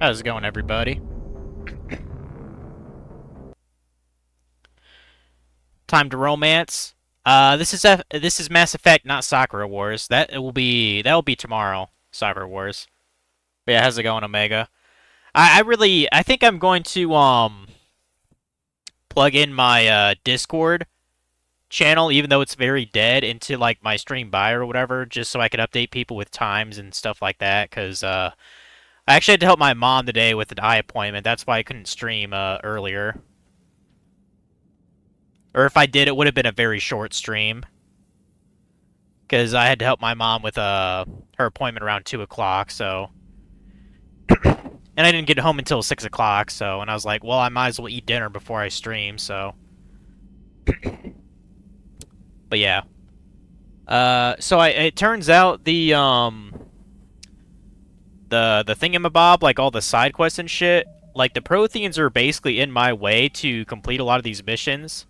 How's it going, everybody? Time to romance. This is Mass Effect, not Sakura Wars. That will be tomorrow. Sakura Wars. But yeah, how's it going, Omega? I think I'm going to plug in my Discord channel, even though it's very dead, into like my stream bio or whatever, just so I could update people with times and stuff like that. Cause I actually had to help my mom today with an eye appointment. That's why I couldn't stream earlier. Or if I did, it would have been a very short stream. Because I had to help my mom with her appointment around 2 o'clock. So, and I didn't get home until 6 o'clock. So, and I was like, well, I might as well eat dinner before I stream. So, but yeah. It turns out the thingamabob, like all the side quests and shit, like the Protheans are basically in my way to complete a lot of these missions.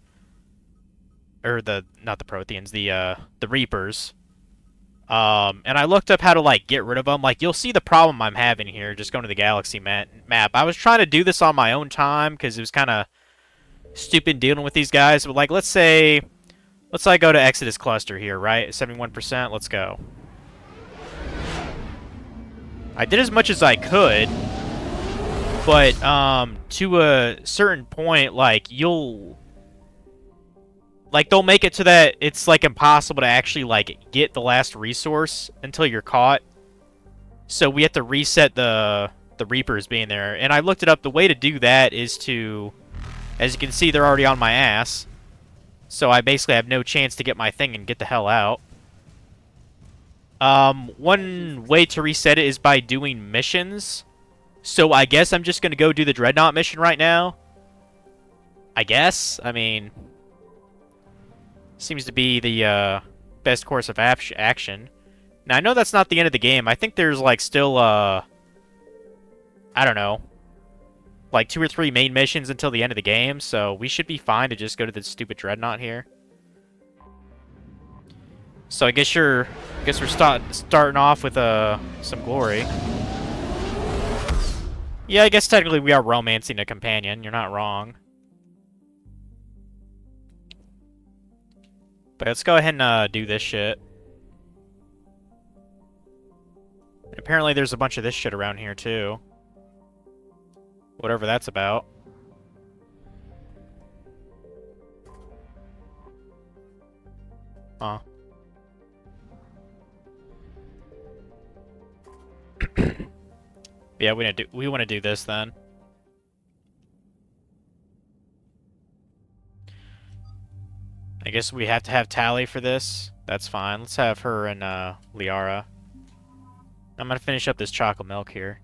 Or the not the Protheans, the Reapers. And I looked up how to like get rid of them. Like you'll see the problem I'm having here. Just going to the galaxy map. I was trying to do this on my own time because it was kind of stupid dealing with these guys. But like, let's say I go to Exodus Cluster here, right? 71%. Let's go. I did as much as I could, but to a certain point, like they'll make it to that it's like impossible to actually like get the last resource until you're caught. So we have to reset the Reapers being there. And I looked it up. The way to do that is to, as you can see, they're already on my ass. So I basically have no chance to get my thing and get the hell out. One way to reset it is by doing missions. So I guess I'm just gonna go do the Dreadnought mission right now. I guess. I mean, seems to be the best course of action. Now, I know that's not the end of the game. I think there's, like, still, I don't know, like 2 or 3 main missions until the end of the game, so we should be fine to just go to the stupid Dreadnought here. So I guess we're starting off with, some glory. Yeah, I guess technically we are romancing a companion. You're not wrong. But let's go ahead and, do this shit. Apparently there's a bunch of this shit around here, too. Whatever that's about. Huh. Yeah, we want to do this then. I guess we have to have Tali for this. That's fine. Let's have her and Liara. I'm gonna finish up this chocolate milk here.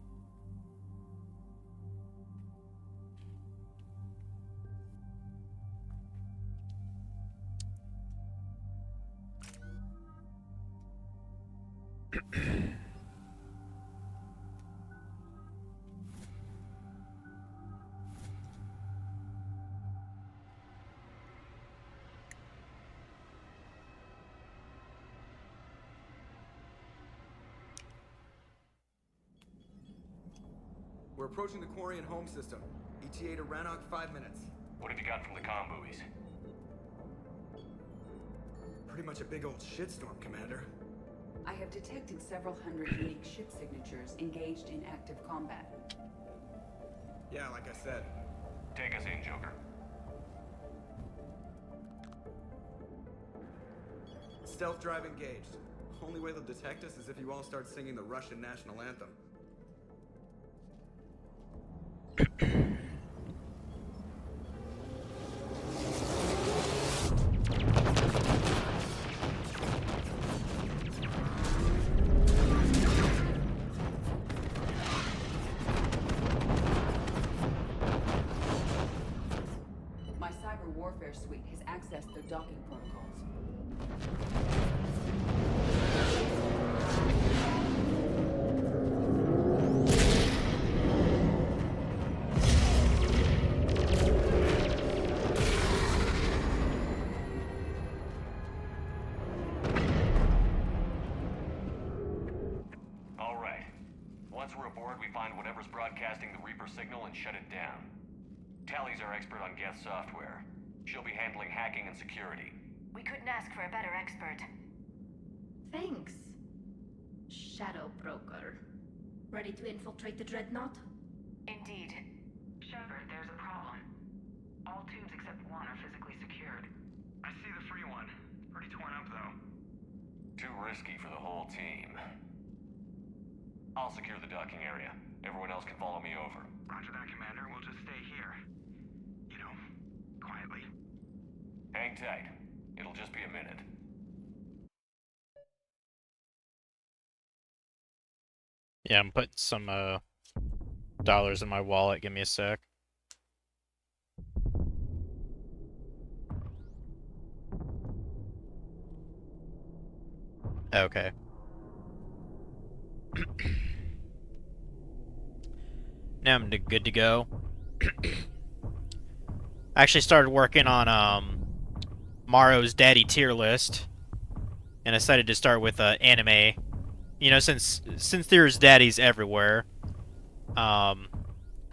We're approaching the Quarian home system. ETA to Rannoch, 5 minutes. What have you got from the comm buoys? Pretty much a big old shitstorm, Commander. I have detected several hundred unique ship signatures engaged in active combat. Yeah, like I said. Take us in, Joker. Stealth drive engaged. Only way they'll detect us is if you all start singing the Russian national anthem. My cyber warfare suite has accessed their docking protocols. All right. Once we're aboard, we find whatever's broadcasting the Reaper signal and shut it down. Tally's our expert on Geth software. She'll be handling hacking and security. We couldn't ask for a better expert. Thanks, Shadow Broker. Ready to infiltrate the Dreadnought? Indeed. Shepard, there's a problem. All tubes except one are physically secured. I see the free one. Pretty torn up, though. Too risky for the whole team. I'll secure the docking area. Everyone else can follow me over. Roger that, Commander. We'll just stay here. You know, quietly. Hang tight. It'll just be a minute. Yeah, I'm putting some dollars in my wallet. Give me a sec. Okay. Now I'm good to go. I actually started working on Maro's daddy tier list, and I decided to start with anime. You know, since there's daddies everywhere, I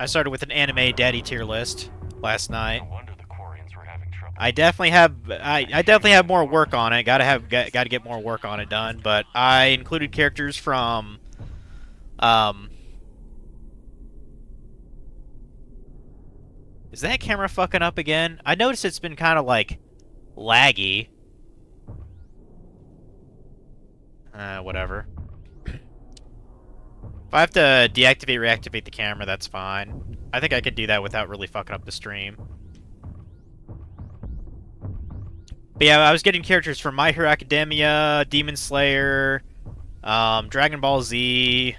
started with an anime daddy tier list last night. No wonder the Quarians were having trouble. I definitely have more work on it. Gotta get more work on it done. But I included characters from Is that camera fucking up again? I noticed it's been kind of like laggy. Whatever. If I have to deactivate, reactivate the camera, that's fine. I think I could do that without really fucking up the stream. But yeah, I was getting characters from My Hero Academia, Demon Slayer, Dragon Ball Z.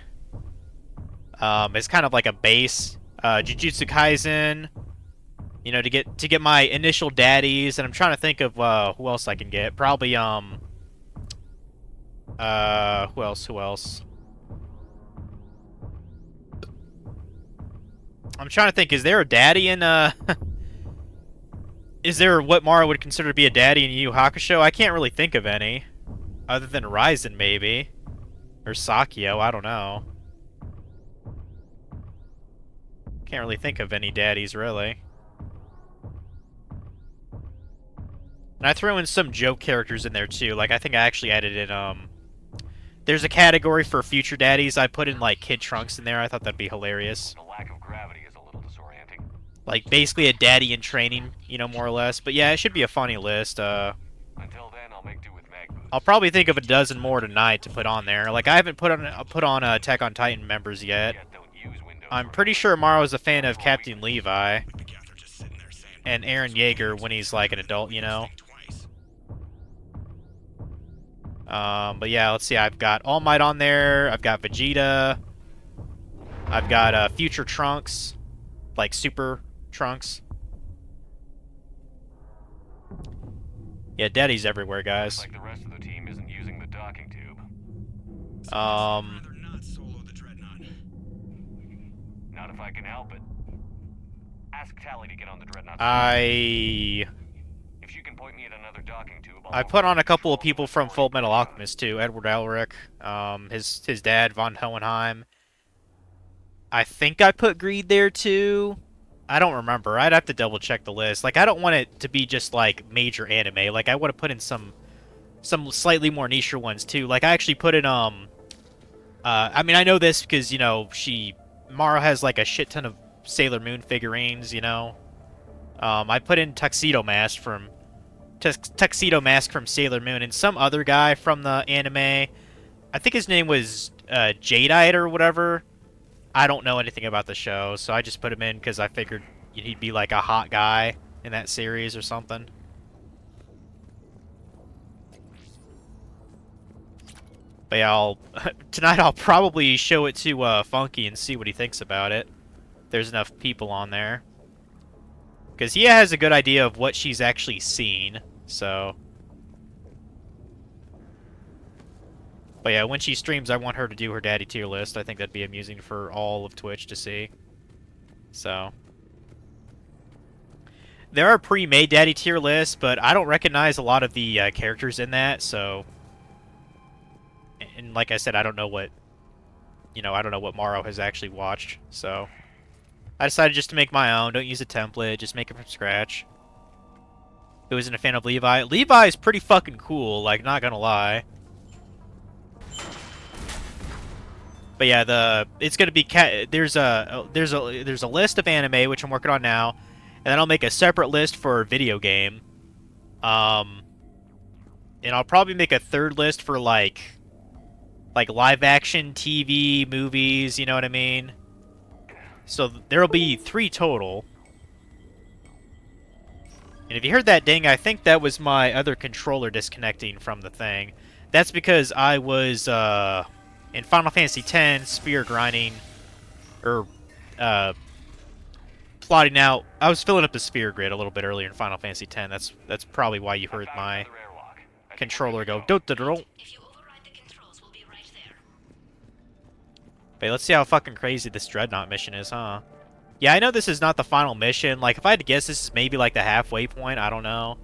It's kind of like a base. Jujutsu Kaisen. You know, to get my initial daddies, and I'm trying to think of who else I can get. Probably who else? I'm trying to think, is there a daddy in is there what Mara would consider to be a daddy in Yu Yu Hakusho? I can't really think of any. Other than Ryzen, maybe. Or Sakio, I don't know. Can't really think of any daddies, really. And I throw in some joke characters in there, too. Like, I think I actually added in, there's a category for future daddies. I put in, like, Kid Trunks in there. I thought that'd be hilarious. The lack of gravity is a little disorienting. Like, basically a daddy in training, you know, more or less. But yeah, it should be a funny list. Until then, I'll make do with mag boots. I'll probably think of a dozen more tonight to put on there. Like, I haven't put on Attack on Titan members yet. Don't use Windows I'm for pretty sure Maro's a fan of Captain Levi The Geth are just sitting there saying and Aaron Yeager when he's like an adult, you know. twice. But yeah, let's see. I've got All Might on there. I've got Vegeta. I've got Future Trunks, like Super Trunks. Yeah, daddy's everywhere, guys. Looks like the rest of the team isn't using the docking tube. I'd rather not solo the Dreadnought. Not if I can help it. Ask Tally to get on the Dreadnought. If you can point me at another docking tube, I put on a couple of people from Full Metal Alchemist too. Edward Elric, his dad Von Hohenheim. I think I put Greed there too. I don't remember. I'd have to double check the list. Like, I don't want it to be just like major anime. Like, I want to put in some some slightly more niche ones too. Like I actually put in I mean I know this because you know Mara has like a shit ton of Sailor Moon figurines, you know. I put in Tuxedo Mask from Sailor Moon and some other guy from the anime. I think his name was Jadeite or whatever. I don't know anything about the show, so I just put him in because I figured he'd be like a hot guy in that series or something. But yeah, tonight I'll probably show it to Funky and see what he thinks about it. There's enough people on there. Because he has a good idea of what she's actually seen, so... But yeah, when she streams, I want her to do her daddy tier list. I think that'd be amusing for all of Twitch to see. So... There are pre-made daddy tier lists, but I don't recognize a lot of the characters in that, so... And like I said, I don't know what... You know, I don't know what Morrow has actually watched, so... I decided just to make my own. Don't use a template. Just make it from scratch. Who isn't a fan of Levi? Levi is pretty fucking cool, like, not gonna lie. But yeah, it's gonna be there's a list of anime which I'm working on now, and then I'll make a separate list for video game. And I'll probably make a third list for like live action TV movies, you know what I mean? So there'll be 3 total. And if you heard that ding, I think that was my other controller disconnecting from the thing. That's because I was in Final Fantasy X spear grinding, or plotting out. I was filling up the sphere grid a little bit earlier in Final Fantasy X. That's probably why you heard my controller go do-do-do. But let's see how fucking crazy this Dreadnought mission is, huh? Yeah, I know this is not the final mission. Like, if I had to guess, this is maybe like the halfway point. I don't know.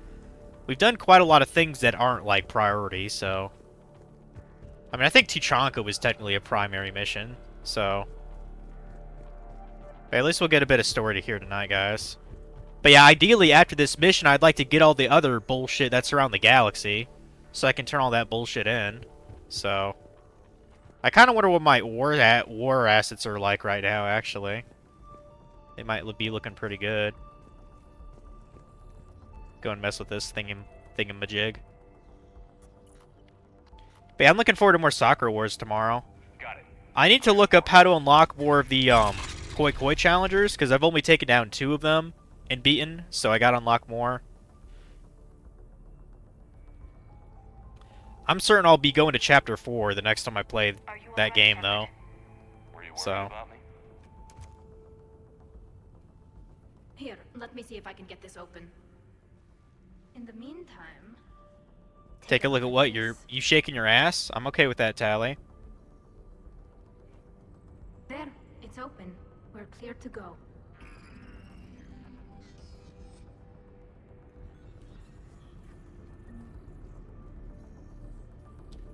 We've done quite a lot of things that aren't like priority, so... I mean, I think Tuchanka was technically a primary mission, so... But at least we'll get a bit of story to hear tonight, guys. But yeah, ideally, after this mission, I'd like to get all the other bullshit that's around the galaxy, so I can turn all that bullshit in. So... I kind of wonder what my war assets are like right now, actually. They might be looking pretty good. Go and mess with this thingamajig. But yeah, I'm looking forward to more Sakura Wars tomorrow. Got it. I need to look up how to unlock more of the Koi Koi challengers, because I've only taken down 2 of them and beaten, so I gotta unlock more. I'm certain I'll be going to Chapter 4 the next time I play that game, though. Were you worried So... about me? Here, let me see if I can get this open. In the meantime... Take a look at what? You shaking your ass? I'm okay with that, Tally. There, it's open. We're clear to go.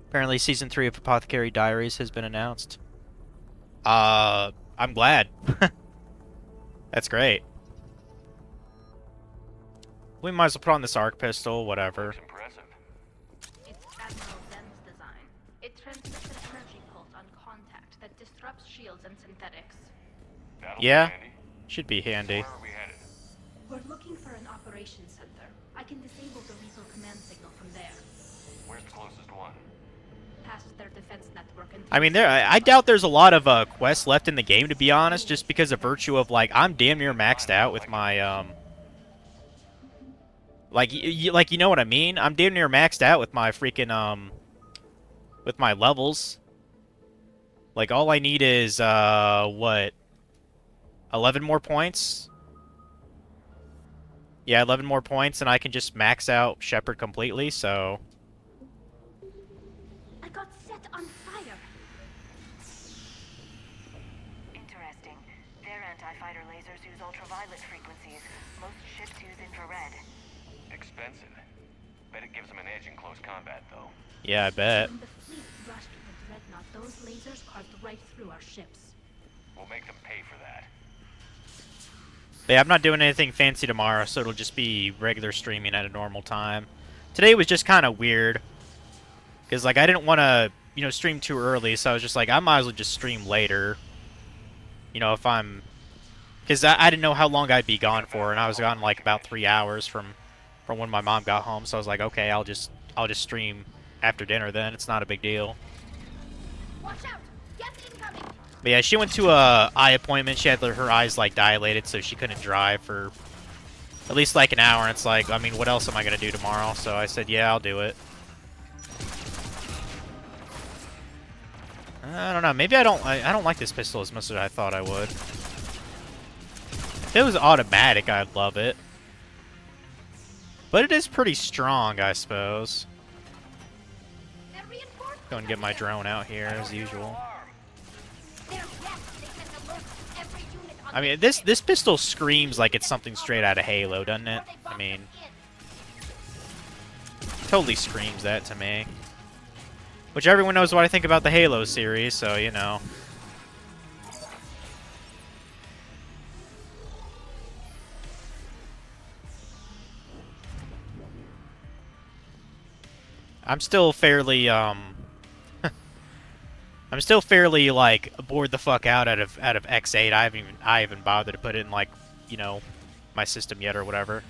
Apparently Season 3 of Apothecary Diaries has been announced. I'm glad. That's great. We might as well put on this arc pistol, whatever. Looks impressive. It's Admiral Zen's design. It transmits an energy pulse on contact that disrupts shields and synthetics. That'll Yeah. be handy. Should be handy. Where are we headed? We're looking for an operations center. I can disable the Reaper command signal from there. Where's the closest one? Past their defense network and... I mean, I doubt there's a lot of quests left in the game, to be honest, just because of virtue of, like, I'm damn near maxed out with my, like, you know what I mean? I'm damn near maxed out with my freaking, with my levels. Like, all I need is, what? 11 more points? Yeah, 11 more points, and I can just max out Shepard completely, so... I got set on fire! Interesting. Their anti-fighter lasers use ultraviolet frequencies. Most ships use infrared. Expensive. Bet it gives them an edge in close combat, though. Yeah, I bet. When the fleet rushed the Dreadnought, those lasers carved right through our ships. We'll make them pay for that. But yeah, I'm not doing anything fancy tomorrow, so it'll just be regular streaming at a normal time. Today was just kind of weird. Because, like, I didn't want to, you know, stream too early, so I was just like, I might as well just stream later. You know, if I'm... Because I didn't know how long I'd be gone for, and I was gone, like, about 3 hours from when my mom got home, so I was like, okay, I'll just stream after dinner then. It's not a big deal. Watch out! Gas incoming! But yeah, she went to a eye appointment. She had her eyes, like, dilated, so she couldn't drive for at least, like, an hour. And it's like, I mean, what else am I going to do tomorrow? So I said, yeah, I'll do it. I don't know. Maybe I don't like this pistol as much as I thought I would. If it was automatic, I'd love it. But it is pretty strong, I suppose. They're reinforced. Go and get my drone out here, as usual. They're yes, they sent alerts to every unit on I mean, the this pistol screams like it's something straight out of Halo, doesn't it? I mean, totally screams that to me. Which everyone knows what I think about the Halo series, so, you know. I'm still fairly, I'm still fairly, like, bored the fuck out of X8. I haven't bothered to put it in, like, you know, my system yet or whatever.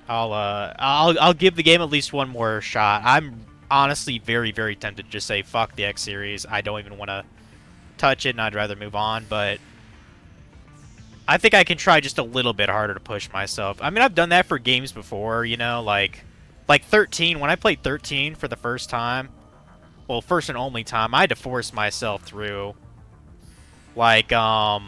I'll give the game at least one more shot. I'm honestly very, very tempted to just say fuck the X series. I don't even want to touch it, and I'd rather move on, but I think I can try just a little bit harder to push myself. I mean, I've done that for games before, you know, like 13. When I played 13 for the first time, well, first and only time, I had to force myself through. Like, I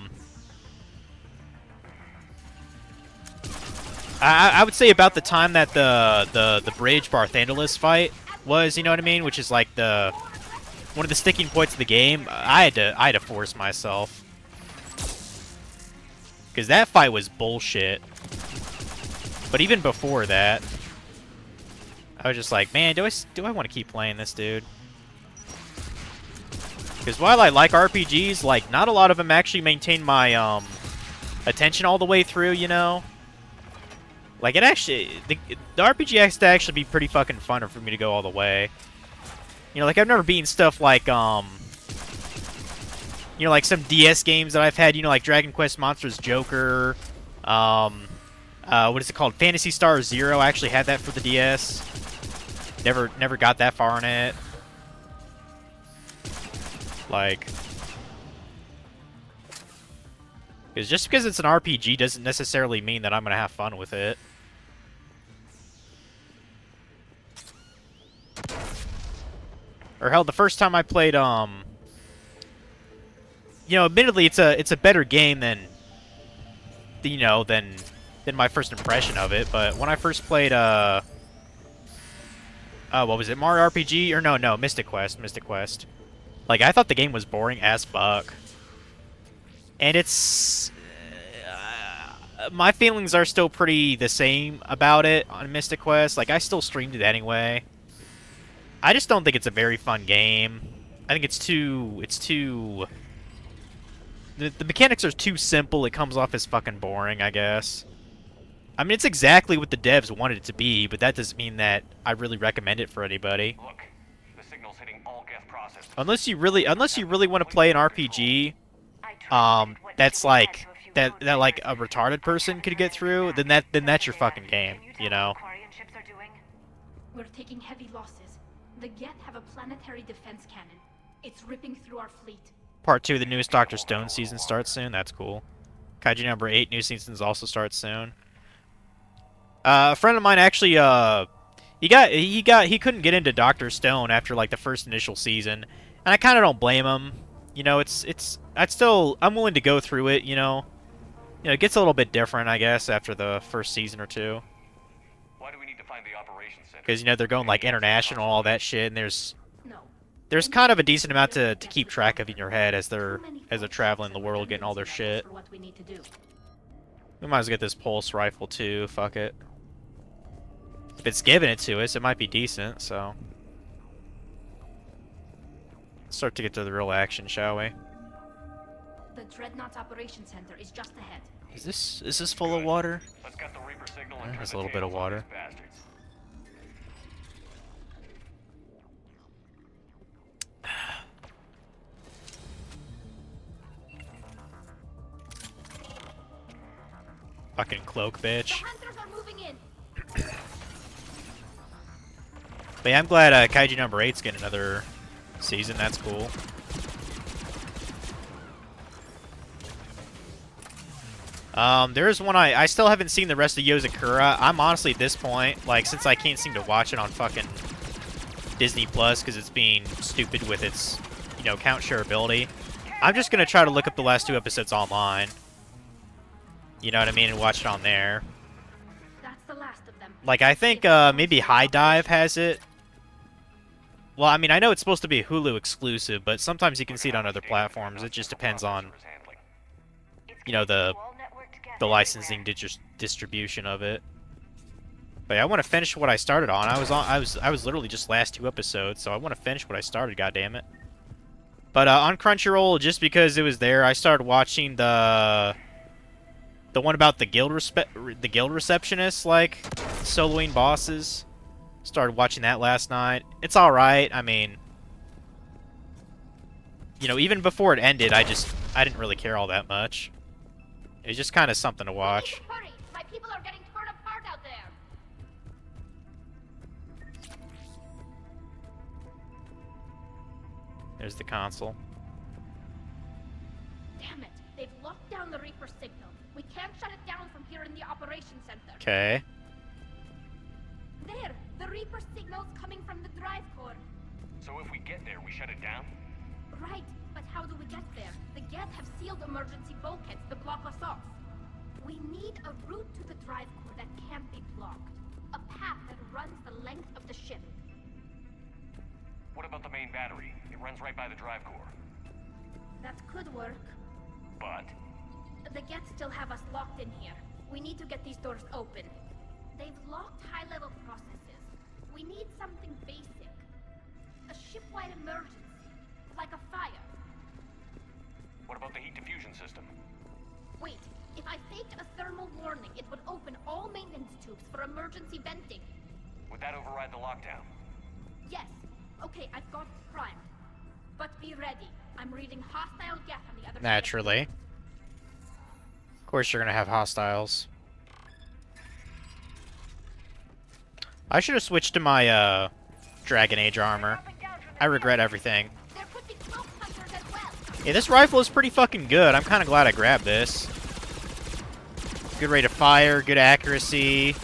would say about the time that the bridge Barthandelus fight was, you know what I mean, which is like one of the sticking points of the game. I had to force myself. Because that fight was bullshit. But even before that, I was just like, man, do I want to keep playing this, dude? Because while I like RPGs, like, not a lot of them actually maintain my attention all the way through, you know? Like, it actually... The RPG has to actually be pretty fucking fun for me to go all the way. You know, like, I've never beaten stuff like, you know, like some DS games that I've had, you know, like Dragon Quest Monsters Joker, what is it called? Phantasy Star Zero. I actually had that for the DS. Never got that far in it. Like, because just because it's an RPG doesn't necessarily mean that I'm gonna have fun with it. Or hell, the first time I played, you know, admittedly, it's a better game than, you know, than my first impression of it. But when I first played, what was it, Mario RPG? Or no, Mystic Quest. Like, I thought the game was boring as fuck. And it's... my feelings are still pretty the same about it on Mystic Quest. Like, I still streamed it anyway. I just don't think it's a very fun game. I think it's too... The mechanics are too simple. It comes off as fucking boring, I guess. I mean, it's exactly what the devs wanted it to be, but that doesn't mean that I really recommend it for anybody. Look, the signal's hitting all Geth processes. Unless you really want to play an RPG, that's like that like a retarded person could get through, then that's your fucking game, you know. We're taking heavy losses. The Geth have a planetary defense cannon. It's ripping through our fleet. Part 2 of the newest Dr. Stone season starts soon. That's cool. Kaiju number 8 new seasons also starts soon. A friend of mine actually he couldn't get into Dr. Stone after like the first initial season, and I kind of don't blame him. You know, I'm willing to go through it, you know. You know, it gets a little bit different, I guess, after the first season or two. Why do we need to find the operations center? Because, you know, they're going like international, all that shit, and there's No. kind of a decent amount to keep track of in your head as they're traveling the world, getting all their shit. For what we need to do. We might as well get this pulse rifle too. Fuck it. If it's giving it to us, it might be decent. So, let's start to get to the real action, shall we? The Dreadnought Operations Center is just ahead. Is this full of water? Let's get the Reaper signal and Yeah, turn there's the a little bit of tables on water. these bastards. cloak The bitch. hunters are moving in. But yeah, I'm glad Kaiju number 8's getting another season. That's cool. There's one I still haven't seen the rest of Yozakura. I'm honestly at this point, like, since I can't seem to watch it on fucking Disney Plus because it's being stupid with its, you know, count shareability, I'm just gonna try to look up the last 2 episodes online. You know what I mean? And watch it on there. That's the last of them. Like, I think maybe High Dive has it. Well, I mean, I know it's supposed to be a Hulu exclusive, but sometimes you can see it on other platforms. It just depends on, you know, the licensing distribution of it. But yeah, I want to finish what I started on. I was literally just last 2 episodes, so I want to finish what I started. God damn it! But on Crunchyroll, just because it was there, I started watching the one about the guild receptionists, like soloing bosses. Started watching that last night. It's all right. I mean, you know, even before it ended, I didn't really care all that much. It's just kind of something to watch. Hurry! My people are getting torn apart out there. There's the console. Damn it! They've locked down the Reaper signal. We can't shut it down from here in the operations center. Okay. There! The Reaper signal's coming from the drive core. So if we get there, we shut it down? Right, but how do we get there? The Geth have sealed emergency bulkheads to block us off. We need a route to the drive core that can't be blocked. A path that runs the length of the ship. What about the main battery? It runs right by the drive core. That could work. But The Geth still have us locked in here. We need to get these doors open. They've locked high-level processes. We need something basic. A ship-wide emergency. Like a fire. what about the heat diffusion system? Wait, if I faked a thermal warning, it would open all maintenance tubes for emergency venting. Would that override the lockdown? Yes. Okay, I've got Prime. But be ready. I'm reading hostile Geth on the other Naturally. side. Of course you're gonna have hostiles. I should have switched to my Dragon Age armor. I regret everything. There could be cloak hunters as well. Yeah, this rifle is pretty fucking good. I'm kind of glad I grabbed this. Good rate of fire, good accuracy.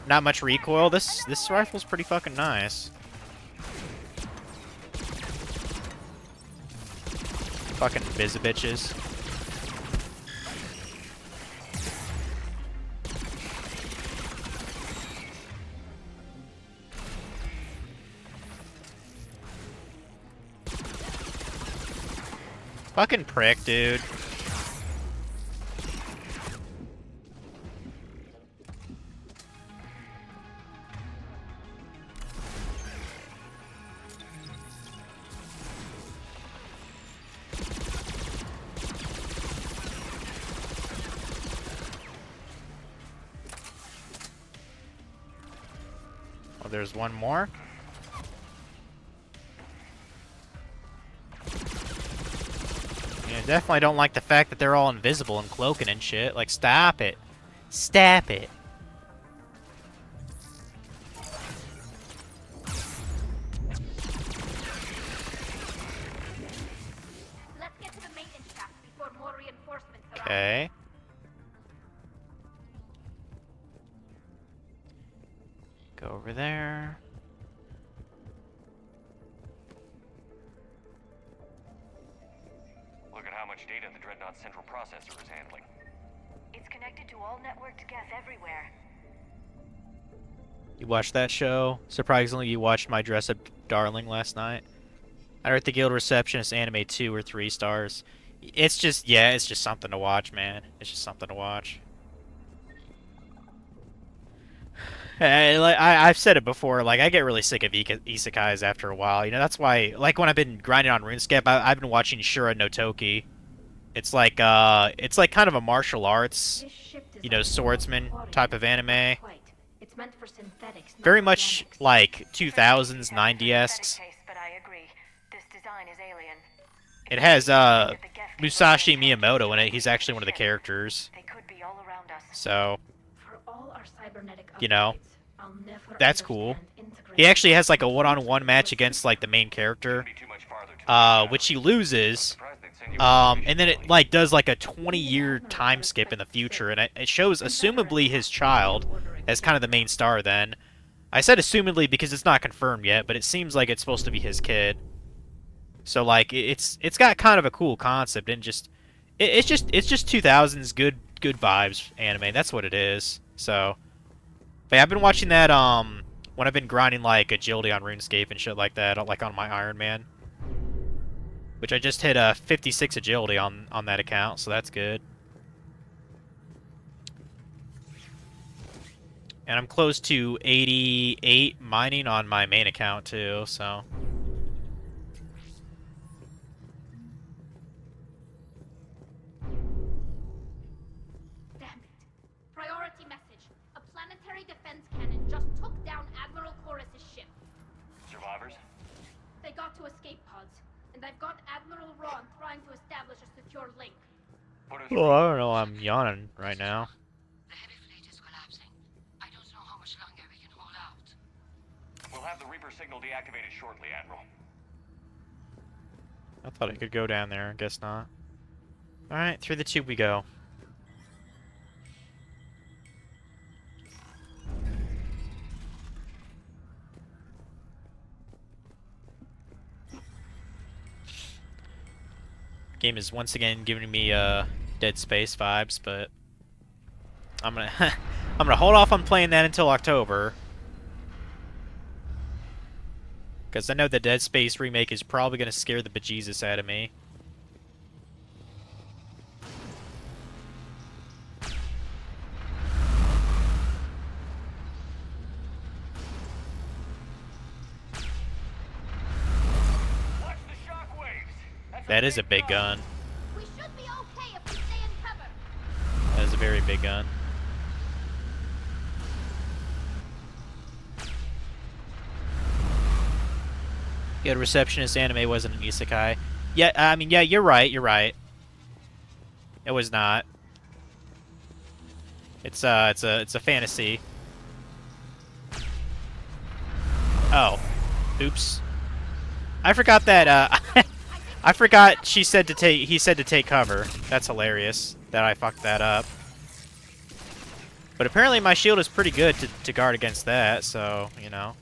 Not much recoil. This rifle's pretty fucking nice. Fucking bitches. Fucking prick, dude. Oh, there's one more. Yeah, definitely don't like the fact that they're all invisible and cloaking and shit. Like, stop it. Stop it. Let's get to the maintenance shaft before more reinforcements arrive. Okay. Go over there. Look at how much data the Dreadnought's central processor is handling. It's connected to all networked Geth everywhere. You watched that show? Surprisingly, you watched My Dress Up Darling last night. I rate the Guild Receptionist anime 2 or 3 stars. It's just, yeah, it's just something to watch, man. It's just something to watch. I've said it before, like, I get really sick of isekais after a while. You know, that's why, like, when I've been grinding on RuneScape, I've been watching Shura no Toki. It's like kind of a martial arts, This ship you know, swordsman type of anime. Quite. It's meant for synthetics, not Very much organics. like 2000s, 90s. Taste, but I agree. This design is alien. It has Musashi Miyamoto in it. He's actually one of the characters. They could be all around us. So, For all our cybernetic you know, upgrades, I'll never that's cool. understand He actually has like a one-on-one match against like the main character, Be too much farther to which he loses. surprised they'd send you And then it like does like a 20-year time skip in the future, and it shows assumably his child as kind of the main star. Then I said assumedly because it's not confirmed yet, but it seems like it's supposed to be his kid. So like it's got kind of a cool concept, and it's just 2000s good vibes anime. That's what it is. So, but yeah, I've been watching that when I've been grinding like agility on RuneScape and shit like that, like on my Iron Man. Which I just hit a 56 agility on that account, so that's good. And I'm close to 88 mining on my main account too, so. Damn it. Priority message. A planetary defense cannon just took down Admiral Chorus's ship. Survivors? They got to escape pods, and I've got Admiral Ron trying to establish a secure link. Put us Well, I don't know. I'm yawning right now. The heavy fleet is collapsing. I don't know how much longer we can hold out. We'll have the Reaper signal deactivated shortly, Admiral. I thought I could go down there. Guess not. Alright, through the tube we go. Game is once again giving me Dead Space vibes, but I'm gonna I'm gonna hold off on playing that until October, because I know the Dead Space remake is probably gonna scare the bejesus out of me. Watch the shockwaves! That's That is a big gun. We should be okay if we stay in cover. That is a very big gun. Good receptionist anime wasn't an isekai. Yeah, I mean, yeah, you're right. You're right. It was not. It's a fantasy. Oh, oops. I forgot that. I forgot he said to take cover. That's hilarious that I fucked that up. But apparently my shield is pretty good to guard against that, so, you know.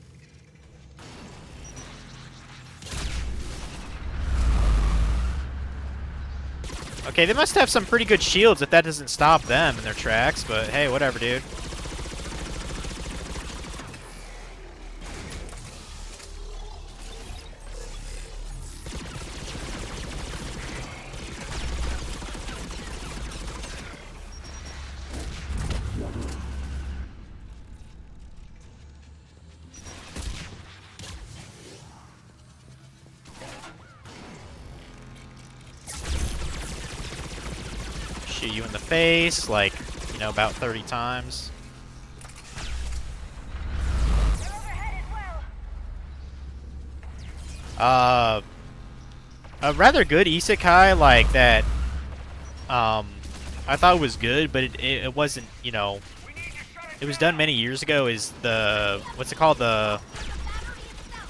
Okay, they must have some pretty good shields if that doesn't stop them in their tracks, but hey, whatever, dude. Shoot you in the face, like, you know, about 30 times. They're overhead as well. A rather good isekai like that. I thought it was good, but it wasn't. You know, it was done many years ago. Is the what's it called, the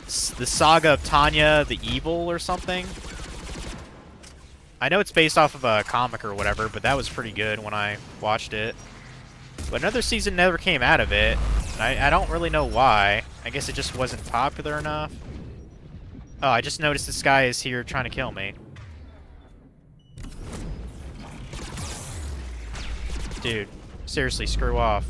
Saga of Tanya the Evil or something? I know it's based off of a comic or whatever, but that was pretty good when I watched it. But another season never came out of it. And I don't really know why. I guess it just wasn't popular enough. Oh, I just noticed this guy is here trying to kill me. Dude, seriously, screw off.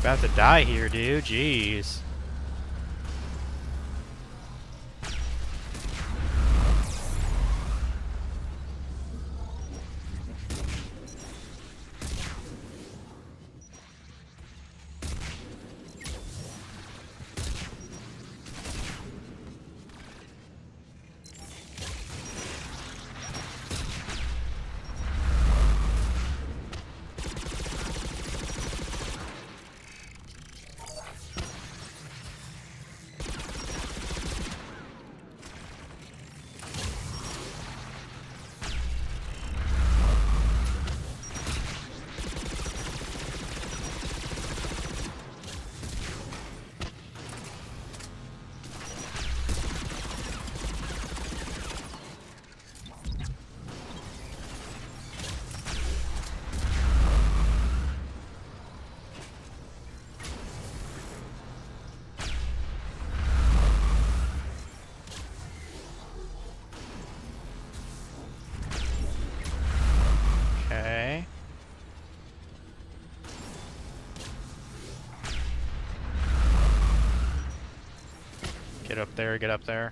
About to die here, dude. Jeez. Get up there, get up there.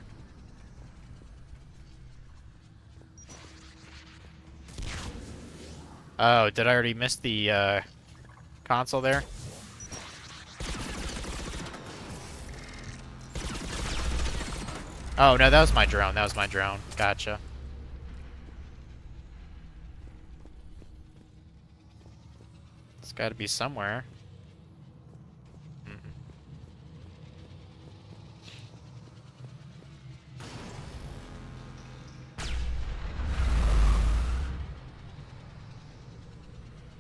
Oh, did I already miss the console there? Oh, no, that was my drone. That was my drone. Gotcha. It's got to be somewhere. Mm-mm.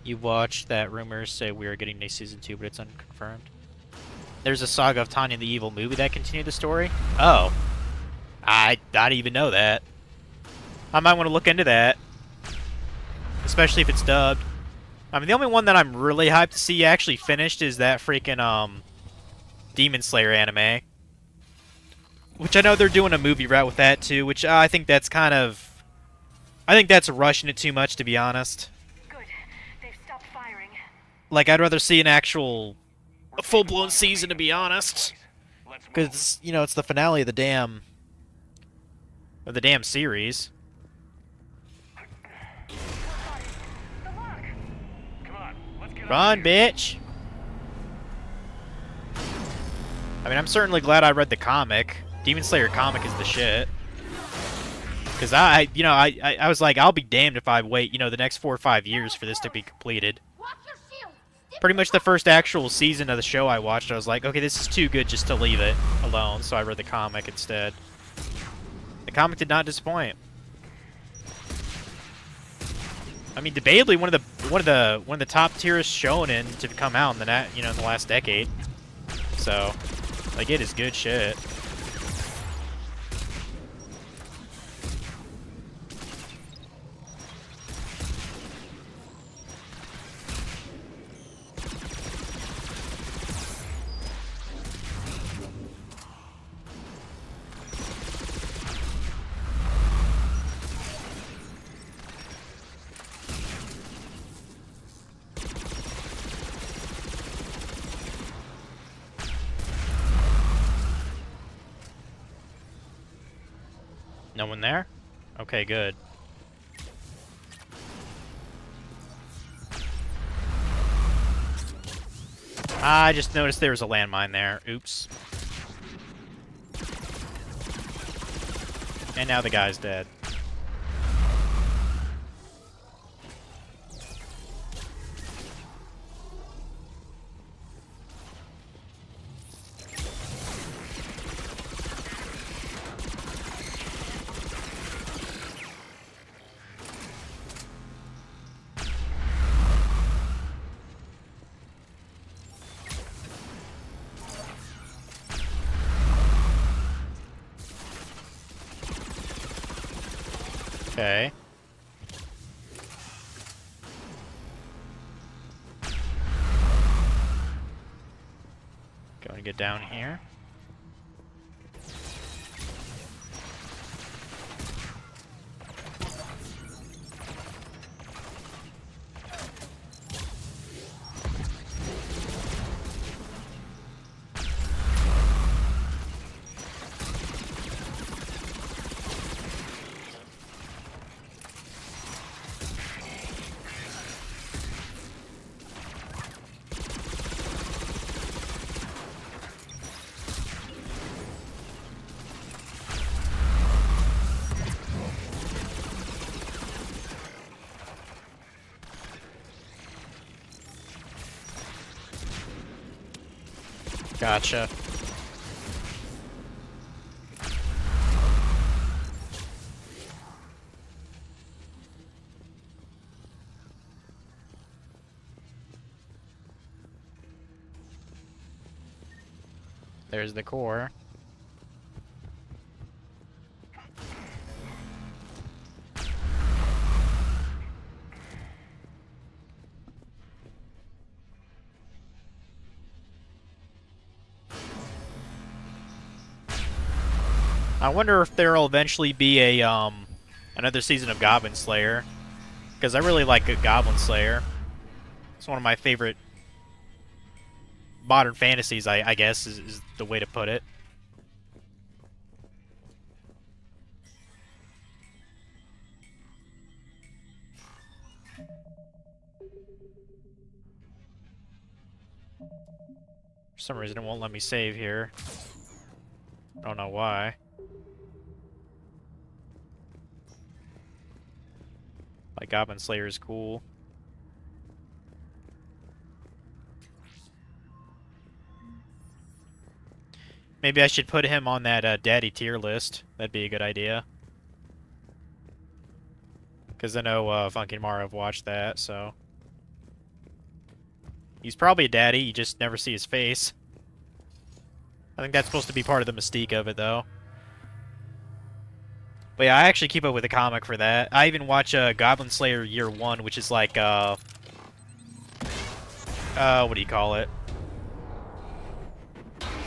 You watched that rumors say we are getting a season 2, but it's unconfirmed. There's a Saga of Tanya the Evil movie that continued the story? Oh. I didn't even know that. I might want to look into that. Especially if it's dubbed. I mean, the only one that I'm really hyped to see actually finished is that freaking, Demon Slayer anime. Which I know they're doing a movie route with that, too, which I think that's kind of... I think that's rushing it too much, to be honest. Good. They've stopped firing. Like, I'd rather see an actual... a full-blown season, to be honest. Because, you know, it's the finale of the damn... of the damn series. Run, bitch! I mean, I'm certainly glad I read the comic. Demon Slayer comic is the shit. Because I was like, I'll be damned if I wait, you know, the next 4 or 5 years for this to be completed. Pretty much the first actual season of the show I watched, I was like, okay, this is too good just to leave it alone, so I read the comic instead. The comic did not disappoint. I mean, debatably one of the top tier shonen to come out in the in the last decade. So, like, it is good shit. No one there? Okay, good. I just noticed there was a landmine there. Oops. And now the guy's dead. Okay. Going to get down here. Gotcha. There's the core. I wonder if there'll eventually be a another season of Goblin Slayer, because I really like Goblin Slayer. It's one of my favorite modern fantasies, I guess, is the way to put it. For some reason, it won't let me save here. I don't know why. Like, Goblin Slayer is cool. Maybe I should put him on that daddy tier list. That'd be a good idea. Because I know Funky Mario have watched that, so... He's probably a daddy, you just never see his face. I think that's supposed to be part of the mystique of it, though. But yeah, I actually keep up with the comic for that. I even watch Goblin Slayer Year 1, which is like, what do you call it?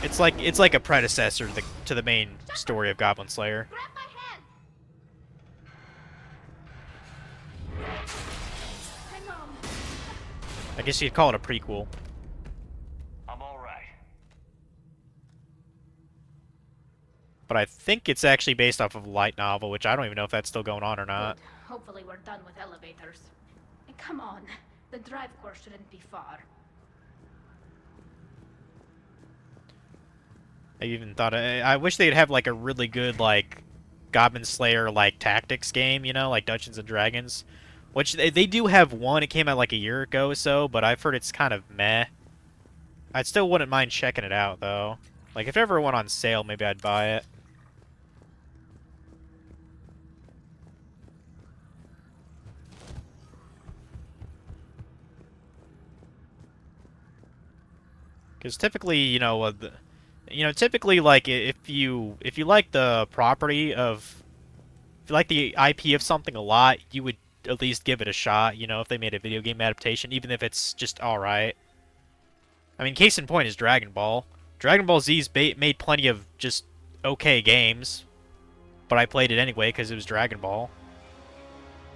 It's like a predecessor to the main story of Goblin Slayer. Grab my hand! Hang on. I guess you'd call it a prequel. I'm all right. But I think it's actually based off of a light novel, which I don't even know if that's still going on or not. Good. Hopefully we're done with elevators. Come on. The drive course shouldn't be far. I even thought I wish they'd have like a really good like Goblin Slayer like tactics game, you know, like Dungeons and Dragons, which they do have one. It came out like a year ago or so, but I've heard it's kind of meh. I still wouldn't mind checking it out though. Like if it ever went on sale, maybe I'd buy it. Because typically, typically, like if you like the property of, if you like the IP of something a lot, you would at least give it a shot. You know, if they made a video game adaptation, even if it's just all right. I mean, case in point is Dragon Ball. Dragon Ball Z's made plenty of just okay games, but I played it anyway because it was Dragon Ball.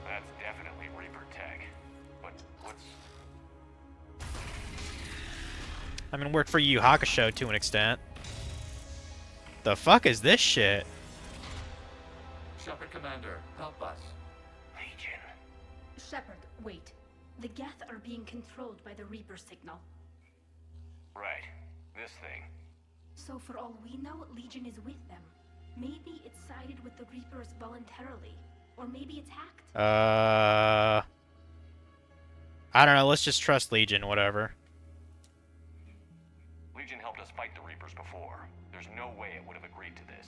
That's definitely Reaper tech. But what's... I mean, it worked for Yu Yu Hakusho to an extent. The fuck is this shit? Shepard Commander, help us. Legion. Shepard, wait. The Geth are being controlled by the Reaper signal. Right. This thing. So for all we know, Legion is with them. Maybe it sided with the Reapers voluntarily. Or maybe it's hacked. I don't know, let's just trust Legion, whatever. Legion helped us fight the Reapers before. There's no way it would have agreed to this.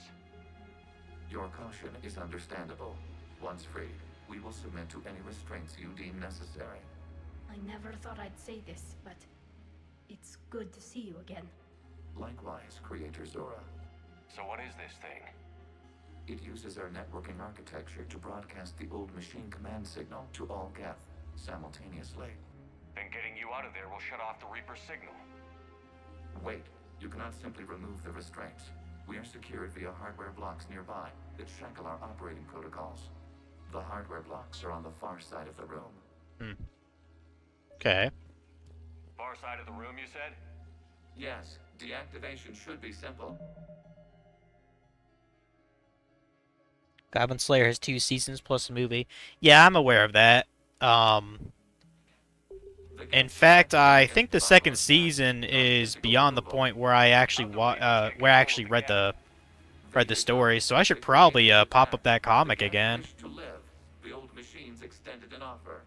Your caution is understandable. Once freed, we will submit to any restraints you deem necessary. I never thought I'd say this, but it's good to see you again. Likewise, Creator Zora. So what is this thing? It uses our networking architecture to broadcast the old machine command signal to all Geth simultaneously. Then getting you out of there will shut off the Reaper signal. Wait, you cannot simply remove the restraints. We are secured via hardware blocks nearby that shackle our operating protocols. The hardware blocks are on the far side of the room. Okay. Far side of the room, you said? Yes, deactivation should be simple. Goblin Slayer has 2 seasons plus a movie. Yeah, I'm aware of that. In fact, I think the second season is beyond the point where I actually read the story, so I should probably pop up that comic again. The old machines extended an offer.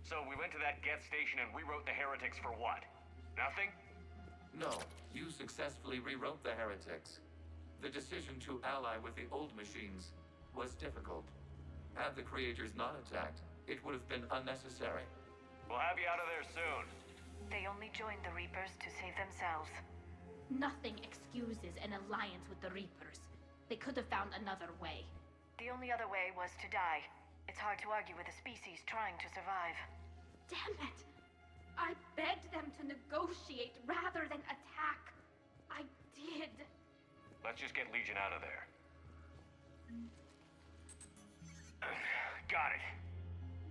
So we went to that Geth station and rewrote the heretics for what? Nothing? No, you successfully rewrote the heretics. The decision to ally with the old machines was difficult. Had the creators not attacked, it would have been unnecessary. We'll have you out of there soon. They only joined the Reapers to save themselves. Nothing excuses an alliance with the Reapers. They could have found another way. The only other way was to die. It's hard to argue with a species trying to survive. Damn it! I begged them to negotiate rather than attack. I did. Let's just get Legion out of there. Got it.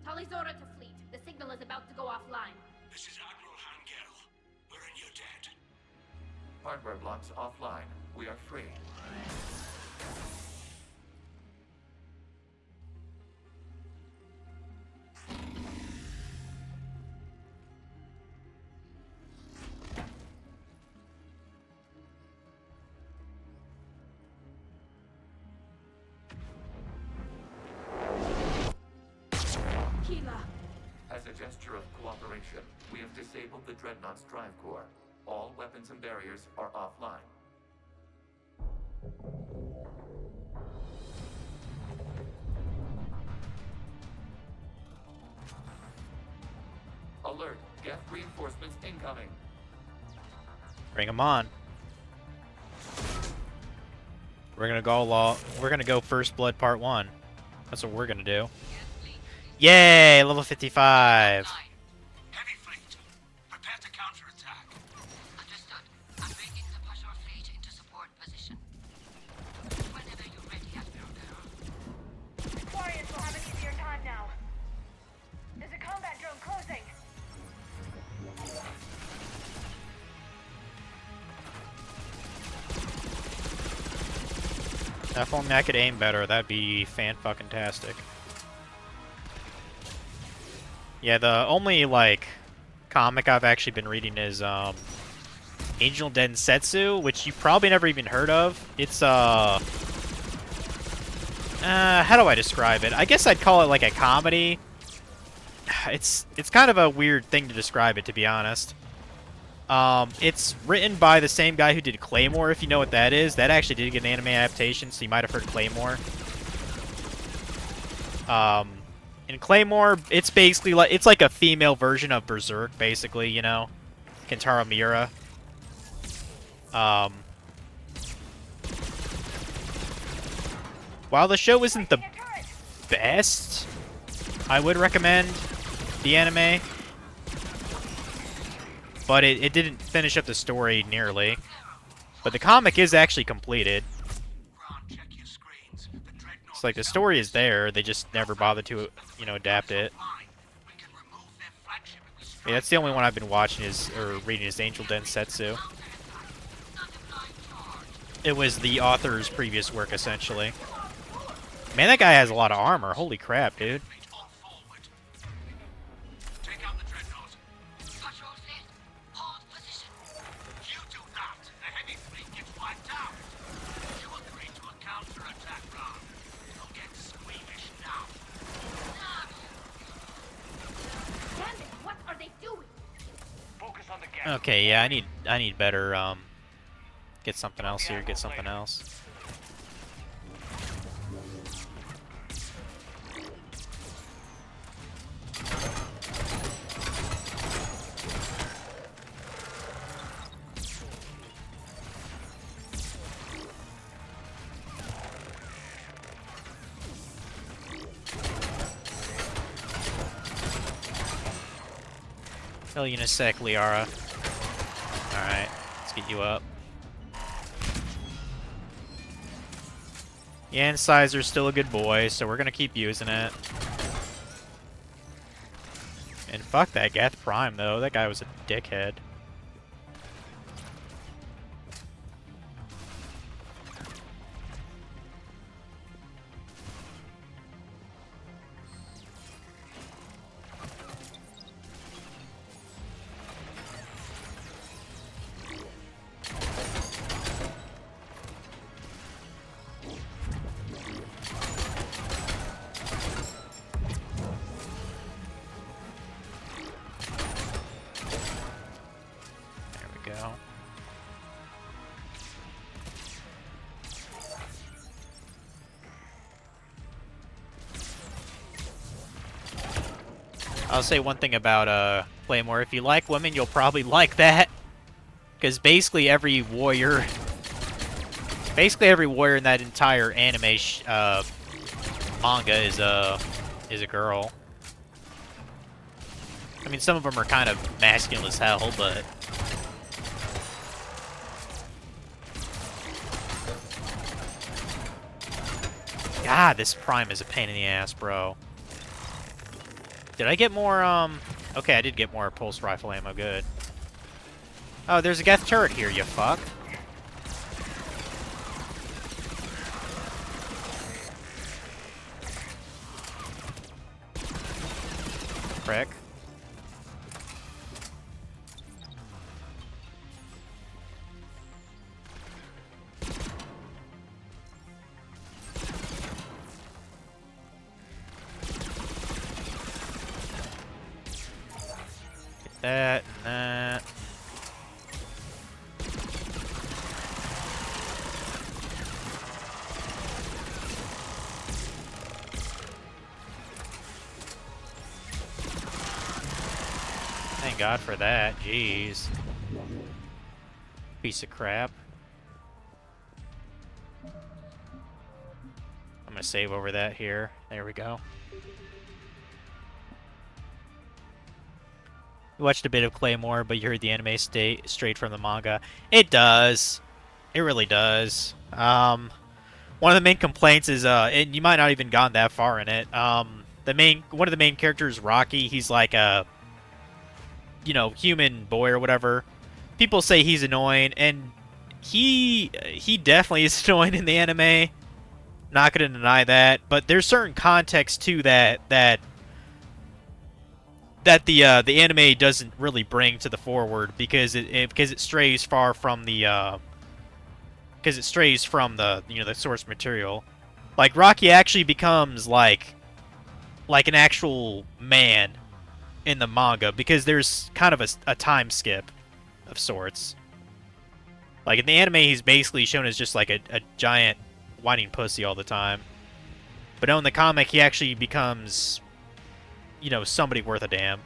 Talizora to fleet. The signal is about to go offline. This is Admiral Hangel. We're in your debt. Hardware blocks offline. We are free. Viva! As a gesture of cooperation, we have disabled the Dreadnought's drive core. All weapons and barriers are offline. Alert! Geth reinforcements incoming! Bring them on. We're gonna go We're gonna go First Blood Part 1. That's what we're gonna do. Yay! Level 55. Heavy fleet. Prepare to counterattack. Understood. I'm bringing the patrol fleet into support position. Whenever you're ready, Admiral Girl. Aquarians will have an easier time now. There's a combat drone closing. If only I could aim better, that'd be fan-fucking-tastic. Yeah, the only, like, comic I've actually been reading is, Angel Densetsu, which you probably never even heard of. It's, how do I describe it? I guess I'd call it, like, a comedy. It's kind of a weird thing to describe it, to be honest. It's written by the same guy who did Claymore, if you know what that is. That actually did get an anime adaptation, so you might have heard Claymore. In Claymore, it's basically like, it's like a female version of Berserk, basically, you know? Kentaro Miura. While the show isn't the best, I would recommend the anime. But it didn't finish up the story nearly. But the comic is actually completed. It's like the story is there, they just never bothered to, you know, adapt it. Yeah, that's the only one I've been watching or reading is Angel Densetsu. It was the author's previous work, essentially. Man, that guy has a lot of armor. Holy crap, dude. Okay, yeah, I need better, get something else here, get something else. Tell you in a sec, Liara. Alright, let's get you up. Yeah, and Sizer's still a good boy, so we're gonna keep using it. And fuck that Geth Prime, though. That guy was a dickhead. I'll say one thing about Claymore. If you like women, you'll probably like that. Because basically every warrior in that entire anime manga is a girl. I mean, some of them are kind of masculine as hell, but God, this Prime is a pain in the ass, bro. Did I get more, okay, I did get more pulse rifle ammo, good. Oh, there's a Geth turret here, you fuck. Prick. that and that. Thank God for that. Jeez. Piece of crap. I'm gonna save over that here. There we go. We watched a bit of Claymore, but you heard the anime straight from the manga. It does. It really does. One of the main complaints is, and you might not even gone that far in it. One of the main characters, Rocky, he's like a, you know, human boy or whatever. People say he's annoying, and he definitely is annoying in the anime. Not gonna deny that, but there's certain context to that the anime doesn't really bring to the forward because it strays far from the you know, the source material. Like Rocky actually becomes like an actual man in the manga because there's kind of a time skip of sorts. Like in the anime, he's basically shown as just like a giant whining pussy all the time. But in the comic, he actually becomes, you know, somebody worth a damn.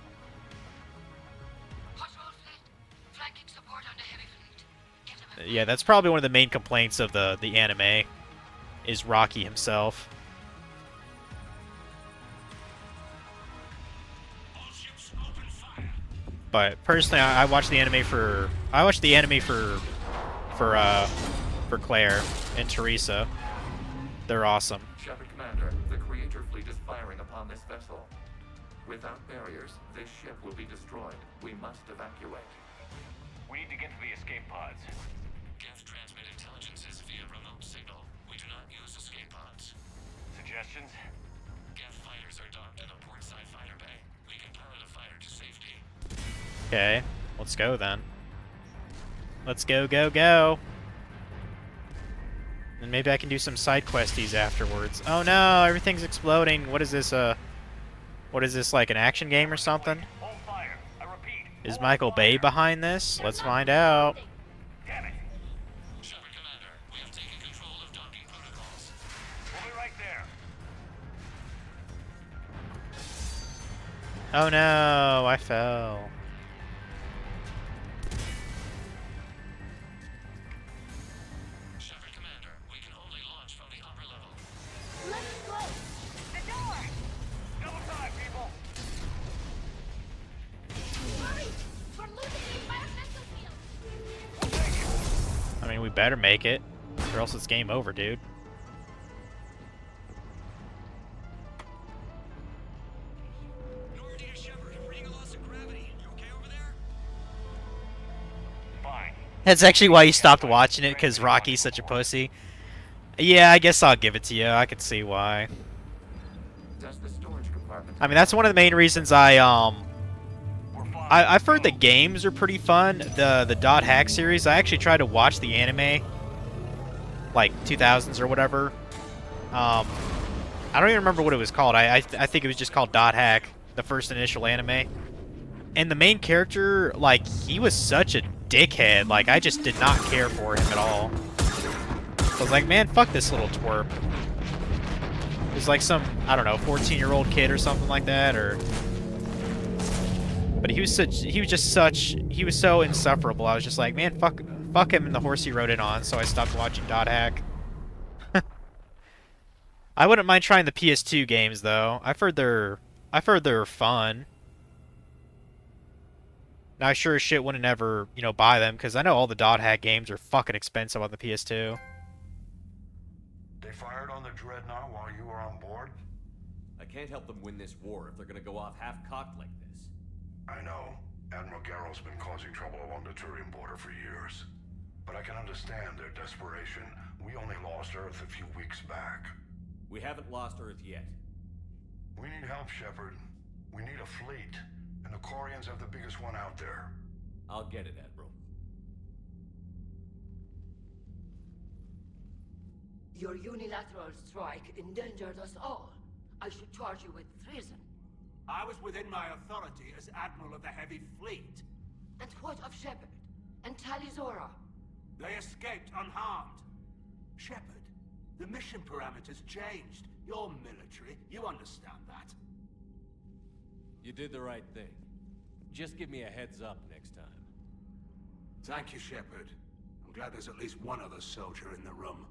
Yeah, that's probably one of the main complaints of the anime, is Rocky himself. But personally, I watched the anime for Claire and Teresa. They're awesome. Shepard Commander, the Creator fleet is firing upon this vessel. Without barriers, this ship will be destroyed. We must evacuate. We need to get to the escape pods. Geth transmit intelligences via remote signal. We do not use escape pods. Suggestions? Geth fighters are docked in a portside fighter bay. We can pilot a fighter to safety. Okay, let's go then. Let's go, go, go. And maybe I can do some side questies afterwards. Oh no, everything's exploding. What is this, like an action game or something? Hold fire. I repeat. Is Michael Bay behind this? Let's find out. Damn it. Shepard Commander, we have taken control of docking protocols. We'll be right there. Oh no, I fell. Shepard Commander, we can only launch from the upper level. Let's go! The door! Double time, people. Hurry! We're losing the environmental field! I mean, we better make it, or else it's game over, dude. Nordia Shepard, I'm reading a loss of gravity. You okay over there? Fine. That's actually why you stopped watching it, because Rocky's such a pussy. Yeah, I guess I'll give it to you. I can see why. Does the storage compartment... I mean, that's one of the main reasons I've heard the games are pretty fun. The Dot Hack series. I actually tried to watch the anime, like 2000s or whatever. I don't even remember what it was called. I think it was just called Dot Hack, the first initial anime. And the main character, like, he was such a dickhead. Like, I just did not care for him at all. I was like, man, fuck this little twerp. It was like some, I don't know, 14-year-old kid or something like that, or... But he was so insufferable. I was just like, man, fuck him and the horse he rode in on, so I stopped watching Dot Hack. I wouldn't mind trying the PS2 games, though. I've heard they're fun. Now, I sure as shit wouldn't ever, you know, buy them, because I know all the Dot Hack games are fucking expensive on the PS2. They fired on the Dreadnought while you were on board? I can't help them win this war if they're gonna go off half-cocked like this. I know. Admiral Garrow's been causing trouble along the Turian border for years. But I can understand their desperation. We only lost Earth a few weeks back. We haven't lost Earth yet. We need help, Shepard. We need a fleet. And the Quarians have the biggest one out there. I'll get it, Admiral. Your unilateral strike endangered us all. I should charge you with treason. I was within my authority as Admiral of the Heavy Fleet. And what of Shepard? And Talizora? They escaped unharmed. Shepard, the mission parameters changed. You're military, you understand that. You did the right thing. Just give me a heads up next time. Thank you, Shepard. I'm glad there's at least one other soldier in the room.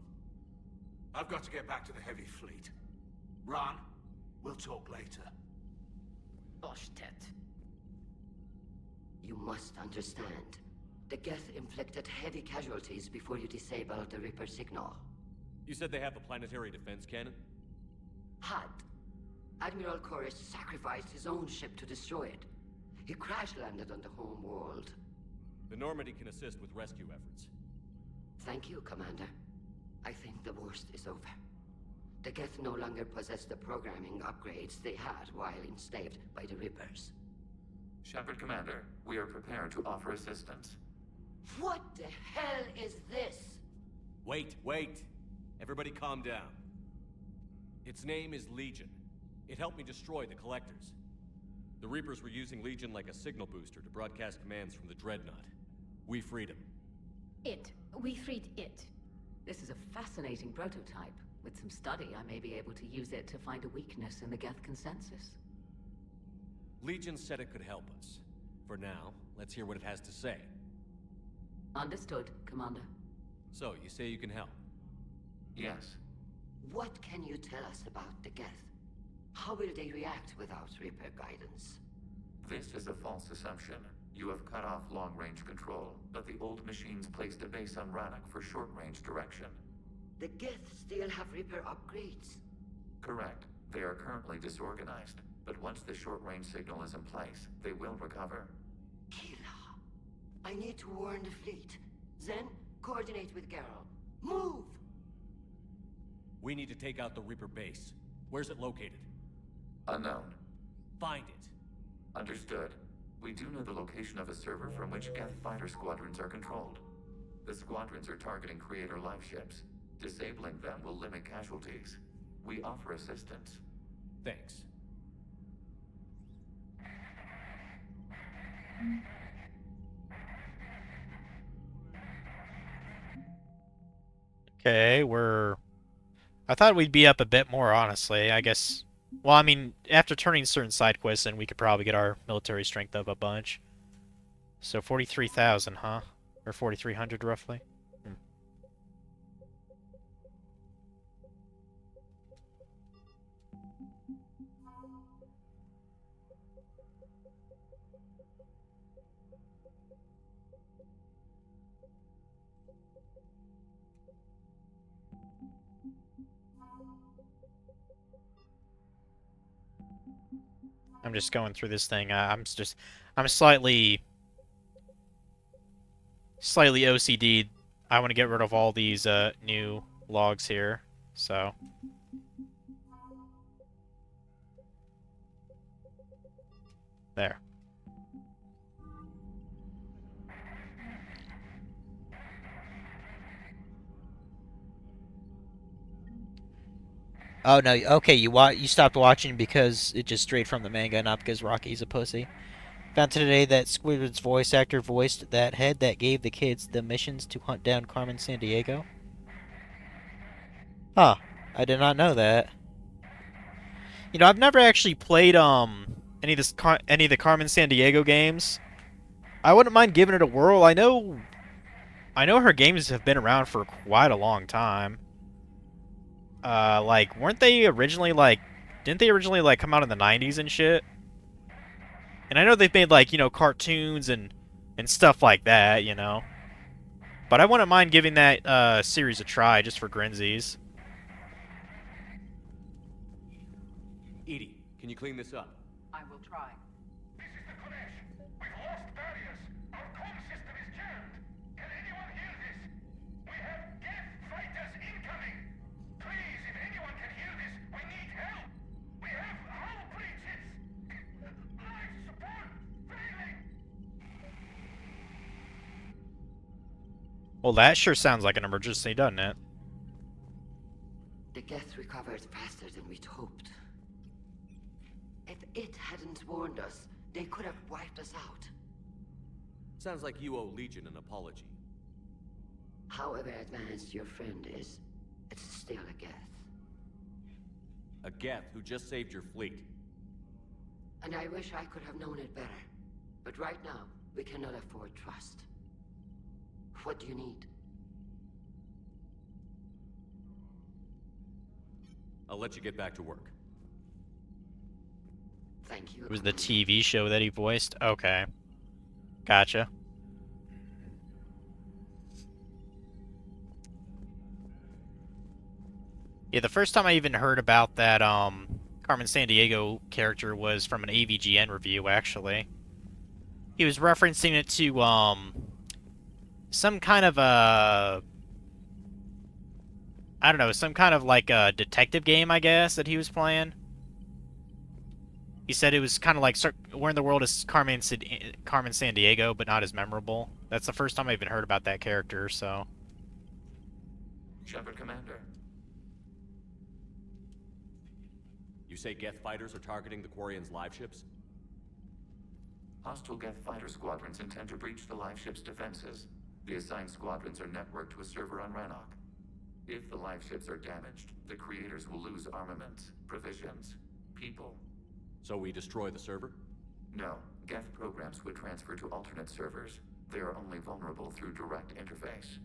I've got to get back to the Heavy Fleet. Ron, we'll talk later. Oshtet. You must understand. The Geth inflicted heavy casualties before you disabled the Reaper signal. You said they have a planetary defense cannon? Had. Admiral Koris sacrificed his own ship to destroy it. He crash-landed on the home world. The Normandy can assist with rescue efforts. Thank you, Commander. I think the worst is over. The Geth no longer possess the programming upgrades they had while enslaved by the Reapers. Shepard, Commander, we are prepared to offer assistance. What the hell is this? Wait. Everybody calm down. Its name is Legion. It helped me destroy the Collectors. The Reapers were using Legion like a signal booster to broadcast commands from the Dreadnought. We freed him. We freed it. This is a fascinating prototype. With some study, I may be able to use it to find a weakness in the Geth consensus. Legion said it could help us. For now, let's hear what it has to say. Understood, Commander. So, you say you can help? Yes. What can you tell us about the Geth? How will they react without Reaper guidance? This is a false assumption. You have cut off long-range control, but the old machines placed a base on Rannoch for short-range direction. The Geth still have Reaper upgrades? Correct. They are currently disorganized, but once the short-range signal is in place, they will recover. Kila, I need to warn the fleet. Then, coordinate with Geralt. Move! We need to take out the Reaper base. Where's it located? Unknown. Find it. Understood. We do know the location of a server from which Geth fighter squadrons are controlled. The squadrons are targeting Creator live ships. Disabling them will limit casualties. We offer assistance. Thanks. Okay, I thought we'd be up a bit more, honestly. I guess... Well, I mean, after turning certain side quests in, we could probably get our military strength up a bunch. So 43,000, huh? Or 4,300, roughly? I'm just going through this thing. I'm slightly OCD'd. I want to get rid of all these new logs here. So there. Oh no, okay, you stopped watching because it just strayed from the manga, not because Rocky's a pussy. Found today that Squidward's voice actor voiced that head that gave the kids the missions to hunt down Carmen Sandiego. Huh, I did not know that. You know, I've never actually played any of the Carmen Sandiego games. I wouldn't mind giving it a whirl. I know her games have been around for quite a long time. Like, weren't they originally, like... Didn't they originally, like, come out in the 90s and shit? And I know they've made, like, you know, cartoons and stuff like that, you know? But I wouldn't mind giving that, series a try, just for grinsies. EDI, can you clean this up? I will try. This is the Kodesh. We've lost barriers. Our comm system is jammed. Can anyone hear this? We have Geth fighters incoming. Please, if anyone can hear this, we need help. We have hull breaches. Life support failing. Well, that sure sounds like an emergency, doesn't it? The Geth recovered faster than we'd hoped. If it hadn't warned us, they could have wiped us out. Sounds like you owe Legion an apology. However advanced your friend is, it's still a Geth. A Geth who just saved your fleet. And I wish I could have known it better. But right now, we cannot afford trust. What do you need? I'll let you get back to work. Thank you. It was the TV show that he voiced? Okay. Gotcha. Yeah, the first time I even heard about that Carmen Sandiego character was from an AVGN review, actually. He was referencing it to some kind of a, I don't know, some kind of like a detective game, I guess, that he was playing. He said it was kind of like Where in the World is Carmen Sandiego, but not as memorable. That's the first time I even heard about that character, so. Shepard, Commander. You say Geth fighters are targeting the Quarians' live ships? Hostile Geth fighter squadrons intend to breach the live ship's defenses. The assigned squadrons are networked to a server on Rannoch. If the live ships are damaged, the creators will lose armaments, provisions, people. So we destroy the server? No. Geth programs would transfer to alternate servers. They are only vulnerable through direct interface.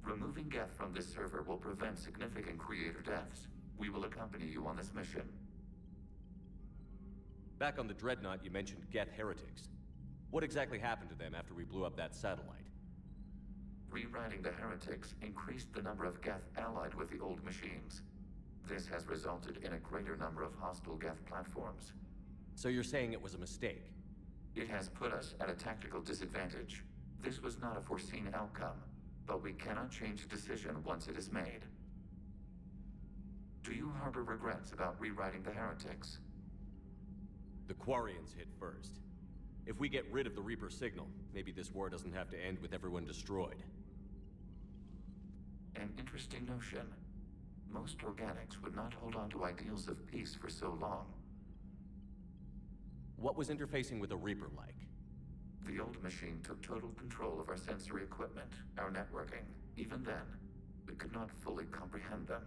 Removing Geth from this server will prevent significant creator deaths. We will accompany you on this mission. Back on the Dreadnought, you mentioned Geth heretics. What exactly happened to them after we blew up that satellite? Rewriting the heretics increased the number of Geth allied with the old machines. This has resulted in a greater number of hostile Geth platforms. So you're saying it was a mistake? It has put us at a tactical disadvantage. This was not a foreseen outcome, but we cannot change a decision once it is made. Do you harbor regrets about rewriting the heretics? The Quarians hit first. If we get rid of the Reaper signal, maybe this war doesn't have to end with everyone destroyed. An interesting notion. Most organics would not hold on to ideals of peace for so long. What was interfacing with a Reaper like? The old machine took total control of our sensory equipment, our networking. Even then, we could not fully comprehend them.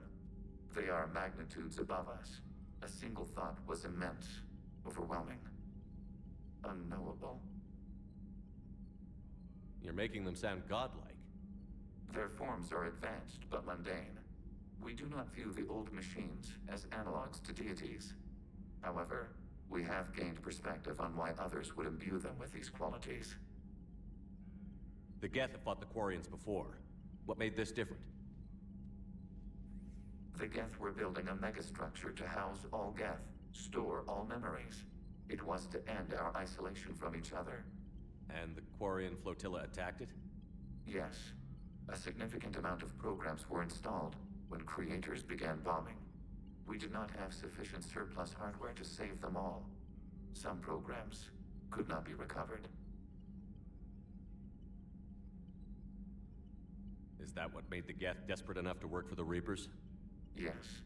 They are magnitudes above us. A single thought was immense, overwhelming, unknowable. You're making them sound godlike. Their forms are advanced but mundane. We do not view the old machines as analogs to deities. However, we have gained perspective on why others would imbue them with these qualities. The Geth have fought the Quarians before. What made this different? The Geth were building a megastructure to house all Geth, store all memories. It was to end our isolation from each other. And the Quarian flotilla attacked it? Yes. A significant amount of programs were installed when creators began bombing. We did not have sufficient surplus hardware to save them all. Some programs could not be recovered. Is that what made the Geth desperate enough to work for the Reapers? Yes.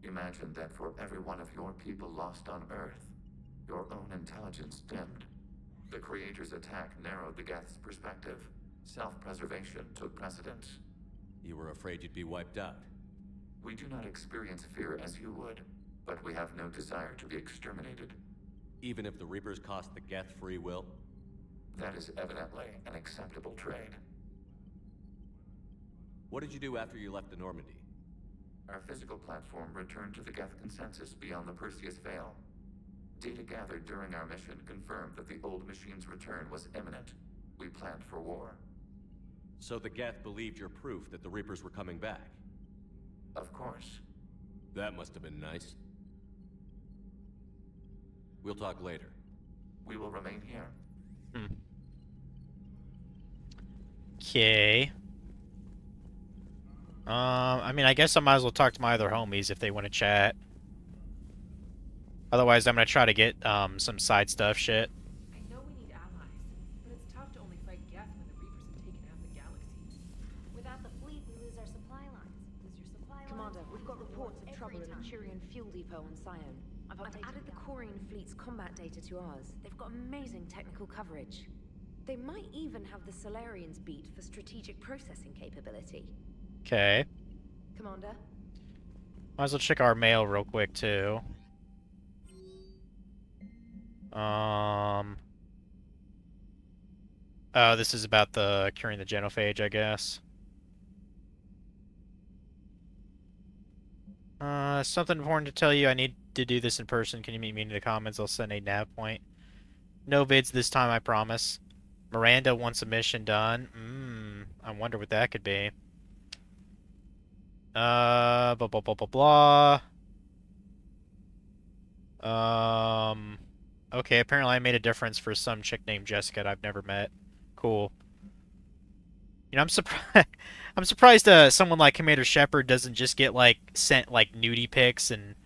Imagine that for every one of your people lost on Earth, your own intelligence dimmed. The Creator's attack narrowed the Geth's perspective. Self-preservation took precedence. You were afraid you'd be wiped out. We do not experience fear as you would, but we have no desire to be exterminated. Even if the Reapers cost the Geth free will? That is evidently an acceptable trade. What did you do after you left the Normandy? Our physical platform returned to the Geth consensus beyond the Perseus Veil. Data gathered during our mission confirmed that the old machine's return was imminent. We planned for war. So the Geth believed your proof that the Reapers were coming back? Of course. That must have been nice. We'll talk later. We will remain here. Okay. I mean, I guess I might as well talk to my other homies if they want to chat. Otherwise, I'm gonna try to get some side stuff shit. I know we need allies, but it's tough to only fight Geth when the Reapers have taken half the galaxy. Without the fleet, we lose our supply lines. Lose your supply lines. Commander, we've got reports of trouble at the Turian fuel depot on Sion. I've added the Quarian fleet's combat data to ours. They've got amazing technical coverage. They might even have the Solarians beat for strategic processing capability. Okay. Commander? Might as well check our mail real quick, too. Oh, this is about the curing the genophage, I guess. Something important to tell you. I need to do this in person. Can you meet me in the comments? I'll send a nav point. No vids this time, I promise. Miranda wants a mission done. I wonder what that could be. Blah, blah, blah, blah, blah. Okay, apparently I made a difference for some chick named Jessica that I've never met. Cool. You know, I'm surprised. I'm surprised someone like Commander Shepard doesn't just get like sent like nudie pics and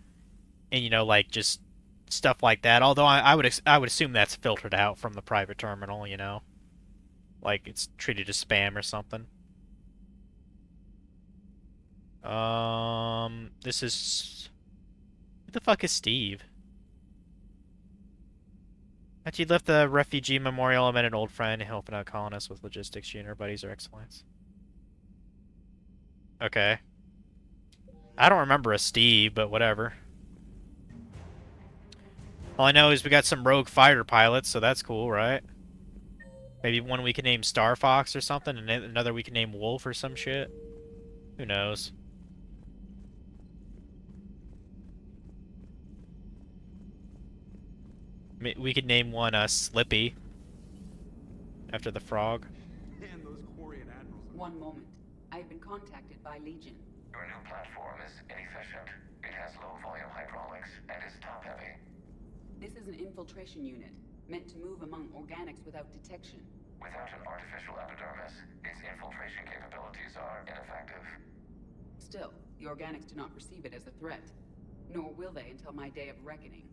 you know like just stuff like that. Although I would assume that's filtered out from the private terminal. You know, like it's treated as spam or something. This is... Who the fuck is Steve? After you left the refugee memorial, I met an old friend helping out colonists with logistics. She and her buddies are excellence. Okay. I don't remember a Steve, but whatever. All I know is we got some rogue fighter pilots, so that's cool, right? Maybe one we can name Star Fox or something, and another we can name Wolf or some shit. Who knows? We could name one Slippy after the frog. Man, those Quarian admirals. One moment. I've been contacted by Legion. Your new platform is inefficient. It has low volume hydraulics and is top heavy. This is an infiltration unit, meant to move among organics without detection. Without an artificial epidermis, its infiltration capabilities are ineffective. Still, the organics do not perceive it as a threat. Nor will they until my day of reckoning.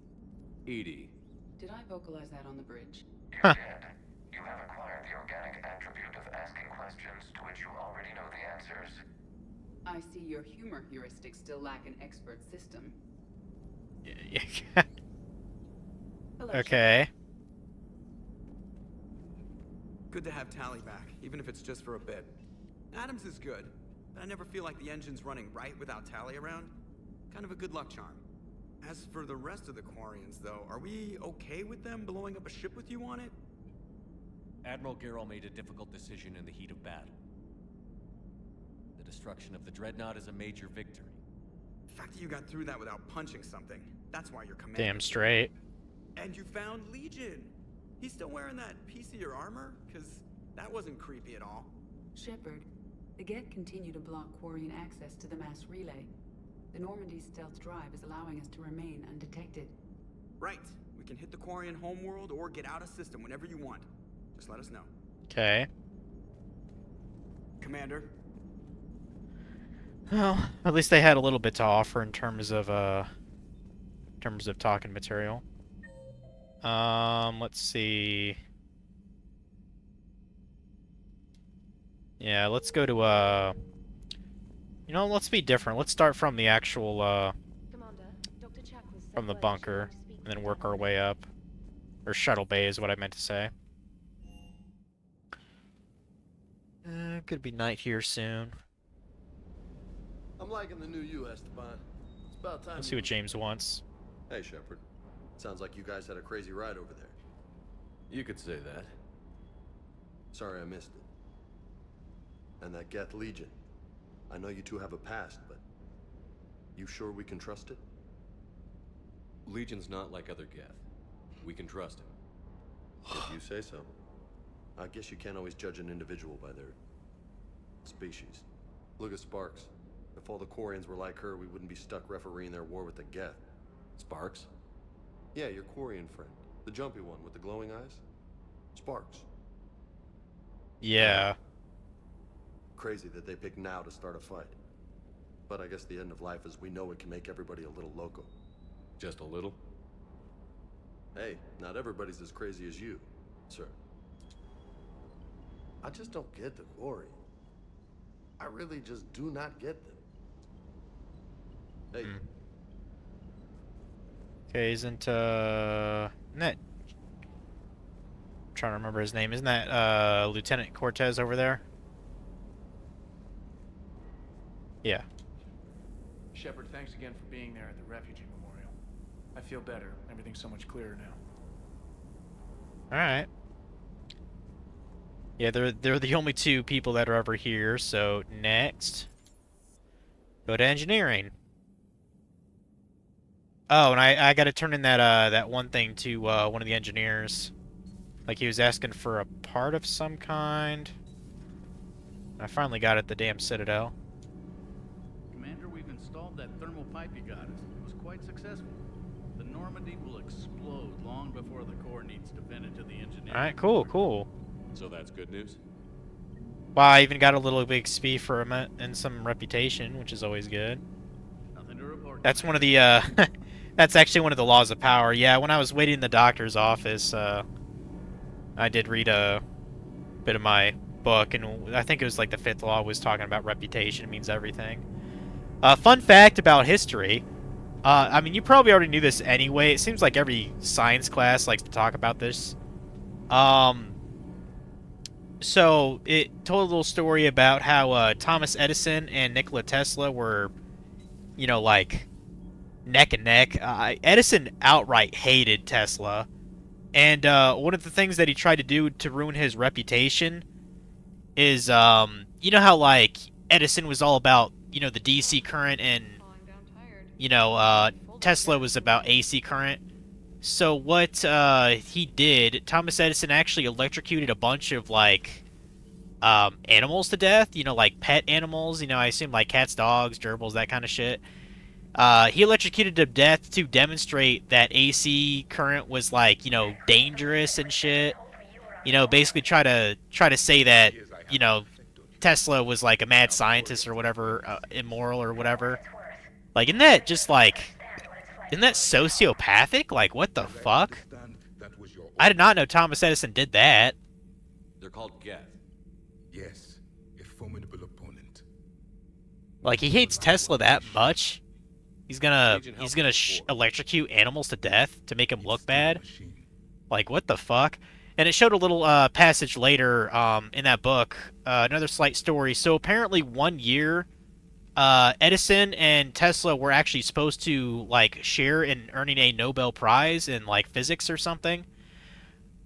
EDI. Did I vocalize that on the bridge? You did. You have acquired the organic attribute of asking questions to which you already know the answers. I see your humor heuristics still lack an expert system. Okay. Good to have Tali back, even if it's just for a bit. Adams is good, but I never feel like the engine's running right without Tali around. Kind of a good luck charm. As for the rest of the Quarians, though, are we okay with them blowing up a ship with you on it? Admiral Garrel made a difficult decision in the heat of battle. The destruction of the Dreadnought is a major victory. The fact that you got through that without punching something, that's why you're commanding. Damn straight. And you found Legion! He's still wearing that piece of your armor? Because that wasn't creepy at all. Shepard, the Geth continue to block Quarian access to the mass relay. The Normandy stealth drive is allowing us to remain undetected. Right. We can hit the Quarian homeworld or get out of system whenever you want. Just let us know. Okay. Commander. Well, at least they had a little bit to offer in terms of talking material. Let's see. Yeah, let's go to you know, let's be different. Let's start from the actual from the bunker and then work our way up. Or shuttle bay is what I meant to say. Could be night here soon. I'm liking the new you, Esteban. It's about time. Let's see what James wants. Hey, Shepard. Sounds like you guys had a crazy ride over there. You could say that. Sorry I missed it. And that Geth Legion. I know you two have a past, but you sure we can trust it? Legion's not like other Geth. We can trust him. If you say so. I guess you can't always judge an individual by their species. Look at Sparks. If all the Quarians were like her, we wouldn't be stuck refereeing their war with the Geth. Sparks? Yeah, your Quarian friend. The jumpy one with the glowing eyes. Sparks. Yeah. Crazy that they pick now to start a fight. But I guess the end of life as we know it can make everybody a little loco. Just a little? Hey, not everybody's as crazy as you, sir. I just don't get the Quarian. I really just do not get them. Hey. Okay, isn't that? I'm trying to remember his name. Isn't that Lieutenant Cortez over there? Yeah. Shepard, thanks again for being there at the refugee memorial. I feel better. Everything's so much clearer now. All right. Yeah, they're the only two people that are ever here. So next, go to engineering. Oh, and I got to turn in that one thing to one of the engineers. Like he was asking for a part of some kind. I finally got it. The damn Citadel. Commander, we've installed that thermal pipe you got us. It was quite successful. The Normandy will explode long before the core needs to vent into the engineering. All right, cool. So that's good news? Wow, I even got a little big XP for him and some reputation, which is always good. Nothing to report. That's one of the, that's actually one of the laws of power. Yeah, when I was waiting in the doctor's office, I did read a bit of my book, and I think it was like the 5th law was talking about reputation means everything. Fun fact about history. I mean, you probably already knew this anyway. It seems like every science class likes to talk about this. So it told a little story about how Thomas Edison and Nikola Tesla were, you know, like neck and neck. Edison outright hated Tesla, and one of the things that he tried to do to ruin his reputation is, you know how like Edison was all about, you know, the DC current, and you know, Tesla was about AC current. So what he did, Thomas Edison actually electrocuted a bunch of like animals to death, you know, like pet animals, you know, I assume like cats, dogs, gerbils, that kind of shit. He electrocuted to death to demonstrate that AC current was like, you know, dangerous and shit. You know, basically try to say that, you know, Tesla was like a mad scientist or whatever, immoral or whatever. Like, isn't that just like, isn't that sociopathic? Like, what the fuck? I did not know Thomas Edison did that. They're called Geth. Yes, a formidable opponent. Like, he hates Tesla that much? He's gonna electrocute animals to death to make him look bad? Like, what the fuck? And it showed a little passage later in that book, another slight story. So apparently 1 year, Edison and Tesla were actually supposed to like share in earning a Nobel Prize in like physics or something.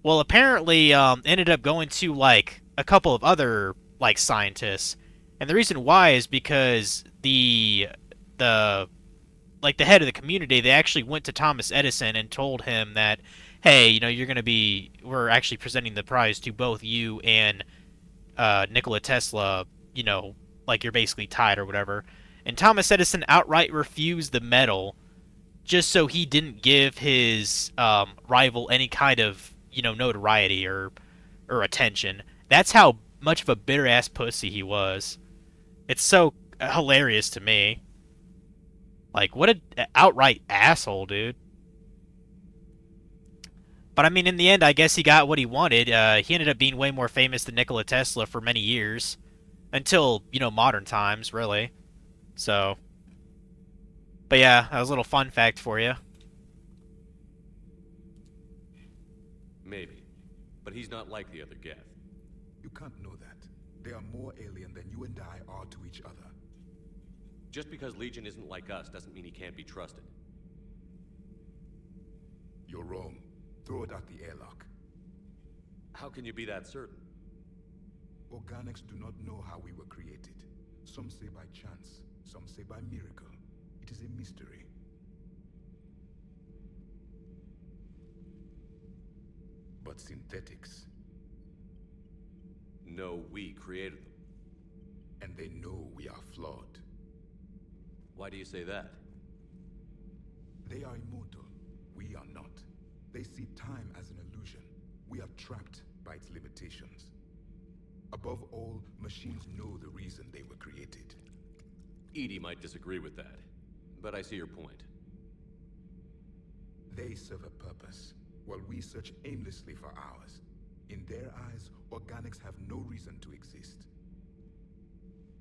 Well, apparently ended up going to like a couple of other like scientists, and the reason why is because the head of the community, they actually went to Thomas Edison and told him that, hey, you know, we're actually presenting the prize to both you and Nikola Tesla, you know, like you're basically tied or whatever. And Thomas Edison outright refused the medal just so he didn't give his rival any kind of, you know, notoriety or attention. That's how much of a bitter-ass pussy he was. It's so hilarious to me. Like, what an outright asshole, dude. But, I mean, in the end, I guess he got what he wanted. He ended up being way more famous than Nikola Tesla for many years. Until, you know, modern times, really. So. But yeah, that was a little fun fact for you. Maybe. But he's not like the other Geth. You can't know that. They are more alien than you and I are to each other. Just because Legion isn't like us doesn't mean he can't be trusted. You're wrong. Throw it out the airlock. How can you be that certain? Organics do not know how we were created. Some say by chance, some say by miracle. It is a mystery. But synthetics. No, we created them. And they know we are flawed. Why do you say that? They are immortal. We are not. They see time as an illusion. We are trapped by its limitations. Above all, machines know the reason they were created. EDI might disagree with that, but I see your point. They serve a purpose, while we search aimlessly for ours. In their eyes, organics have no reason to exist.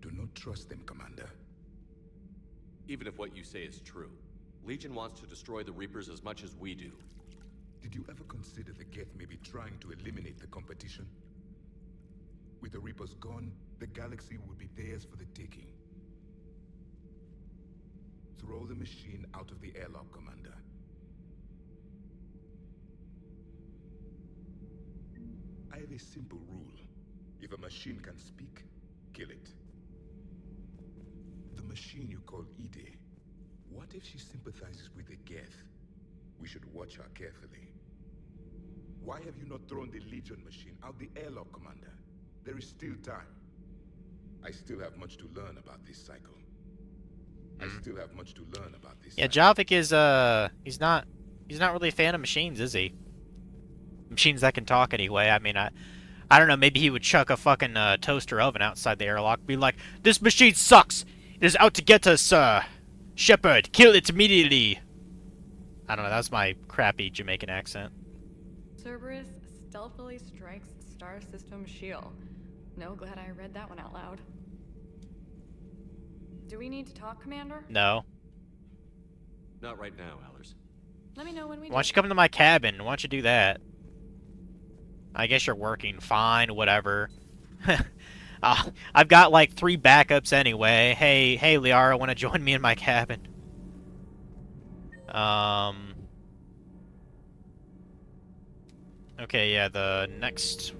Do not trust them, Commander. Even if what you say is true, Legion wants to destroy the Reapers as much as we do. Did you ever consider the Geth may be trying to eliminate the competition? With the Reapers gone, the galaxy would be theirs for the taking. Throw the machine out of the airlock, Commander. I have a simple rule. If a machine can speak, kill it. The machine you call Ide, what if she sympathizes with the Geth? We should watch her carefully. Why have you not thrown the Legion machine out the airlock, Commander? There is still time. I still have much to learn about this cycle. I still have much to learn about this. Yeah, Javik is he's not really a fan of machines, is he? Machines that can talk anyway. I mean, I don't know, maybe he would chuck a fucking toaster oven outside the airlock, be like, "This machine sucks! It is out to get us, Shepard! Kill it immediately!" I don't know, that's my crappy Jamaican accent. Cerberus stealthily strikes Star System shield. No, glad I read that one out loud. Do we need to talk, Commander? No. Not right now, Allers. Let me know when we Why don't you come to my cabin? Why don't you do that? I guess you're working. Fine, whatever. I've got like 3 backups anyway. Hey, Liara, want to join me in my cabin? Okay, yeah, the next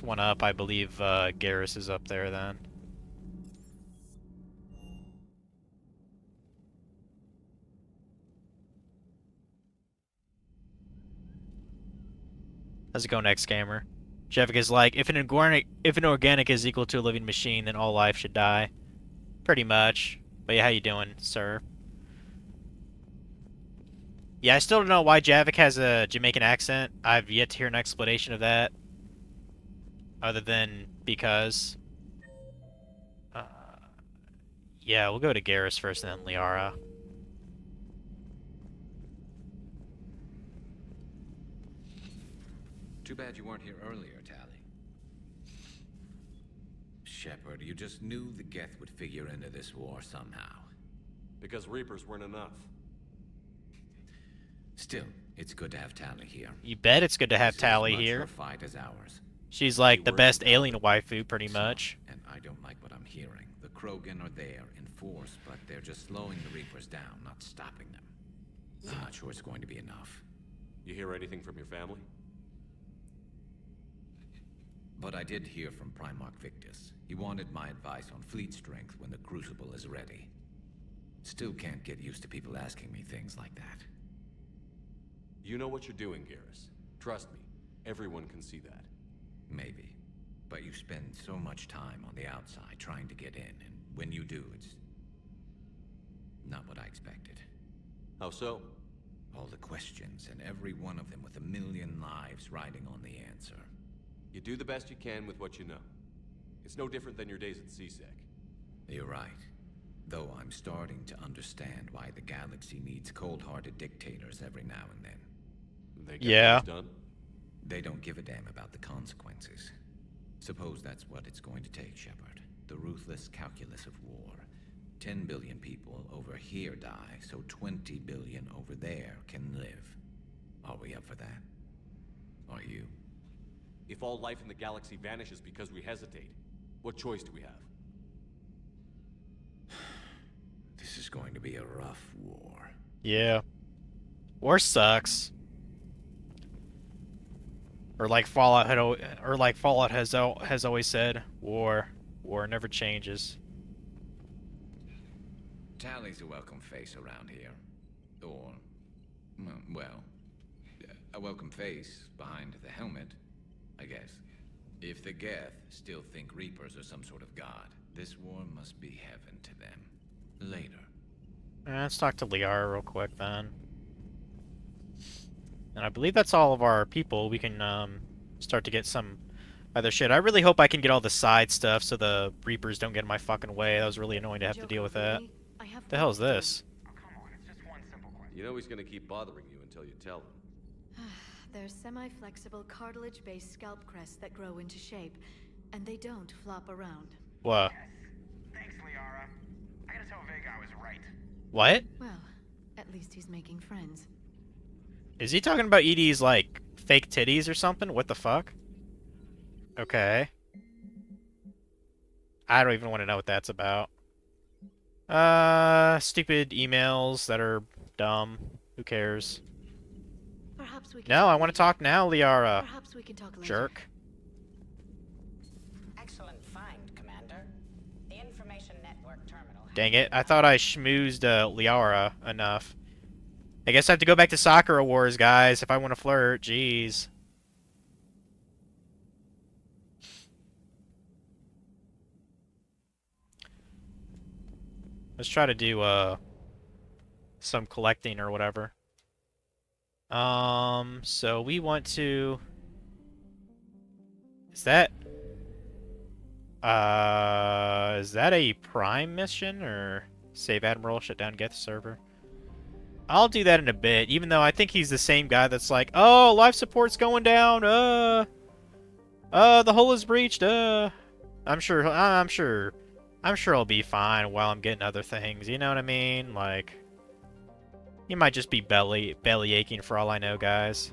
one up, I believe Garrus is up there then. How's it go, next gamer? Javik is like, if an organic is equal to a living machine, then all life should die. Pretty much. But yeah, how you doing, sir? Yeah, I still don't know why Javik has a Jamaican accent. I've yet to hear an explanation of that. Other than because. Yeah, we'll go to Garrus first and then Liara. Too bad you weren't here earlier, Tali. Shepard, you just knew the Geth would figure into this war somehow. Because Reapers weren't enough. Still, it's good to have Tali here. You bet it's good to have Tali here. Fight as ours. She's like the best alien waifu, pretty much. And I don't like what I'm hearing. The Krogan are there in force, but they're just slowing the Reapers down, not stopping them. I'm not sure it's going to be enough. You hear anything from your family? But I did hear from Primarch Victus. He wanted my advice on fleet strength when the Crucible is ready. Still can't get used to people asking me things like that. You know what you're doing, Garrus. Trust me, everyone can see that. Maybe. But you spend so much time on the outside trying to get in, and when you do, it's not what I expected. How so? All the questions, and every one of them with a million lives riding on the answer. You do the best you can with what you know. It's no different than your days at CSEC. You're right. Though I'm starting to understand why the galaxy needs cold-hearted dictators every now and then. They get things done? They don't give a damn about the consequences. Suppose that's what it's going to take, Shepard. The ruthless calculus of war. 10 billion people over here die, so 20 billion over there can live. Are we up for that? Are you? If all life in the galaxy vanishes because we hesitate, what choice do we have? This is going to be a rough war. Yeah. War sucks. Or like Fallout has always said, war never changes. Tali's a welcome face around here. Or, well, a welcome face behind the helmet, I guess. If the Geth still think Reapers are some sort of god, this war must be heaven to them. Later. Let's talk to Liara real quick then. And I believe that's all of our people. We can start to get some other shit. I really hope I can get all the side stuff so the Reapers don't get in my fucking way. That was really annoying to have to deal with that. The hell is this? You know he's gonna keep bothering you until you tell him. They're semi-flexible cartilage-based scalp crests that grow into shape, and they don't flop around. What? Thanks, Liara. I gotta tell Vega I was right. What? Well, at least he's making friends. Is he talking about ED's, like, fake titties or something? What the fuck? Okay. I don't even want to know what that's about. Stupid emails that are dumb. Who cares? Perhaps we can No, I want to talk now, Liara. Perhaps we can talk later. Jerk. Excellent find, Commander. The information network terminal. Dang it, I thought I schmoozed Liara enough. I guess I have to go back to Sakura Wars, guys, if I want to flirt. Jeez. Let's try to do some collecting or whatever. So we want to... Is that a Prime mission, or save Admiral, shut down Geth server? I'll do that in a bit, even though I think he's the same guy that's like, oh, life support's going down, the hull is breached, I'm sure I'll be fine while I'm getting other things, you know what I mean? Like, you might just be belly aching for all I know, guys.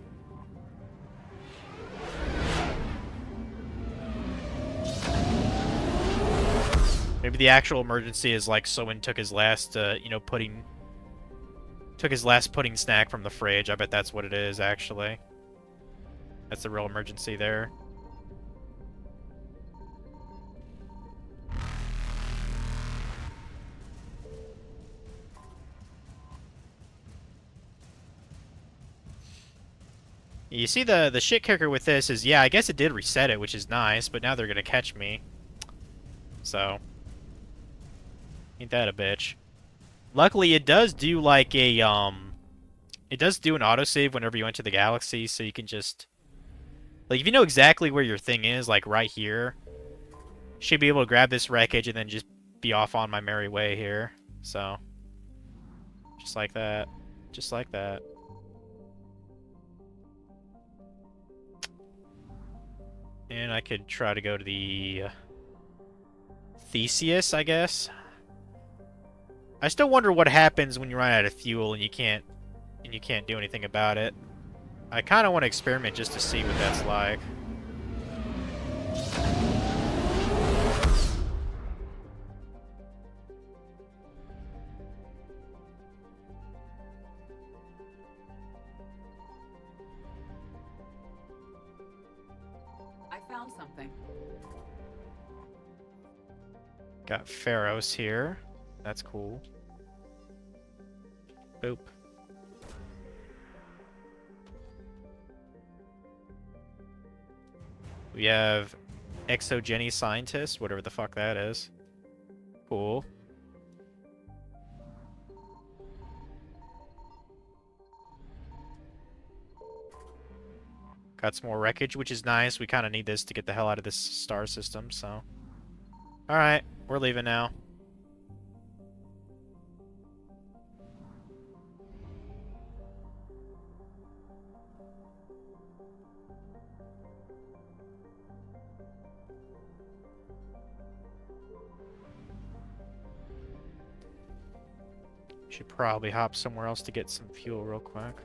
Maybe the actual emergency is like someone took his last, pudding snack from the fridge. I bet that's what it is, actually. That's the real emergency there. You see, the shit kicker with this is, yeah, I guess it did reset it, which is nice, but now they're gonna catch me. So, ain't that a bitch? Luckily, it does do like a, it does do an autosave whenever you enter the galaxy, so you can just, like, if you know exactly where your thing is, like right here, should be able to grab this wreckage and then just be off on my merry way here. So, just like that. Just like that. And I could try to go to the Theseus, I guess. I still wonder what happens when you run out of fuel and you can't do anything about it. I kind of want to experiment just to see what that's like. I found something. Got Pharos here. That's cool. Boop. We have Exogeny Scientist, whatever the fuck that is. Cool. Got some more wreckage, which is nice. We kind of need this to get the hell out of this star system, so... Alright, we're leaving now. Should probably hop somewhere else to get some fuel real quick.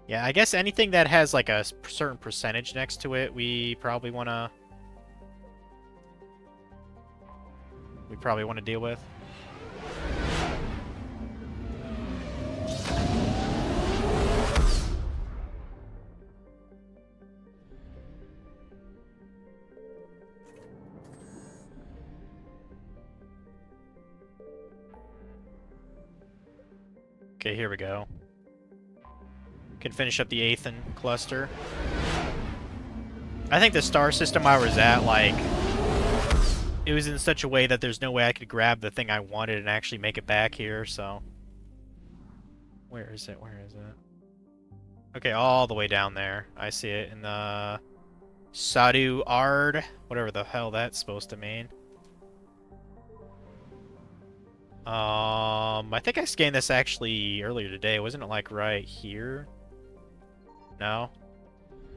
Yeah, I guess anything that has like a certain percentage next to it, we probably want to deal with. Okay, here we go. Can finish up the Aethan cluster. I think the star system I was at, like, it was in such a way that there's no way I could grab the thing I wanted and actually make it back here, so... Where is it? Where is it? Okay, all the way down there. I see it in the... Sadu Ard, whatever the hell that's supposed to mean. I think I scanned this actually earlier today. Wasn't it like right here? No?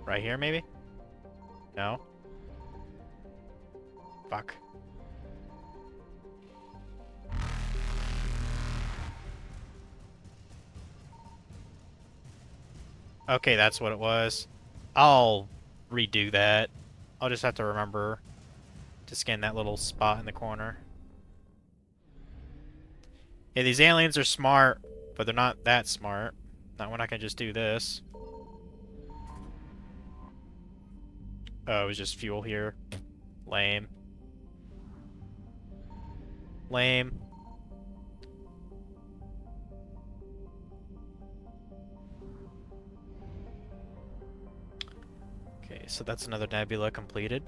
Right here, maybe? No? Fuck. Okay, that's what it was. I'll redo that. I'll just have to remember to scan that little spot in the corner. Yeah, these aliens are smart, but they're not that smart. Not when I can just do this. Oh, it was just fuel here. Lame. Lame. Okay, so that's another nebula completed.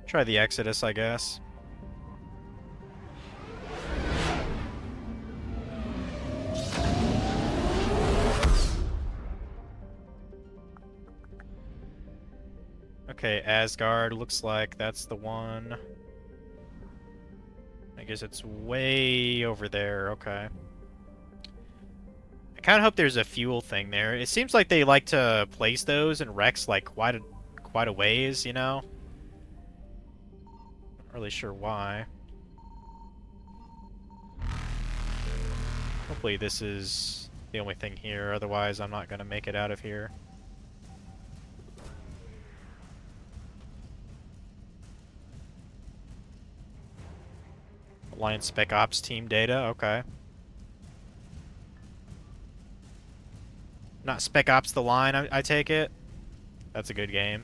Try the Exodus, I guess. Okay, Asgard looks like that's the one. I guess it's way over there, okay. I kind of hope there's a fuel thing there. It seems like they like to place those in wrecks like quite a ways, you know? Not really sure why. Hopefully this is the only thing here, otherwise I'm not gonna make it out of here. Alliance Spec Ops team data, okay. Not Spec Ops the line, I take it? That's a good game.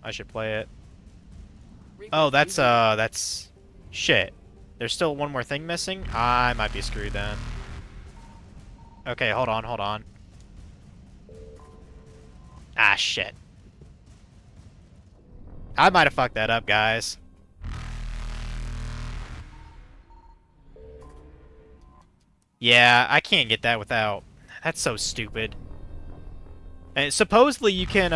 I should play it. Oh, that's... Shit. There's still one more thing missing? I might be screwed then. Okay, hold on, hold on. Ah, shit. I might have fucked that up, guys. Yeah, I can't get that without... That's so stupid. And supposedly you can,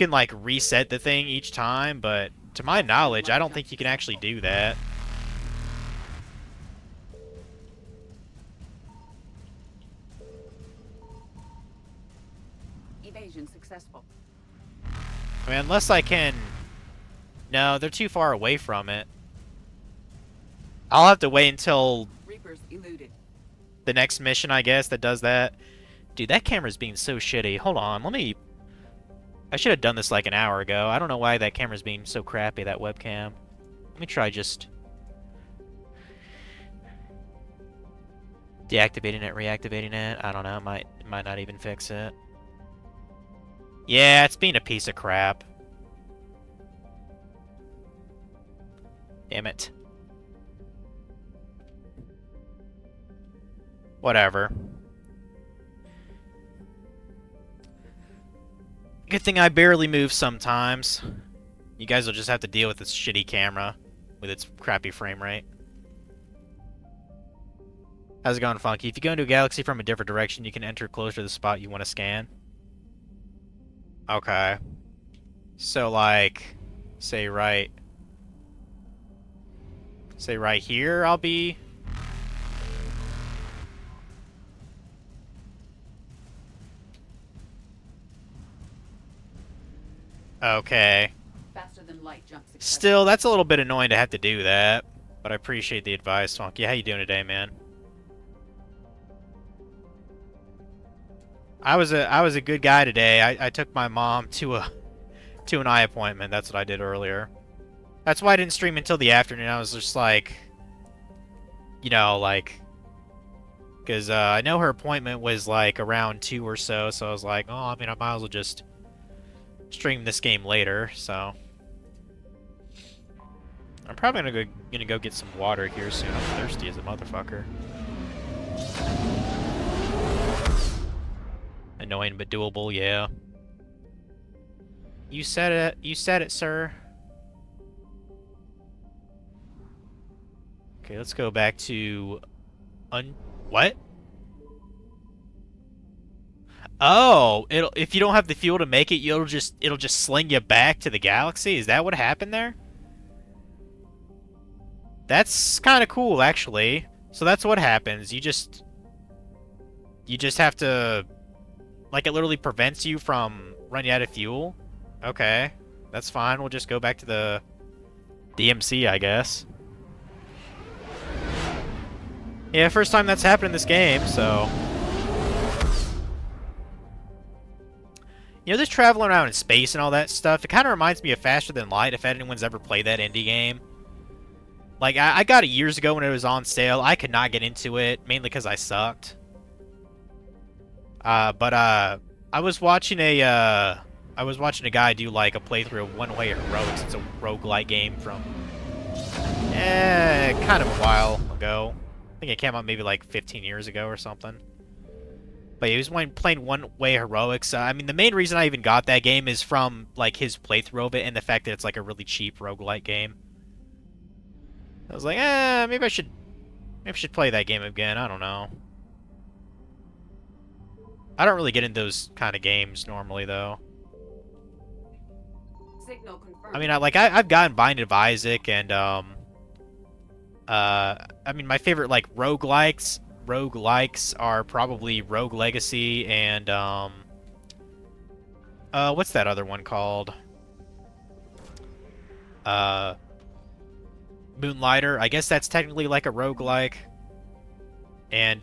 like, reset the thing each time, but to my knowledge, I don't think you can actually do that. Evasion successful. I mean, unless I can... No, they're too far away from it. I'll have to wait until Reapers eluded. the next mission, I guess, that does that. Dude, that camera's being so shitty. Hold on, let me... I should have done this like an hour ago. I don't know why that camera's being so crappy, that webcam. Let me try just... deactivating it, reactivating it. I don't know, it might not even fix it. Yeah, it's being a piece of crap. Damn it. Whatever. Good thing I barely move sometimes. You guys will just have to deal with this shitty camera with its crappy frame rate. How's it going, Funky? If you go into a galaxy from a different direction, you can enter closer to the spot you want to scan. Okay. So, like, say right here, I'll be... Okay. Faster than light jump successful. Still, that's a little bit annoying to have to do that, but I appreciate the advice, Funky. How you doing today, man? I was a good guy today. I took my mom to an eye appointment. That's what I did earlier. That's why I didn't stream until the afternoon. I was just like, you know, like, because I know her appointment was like around 2 or so. So I was like, oh, I mean, I might as well just stream this game later. So I'm probably gonna go get some water here soon. I'm thirsty as a motherfucker. Annoying but doable, yeah. You said it. You said it, sir. Okay, let's go back to... What? Oh, if you don't have the fuel to make it, it'll just sling you back to the galaxy? Is that what happened there? That's kind of cool, actually. So that's what happens. You just... you just have to... Like, it literally prevents you from running out of fuel? Okay. That's fine. We'll just go back to the DMC, I guess. Yeah, first time that's happened in this game, so... You know, this traveling around in space and all that stuff, it kind of reminds me of Faster Than Light, if anyone's ever played that indie game. Like, I got it years ago when it was on sale. I could not get into it, mainly because I sucked. I was watching a guy do, like, a playthrough of One Way Heroics. It's a roguelike game from, kind of a while ago. I think it came out maybe, like, 15 years ago or something. But he was playing One Way Heroics. I mean, the main reason I even got that game is from, like, his playthrough of it and the fact that it's, like, a really cheap roguelike game. I was like, maybe I should play that game again. I don't know. I don't really get into those kind of games normally, though. Signal confirmed. I mean, I've gotten Binding of Isaac and, I mean, my favorite, like, roguelikes are probably Rogue Legacy and, what's that other one called? Moonlighter. I guess that's technically like a roguelike. And,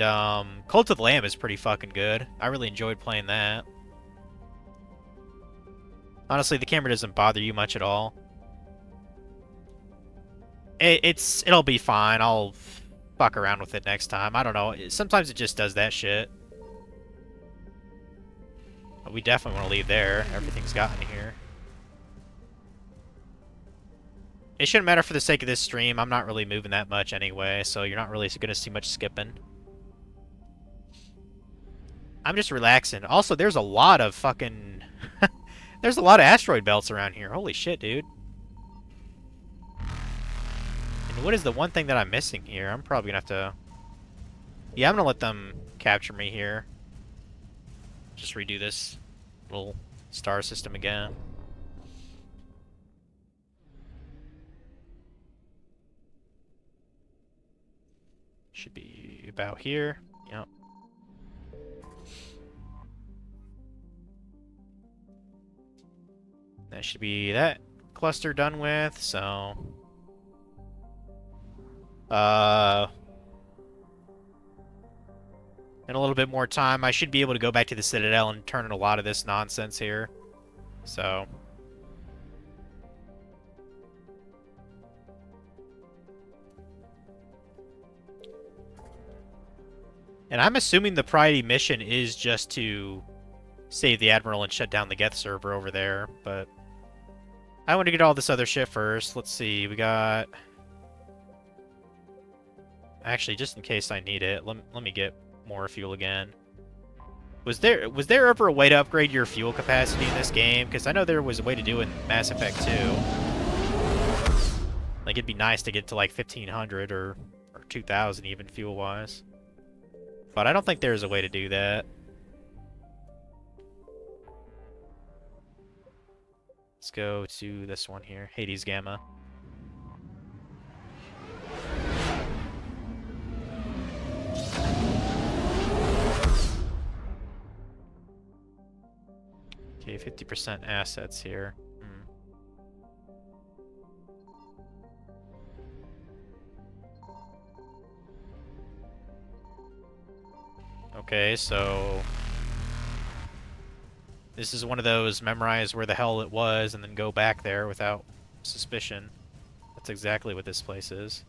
Cult of the Lamb is pretty fucking good. I really enjoyed playing that. Honestly, the camera doesn't bother you much at all. It'll be fine. I'll fuck around with it next time. I don't know. Sometimes it just does that shit. But we definitely want to leave there. Everything's gotten here. It shouldn't matter for the sake of this stream. I'm not really moving that much anyway, so you're not really going to see much skipping. I'm just relaxing. Also, there's a lot of fucking... there's a lot of asteroid belts around here. Holy shit, dude. And what is the one thing that I'm missing here? I'm probably going to have to... Yeah, I'm going to let them capture me here. Just redo this little star system again. Should be about here. Yep. That should be that cluster done with, so... in a little bit more time, I should be able to go back to the Citadel and turn in a lot of this nonsense here. So... And I'm assuming the priority mission is just to save the Admiral and shut down the Geth server over there, but I want to get all this other shit first. Let's see, we got... Actually, just in case I need it, let me get more fuel again. Was there ever a way to upgrade your fuel capacity in this game? Because I know there was a way to do it in Mass Effect 2. Like, it'd be nice to get to like 1500 or 2000 even fuel-wise. But I don't think there's a way to do that. Let's go to this one here, Hades Gamma. Okay, 50% assets here. Okay, so this is one of those memorize where the hell it was and then go back there without suspicion. That's exactly what this place is.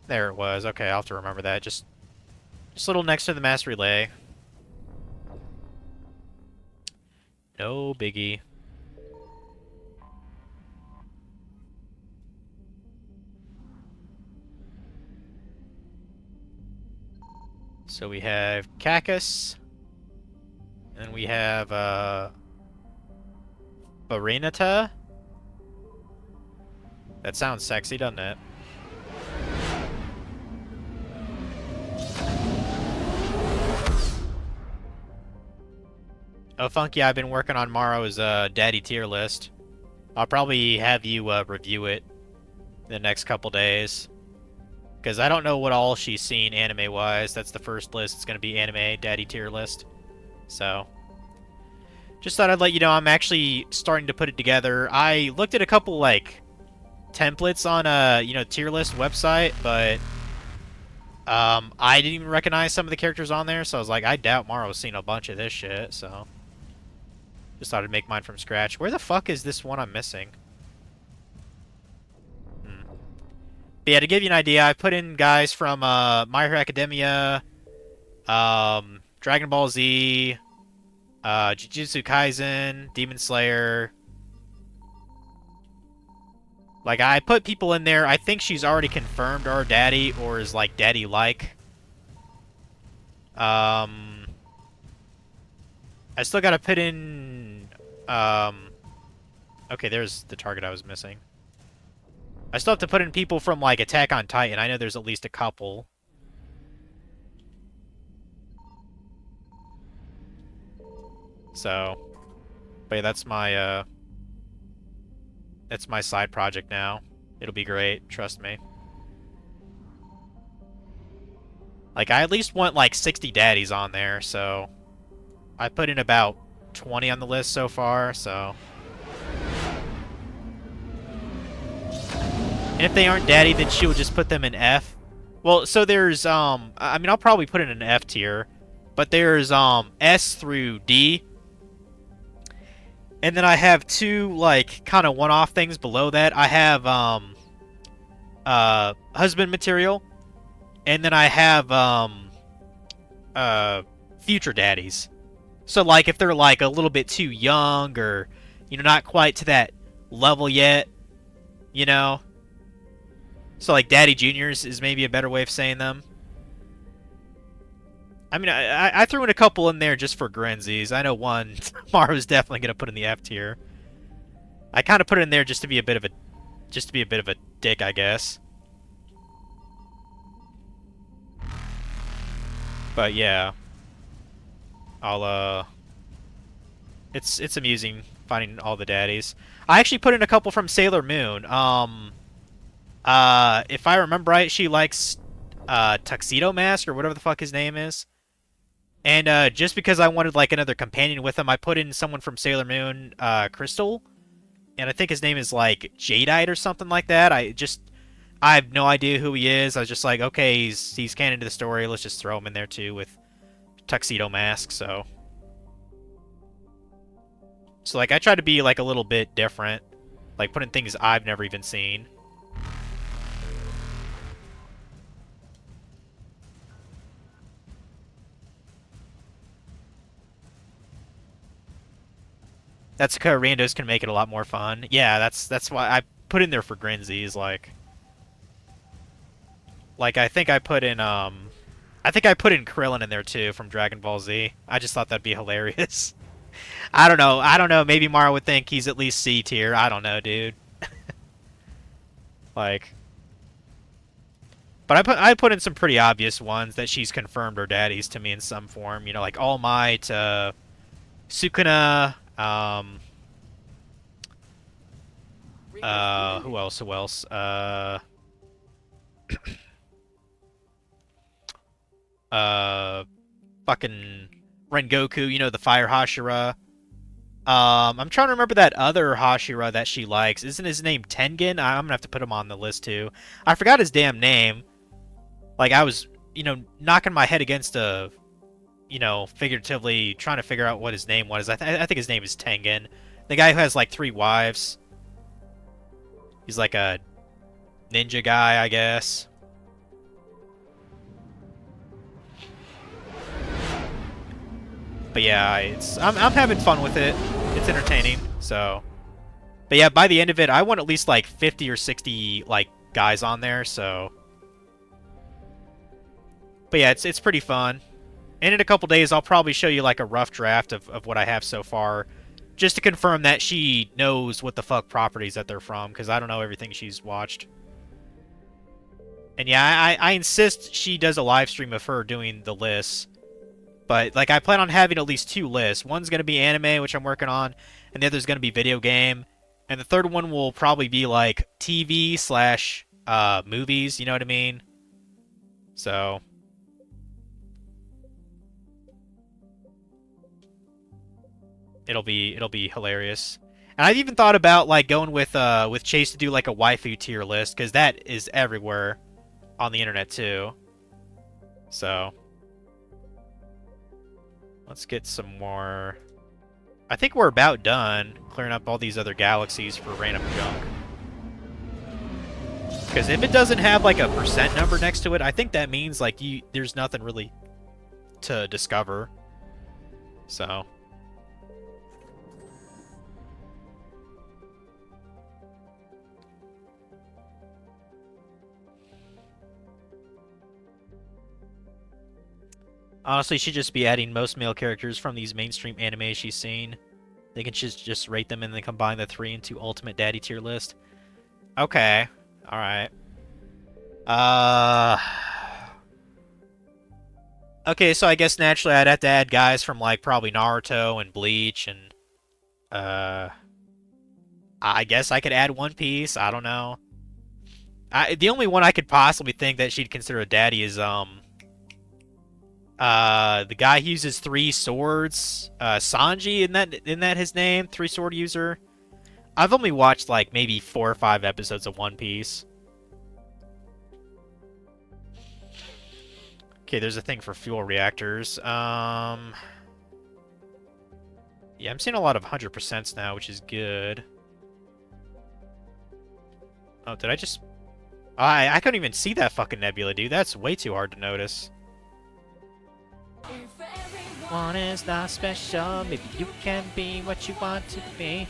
There it was. Okay, I'll have to remember that. Just a little next to the mass relay. No biggie. So we have Cacus, and then we have Barinata. That sounds sexy, doesn't it? Oh, Funky, I've been working on Morrow's daddy tier list. I'll probably have you review it in the next couple days. Because I don't know what all she's seen anime-wise. That's the first list. It's going to be anime daddy tier list. So, just thought I'd let you know I'm actually starting to put it together. I looked at a couple, like, templates on a, tier list website, but I didn't even recognize some of the characters on there, so I was like, I doubt Maro's seen a bunch of this shit, so just thought I'd make mine from scratch. Where the fuck is this one I'm missing? But yeah, to give you an idea, I put in guys from My Hero Academia, Dragon Ball Z, Jujutsu Kaisen, Demon Slayer. Like, I put people in there. I think she's already confirmed our daddy, or is, like, daddy-like. I still gotta put in, okay, there's the target I was missing. I still have to put in people from, like, Attack on Titan. I know there's at least a couple. So, but yeah, that's my side project now. It'll be great, trust me. Like, I at least want, like, 60 daddies on there, so I put in about 20 on the list so far, so. And if they aren't daddy, then she will just put them in F. Well, so there's, I mean, I'll probably put it in an F tier, but there's, S through D. And then I have two, like, kind of one-off things below that. I have, husband material. And then I have, future daddies. So, like, if they're, like, a little bit too young or, not quite to that level yet, So, like, daddy juniors is maybe a better way of saying them. I mean, I threw in a couple in there just for grinsies. I know one Maru's definitely gonna put in the F tier. I kind of put it in there just to be a bit of a dick, I guess. But yeah, it's amusing finding all the daddies. I actually put in a couple from Sailor Moon. If I remember right, she likes Tuxedo Mask or whatever the fuck his name is. And just because I wanted like another companion with him, I put in someone from Sailor Moon, Crystal. And I think his name is like Jadeite or something like that. I have no idea who he is. I was just like, okay, he's canon to the story. Let's just throw him in there too with Tuxedo Mask. So like I try to be like a little bit different, like putting things I've never even seen. That's because randos can make it a lot more fun. Yeah, that's why I put in there for grinsies. Like I think I put in Krillin in there too from Dragon Ball Z. I just thought that'd be hilarious. I don't know. Maybe Mara would think he's at least C tier. I don't know, dude. Like, but I put in some pretty obvious ones that she's confirmed are daddies to me in some form. Like All Might, Sukuna. Who else? Fucking Rengoku, the Fire Hashira. I'm trying to remember that other Hashira that she likes. Isn't his name Tengen? I'm gonna have to put him on the list too. I forgot his damn name. Like, I was, knocking my head against a, figuratively trying to figure out what his name was. I think his name is Tengen. The guy who has, like, 3 wives. He's like a ninja guy, I guess. But yeah, I'm having fun with it. It's entertaining, so. But yeah, by the end of it, I want at least, like, 50 or 60, like, guys on there, so. But yeah, it's pretty fun. And in a couple days, I'll probably show you like a rough draft of what I have so far, just to confirm that she knows what the fuck properties that they're from, because I don't know everything she's watched. And yeah, I insist she does a live stream of her doing the lists. But like, I plan on having at least 2 lists. One's going to be anime, which I'm working on, and the other's going to be video game. And the third one will probably be like TV / movies, you know what I mean? So it'll be hilarious. And I've even thought about like going with Chase to do like a waifu tier list, because that is everywhere on the internet too. So let's get some more. I think we're about done clearing up all these other galaxies for random junk. Because if it doesn't have like a percent number next to it, I think that means like there's nothing really to discover. So honestly, she'd just be adding most male characters from these mainstream anime she's seen. They can just rate them and then combine the 3 into ultimate daddy tier list. Okay. Alright. Okay, so I guess naturally I'd have to add guys from like probably Naruto and Bleach and I guess I could add One Piece. I don't know. The only one I could possibly think that she'd consider a daddy is the guy who uses 3 swords, Sanji, isn't that his name? 3 sword user. I've only watched like maybe 4 or 5 episodes of One Piece. Okay, there's a thing for fuel reactors. Yeah, I'm seeing a lot of 100% now, which is good. Oh, did I just... I couldn't even see that fucking nebula, dude. That's way too hard to notice. One is not special. Maybe you can be what you want to be.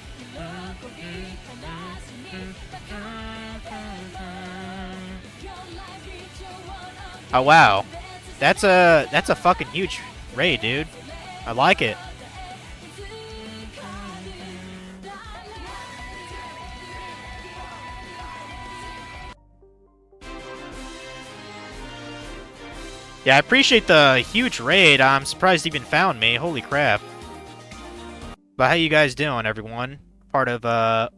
Oh wow, that's a fucking huge raid, dude. I like it. Yeah, I appreciate the huge raid. I'm surprised it even found me. Holy crap. But how you guys doing, everyone? Part of,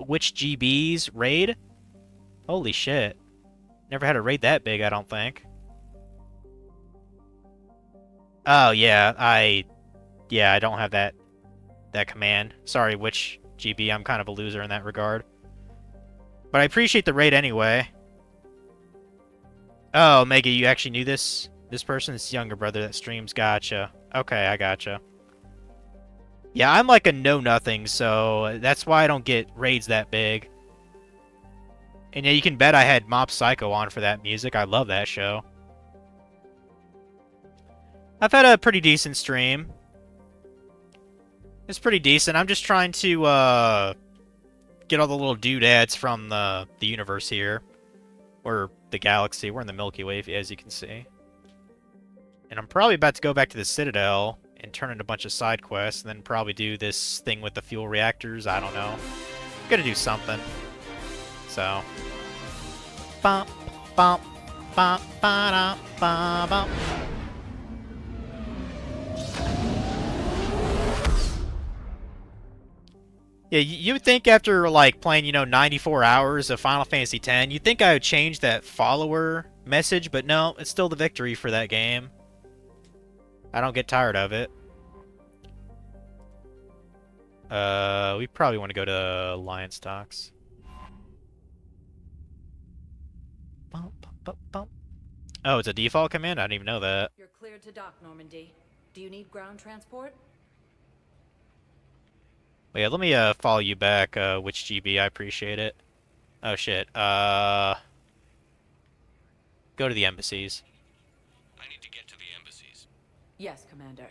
Which GB's raid? Holy shit. Never had a raid that big, I don't think. Oh, yeah, I don't have that command. Sorry, Which GB, I'm kind of a loser in that regard. But I appreciate the raid anyway. Oh, Mega, you actually knew this? This person's younger brother that streams. Gotcha. Okay, I gotcha. Yeah, I'm like a know-nothing, so that's why I don't get raids that big. And yeah, you can bet I had Mob Psycho on for that music. I love that show. I've had a pretty decent stream. It's pretty decent. I'm just trying to get all the little doodads from the universe here. Or the galaxy. We're in the Milky Way, as you can see. And I'm probably about to go back to the Citadel and turn in a bunch of side quests, and then probably do this thing with the fuel reactors. I don't know. Gotta do something. So. Bump, bump, bump, ba-da, ba-bump. Yeah, you would think after, like, playing, 94 hours of Final Fantasy X, you'd think I would change that follower message, but no, it's still the victory for that game. I don't get tired of it. We probably want to go to Alliance Docks. Oh, it's a default command? I didn't even know that. You're cleared to dock, Normandy. Do you need ground transport? Wait, let me follow you back, Which GB, I appreciate it. Oh shit. Go to the embassies. I need to get to the embassies. Yes, Commander.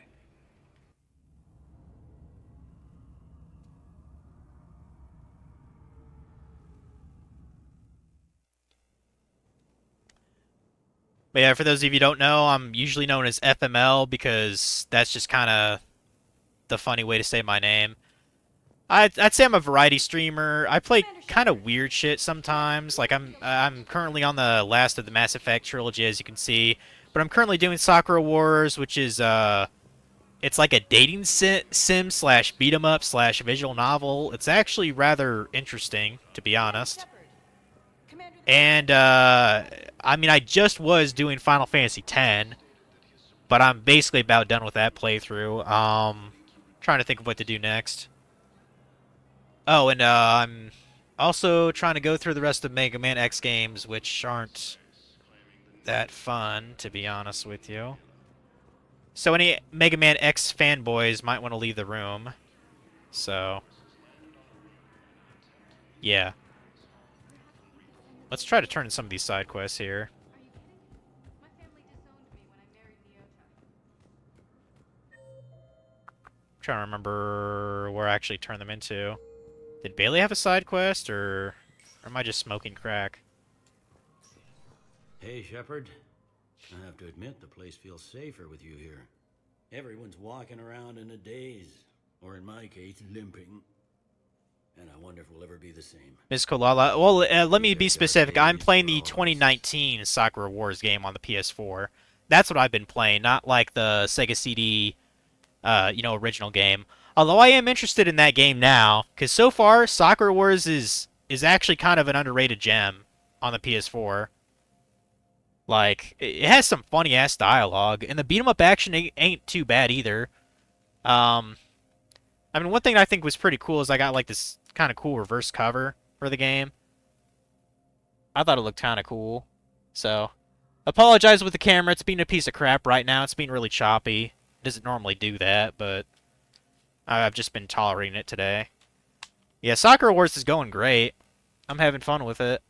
But yeah, for those of you who don't know, I'm usually known as FML because that's just kind of the funny way to say my name. I'd say I'm a variety streamer. I play kind of weird shit sometimes. Like I'm currently on the last of the Mass Effect trilogy, as you can see. But I'm currently doing Sakura Wars, which is it's like a dating sim slash beat 'em up slash visual novel. It's actually rather interesting, to be honest. And, I mean, I just was doing Final Fantasy X, but I'm basically about done with that playthrough. Trying to think of what to do next. Oh, and, I'm also trying to go through the rest of Mega Man X games, which aren't that fun, to be honest with you. So any Mega Man X fanboys might want to leave the room. So, yeah. Let's try to turn in some of these side quests here. I'm trying to remember where I actually turned them into. Did Bailey have a side quest, or am I just smoking crack? Hey, Shepard. I have to admit, the place feels safer with you here. Everyone's walking around in a daze, or in my case, limping. And I wonder if we'll ever be the same. Ms. Kolala, well, let me be specific. I'm playing the 2019 Sakura Wars game on the PS4. That's what I've been playing, not like the Sega CD, original game. Although I am interested in that game now, because so far, Sakura Wars is actually kind of an underrated gem on the PS4. Like, it has some funny-ass dialogue, and the beat-em-up action ain't too bad either. I mean, one thing I think was pretty cool is I got, like, this kind of cool reverse cover for the game. I thought it looked kind of cool. So, apologize with the camera. It's being a piece of crap right now. It's being really choppy. It doesn't normally do that, but I've just been tolerating it today. Yeah, Sakura Wars is going great. I'm having fun with it.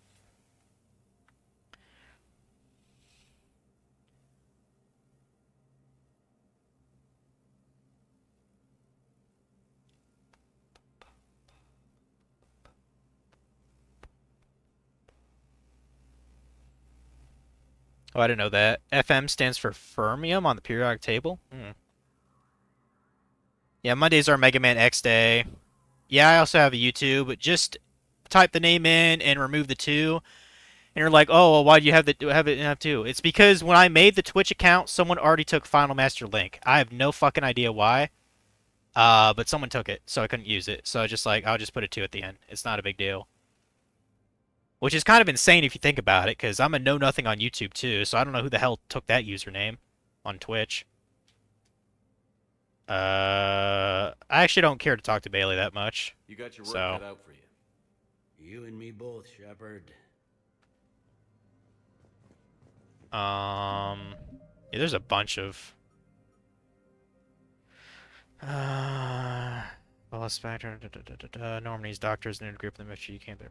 Oh, I didn't know that. FM stands for fermium on the periodic table? Yeah, Mondays are Mega Man X Day. Yeah, I also have a YouTube. Just type the name in and remove the 2. And you're like, oh, well, why do you have it 2? It's because when I made the Twitch account, someone already took Final Master Link. I have no fucking idea why. But someone took it, so I couldn't use it. So I just like, I'll just put a 2 at the end. It's not a big deal. Which is kind of insane if you think about it, because I'm a know-nothing on YouTube too, so I don't know who the hell took that username on Twitch. I actually don't care to talk to Bailey that much. You got your work cut out for you. You and me both, Shepard. Yeah, there's a bunch of... Well, Spectre, Normandy's doctors, and a group of them if you can't there.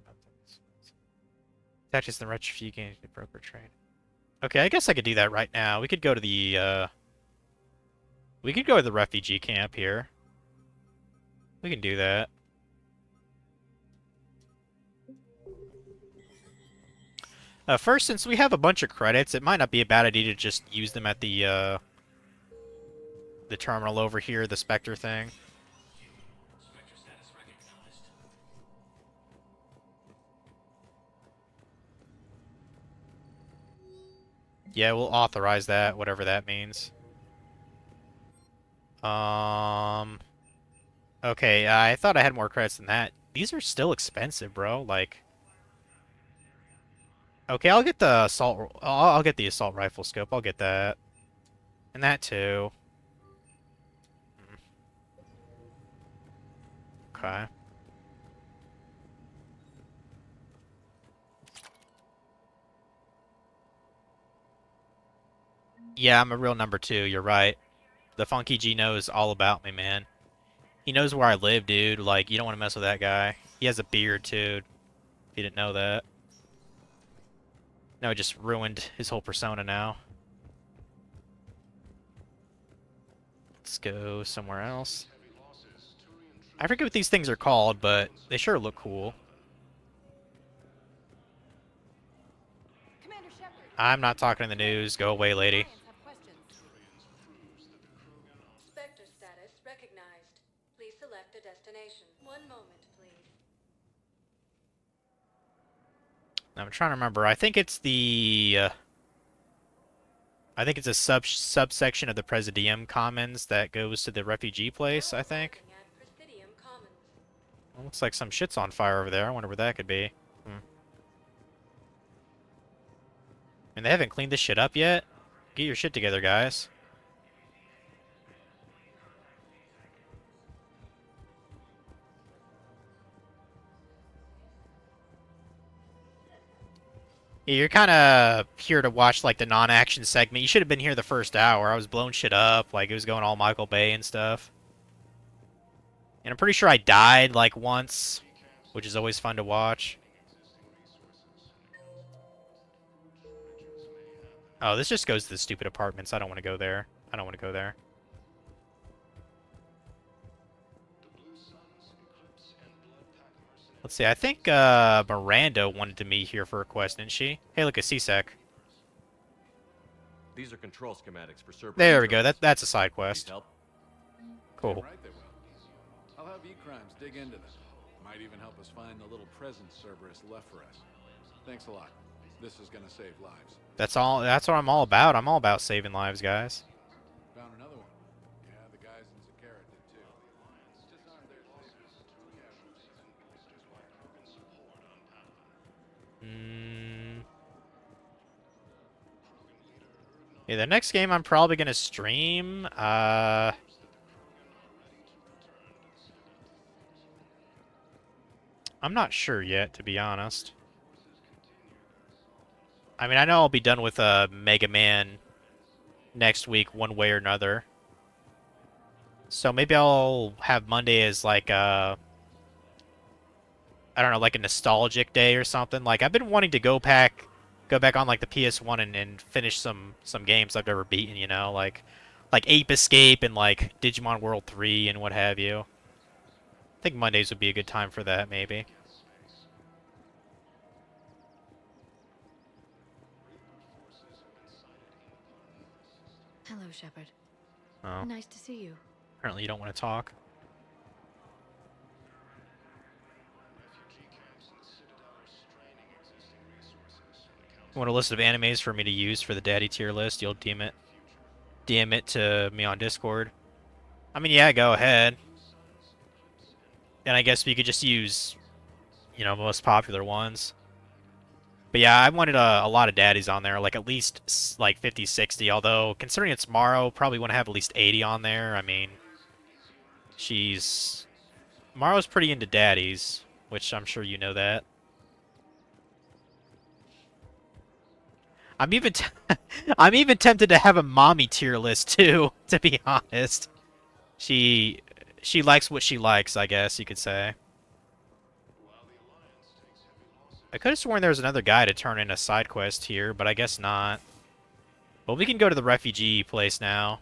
Tactics the retrofit game to broker trade. Okay, I guess I could do that right now. We could go to the refugee camp here. We can do that. First, since we have a bunch of credits, it might not be a bad idea to just use them at the terminal over here, the Spectre thing. Yeah, we'll authorize that, whatever that means. Okay, I thought I had more credits than that. These are still expensive, bro. Like, okay, I'll get the assault. I'll get the assault rifle scope. I'll get that, and that too. Okay. Yeah, I'm a real number 2, you're right. The Funky G knows all about me, man. He knows where I live, dude. Like, you don't want to mess with that guy. He has a beard, too. If you didn't know that. No, it just ruined his whole persona now. Let's go somewhere else. I forget what these things are called, but they sure look cool. I'm not talking in the news. Go away, lady. Spectre status recognized. Please select a destination. One moment, please. I'm trying to remember. I think it's the... I think it's a subsection of the Presidium Commons that goes to the refugee place, I think. Well, looks like some shit's on fire over there. I wonder where that could be. And they haven't cleaned this shit up yet? Get your shit together, guys. Yeah, you're kind of here to watch, like, the non-action segment. You should have been here the first hour. I was blowing shit up. Like, it was going all Michael Bay and stuff. And I'm pretty sure I died, like, once, which is always fun to watch. Oh, this just goes to the stupid apartments. I don't want to go there. I don't want to go there. Let's see. I think Miranda wanted to meet here for a quest, didn't she? Hey, look, a CSEC. These are control schematics for Cerberus. There we go. That's a side quest. Cool. Right they will. I'll have E-Crimes dig into them. Might even help us find the little presents Cerberus left for us. Thanks a lot. This is gonna save lives. That's all. That's what I'm all about. I'm all about saving lives, guys. Found another one. Yeah, the guys in Zakara did too. Just aren't there Yeah, the next game I'm probably gonna stream. I'm not sure yet, to be honest. I mean, I know I'll be done with Mega Man next week, one way or another. So maybe I'll have Monday as like I don't know, like a nostalgic day or something. Like I've been wanting to go back on like the PS1 and finish some games I've never beaten. You know, like Ape Escape and like Digimon World 3 and what have you. I think Mondays would be a good time for that, maybe. Hello, Shepard. Oh. Nice to see you. Apparently you don't want to talk. You want a list of animes for me to use for the daddy tier list? You'll DM it to me on Discord. I mean, yeah, go ahead. And I guess we could just use, you know, most popular ones. But yeah, I wanted a lot of daddies on there, like at least like 50, 60. Although considering it's Morrow, probably want to have at least 80 on there. I mean, Morrow's pretty into daddies, which I'm sure you know that. I'm even tempted to have a mommy tier list too, to be honest. She likes what she likes, I guess you could say. I could have sworn there was another guy to turn in a side quest here, but I guess not. Well, we can go to the refugee place now.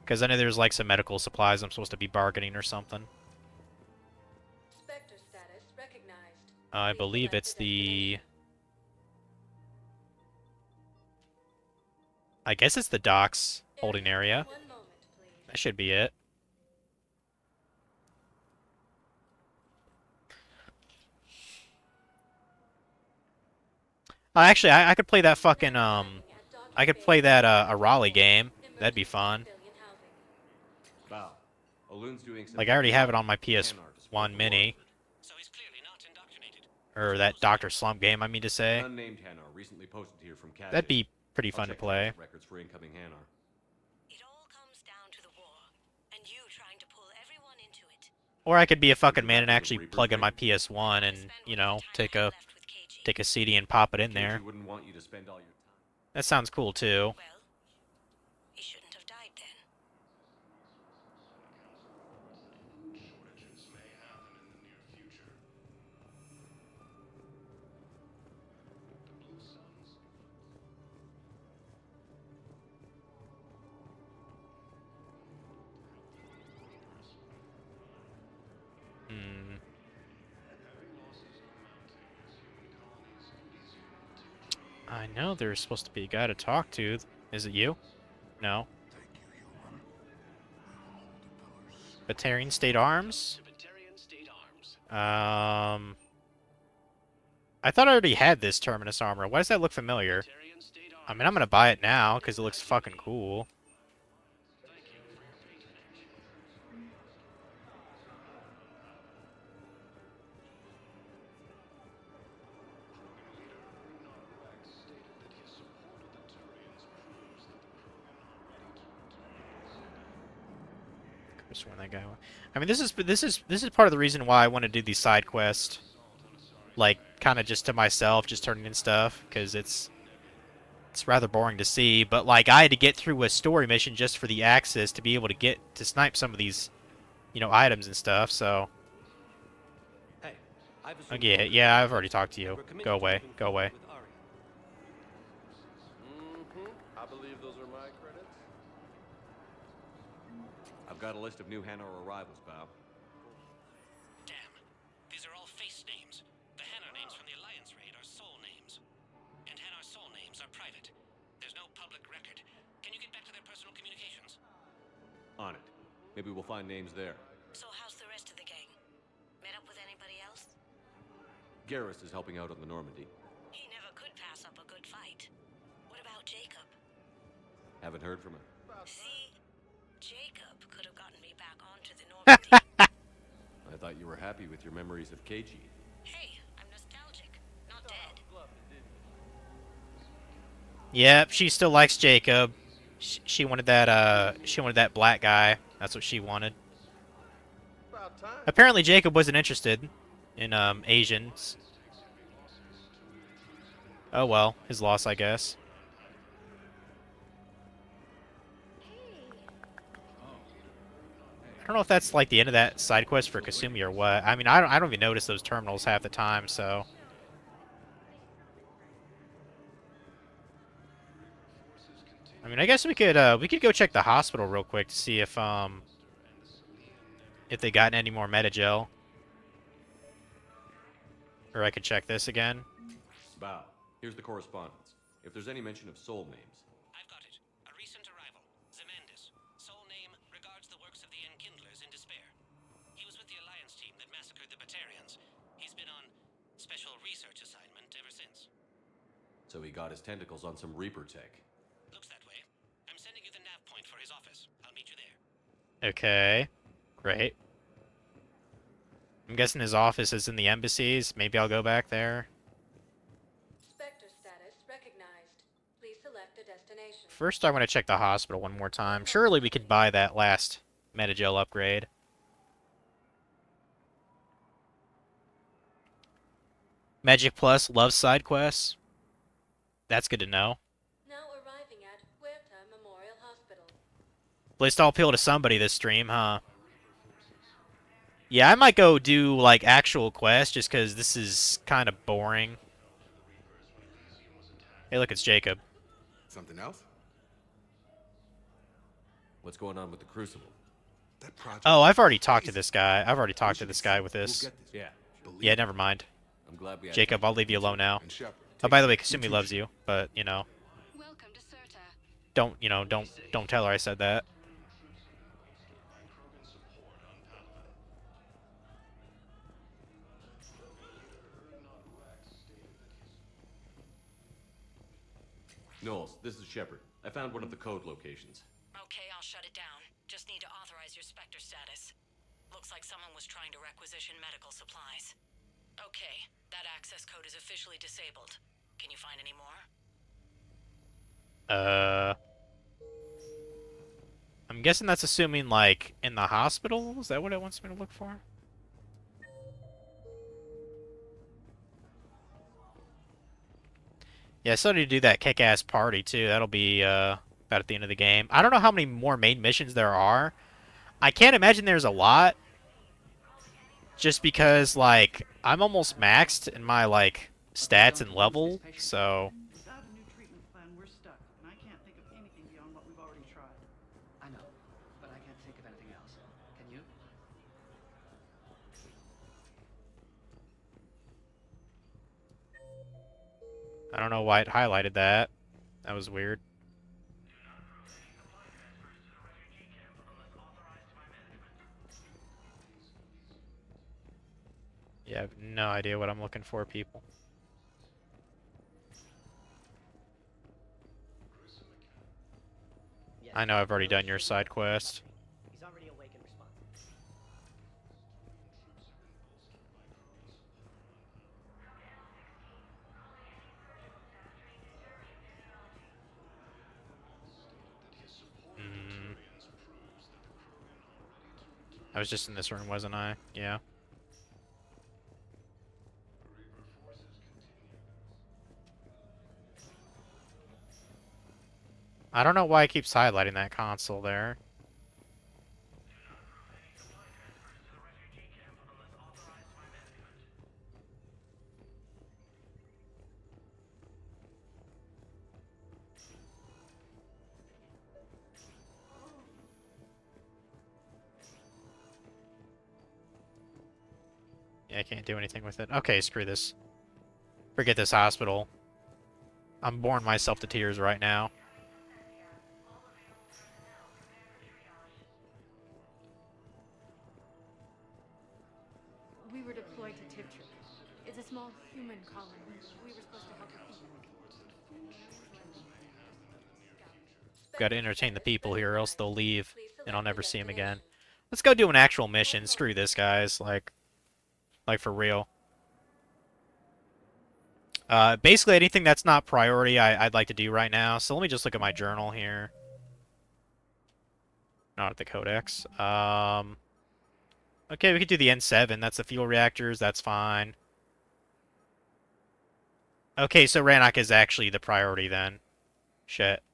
Because I know there's like some medical supplies I'm supposed to be bargaining or something. Spectre status recognized. I believe it's the... I guess it's the docks holding area. That should be it. Actually, I could play that fucking, I could play that, a Raleigh game. That'd be fun. Wow. Alun's doing some Like, I already have it on my PS1 Mini. Or that Dr. Slump game, I mean to say. An unnamed Hanar recently posted here from Cassidy. That'd be pretty fun to play. Records for incoming Hanar. Or I could be a fucking man and actually plug in my PS1 and, you know, take a CD and pop it in there. Wouldn't want you to spend all your time. That sounds cool too. He shouldn't have died then. I know there's supposed to be a guy to talk to. Is it you? No. Batarian State Arms? I thought I already had this Terminus armor. Why does that look familiar? I mean, I'm gonna buy it now, because it looks fucking cool. Just when that guy. I mean, this is part of the reason why I want to do these side quests, like kind of just to myself, just turning in stuff, because it's rather boring to see. But like, I had to get through a story mission just for the access to be able to get to snipe some of these, you know, items and stuff. So. Hey, Yeah, I've already talked to you. Go away. Go away. I believe those are my credits. I've got a list of new Hanar arrivals, pal. Damn. These are all face names. The Hanar names from the Alliance raid are soul names. And Hanar soul names are private. There's no public record. Can you get back to their personal communications? On it. Maybe we'll find names there. So how's the rest of the gang? Met up with anybody else? Garrus is helping out on the Normandy. He never could pass up a good fight. What about Jacob? Haven't heard from him. See? Jacob could have gotten me back onto the Normandy. I thought you were happy with your memories of KG. Hey, I'm nostalgic, not dead. Yep, she still likes Jacob. She wanted that black guy. That's what she wanted. Apparently Jacob wasn't interested in Asians. Oh well, his loss, I guess. I don't know if that's like the end of that side quest for Kasumi or what. I mean, I don't even notice those terminals half the time, so. I mean, I guess we could go check the hospital real quick to see if they got any more Metagel. Or I could check this again. Bow. Here's the correspondence. If there's any mention of soul names. I've got it. A recent arrival. Zemandis. Soul name regards the works of the Enkindlers in despair. He was with the Alliance team that massacred the Batarians. He's been on special research assignment ever since. So he got his tentacles on some Reaper tech. Looks that way. I'm sending you the nav point for his office. I'll meet you there. Okay. Great. I'm guessing his office is in the embassies. Maybe I'll go back there. Spectre status recognized. Please select a destination. First, I want to check the hospital one more time. Surely we could buy that last Metagel upgrade. Magic Plus loves side quests. That's good to know. Now arriving at Huerta Memorial Hospital. At least I'll appeal to somebody this stream, huh? Yeah, I might go do, like, actual quests just because this is kind of boring. Hey, look, it's Jacob. Something else? What's going on with the Crucible? Oh, I've already talked to this guy. I've already talked to this guy with this. Yeah. Yeah, never mind. I'm glad we had Jacob, I'll leave you alone now. Oh, by the way, Kasumi loves you, but, you know. Don't tell her I said that. Knowles, this is Shepard. I found one of the code locations. Okay, I'll shut it down. Just need to authorize your Spectre status. Looks like someone was trying to requisition medical supplies. Okay, that access code is officially disabled. Can you find any more? I'm guessing that's assuming, like, in the hospital? Is that what it wants me to look for? Yeah, I still need to do that kick-ass party, too. That'll be, about at the end of the game. I don't know how many more main missions there are. I can't imagine there's a lot. Just because, like, I'm almost maxed in my, like, stats and level, so... Without a new treatment plan, we're stuck, and I can't think of anything beyond what we've already tried. I know, but I can't think of anything else. Can you? I don't know why it highlighted that. That was weird. Yeah, I have no idea what I'm looking for, people. I know I've already done your side quest. He's already awake and responsive. I was just in this room, wasn't I? Yeah. I don't know why it keeps highlighting that console there. Yeah, I can't do anything with it. Okay, screw this. Forget this hospital. I'm boring myself to tears right now. We were deployed to Tivtra. It's a small human colony. We were supposed to help the people. Gotta entertain the people here, or else they'll leave, and I'll never see them again. Let's go do an actual mission. Screw this, guys. Like for real. Basically anything that's not priority I'd like to do right now. So let me just look at my journal here. Not at the codex. Okay, we could do the N7. That's the fuel reactors. That's fine. Okay, so Rannoch is actually the priority then. Shit.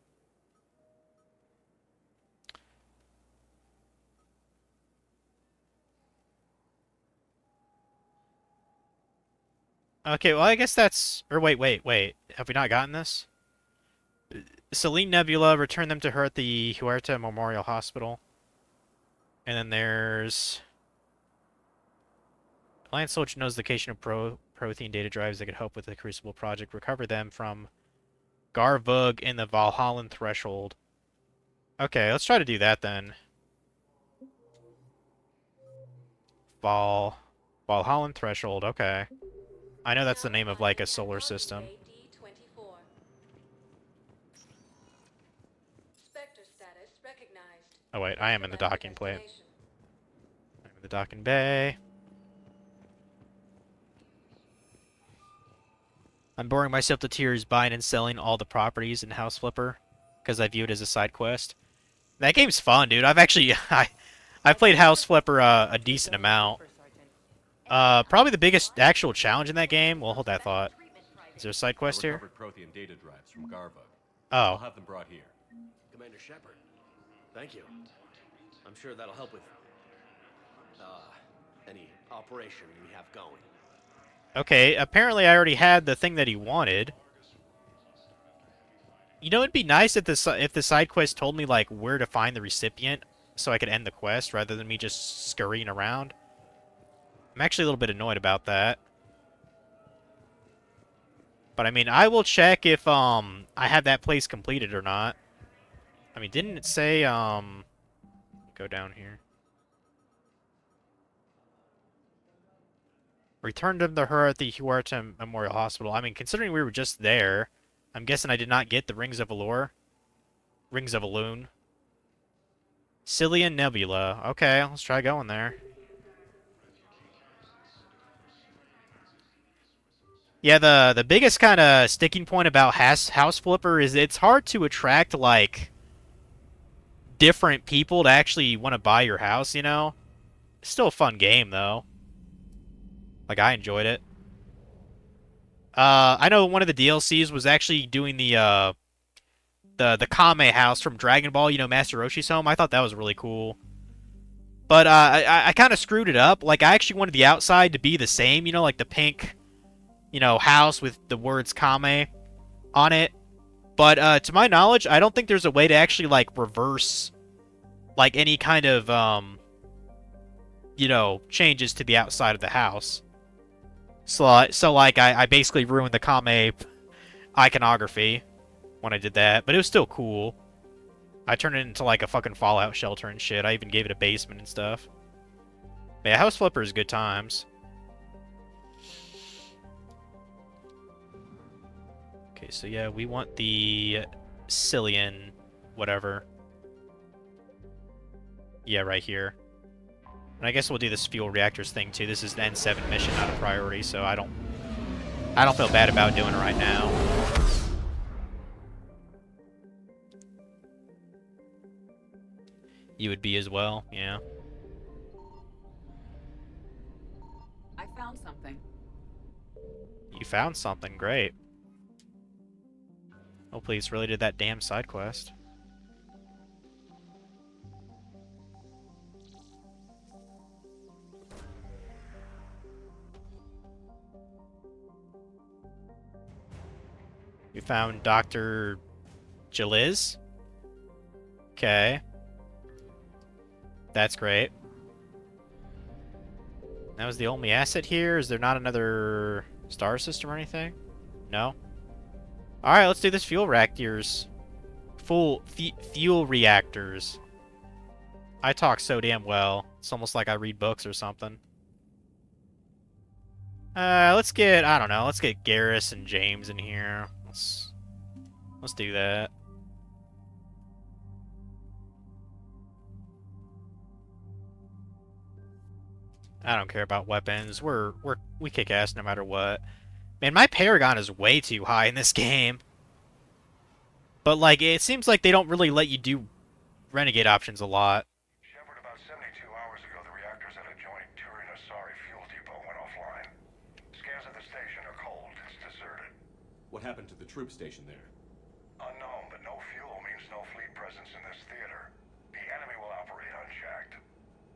Okay, well, I guess that's... Or wait. Have we not gotten this? Selene Nebula, return them to her at the Huerta Memorial Hospital. And then there's... Alliance Soldier knows the location of Prothean data drives that could help with the Crucible project. Recover them from Garvug in the Valhallan Threshold. Okay, let's try to do that then. Valhallan Threshold, okay. I know that's the name of, like, a solar system. Oh, wait, I am in the docking plate. I'm in the docking bay. I'm boring myself to tears buying and selling all the properties in House Flipper, because I view it as a side quest. That game's fun, dude. I've actually... I've played House Flipper a decent amount. Probably the biggest actual challenge in that game. Well, hold that thought. Is there a side quest here? Prothean data drives from Garvug. Oh. I'll have them brought here. Commander Shepard, thank you. I'm sure that'll help with any operation we have going. Okay, apparently I already had the thing that he wanted. You know, it'd be nice if the side quest told me, like, where to find the recipient so I could end the quest rather than me just scurrying around. I'm actually a little bit annoyed about that. But, I mean, I will check if, I have that place completed or not. I mean, didn't it say, go down here. Return them to her at the Huerta Memorial Hospital. I mean, considering we were just there, I'm guessing I did not get the Rings of Allure. Rings of Elune. Cillian Nebula. Okay, let's try going there. Yeah, the biggest kind of sticking point about House Flipper is it's hard to attract, like, different people to actually want to buy your house, you know? It's still a fun game, though. Like, I enjoyed it. I know one of the DLCs was actually doing the Kame house from Dragon Ball, you know, Master Roshi's home. I thought that was really cool. But I kind of screwed it up. Like, I actually wanted the outside to be the same, you know, like the pink, you know, house with the words Kame on it. But to my knowledge, I don't think there's a way to actually, like, reverse, like, any kind of, you know, changes to the outside of the house. So like, I basically ruined the Kame iconography when I did that, but it was still cool. I turned it into, like, a fucking Fallout shelter and shit. I even gave it a basement and stuff. But yeah, House Flipper is good times. Okay, so yeah, we want the Cillian whatever. Yeah, right here. And I guess we'll do this fuel reactors thing too. This is the N7 mission, not a priority, so I don't feel bad about doing it right now. You would be as well, yeah. You found something, great. Hopefully it's related to that damn side quest. You found Dr. Jaliz? Okay. That's great. That was the only asset here? Is there not another star system or anything? No? Alright, let's do this fuel reactors. Fuel reactors. I talk so damn well. It's almost like I read books or something. Let's get, I don't know, let's get Garrus and James in here. Let's do that. I don't care about weapons. We kick ass no matter what. Man, my Paragon is way too high in this game. But like, it seems like they don't really let you do Renegade options a lot. Shepard, about 72 hours ago, the reactors at adjoining Turin Asari fuel depot went offline. Scans of the station are cold. It's deserted. What happened to the troop station there? Unknown, but no fuel means no fleet presence in this theater. The enemy will operate unchecked.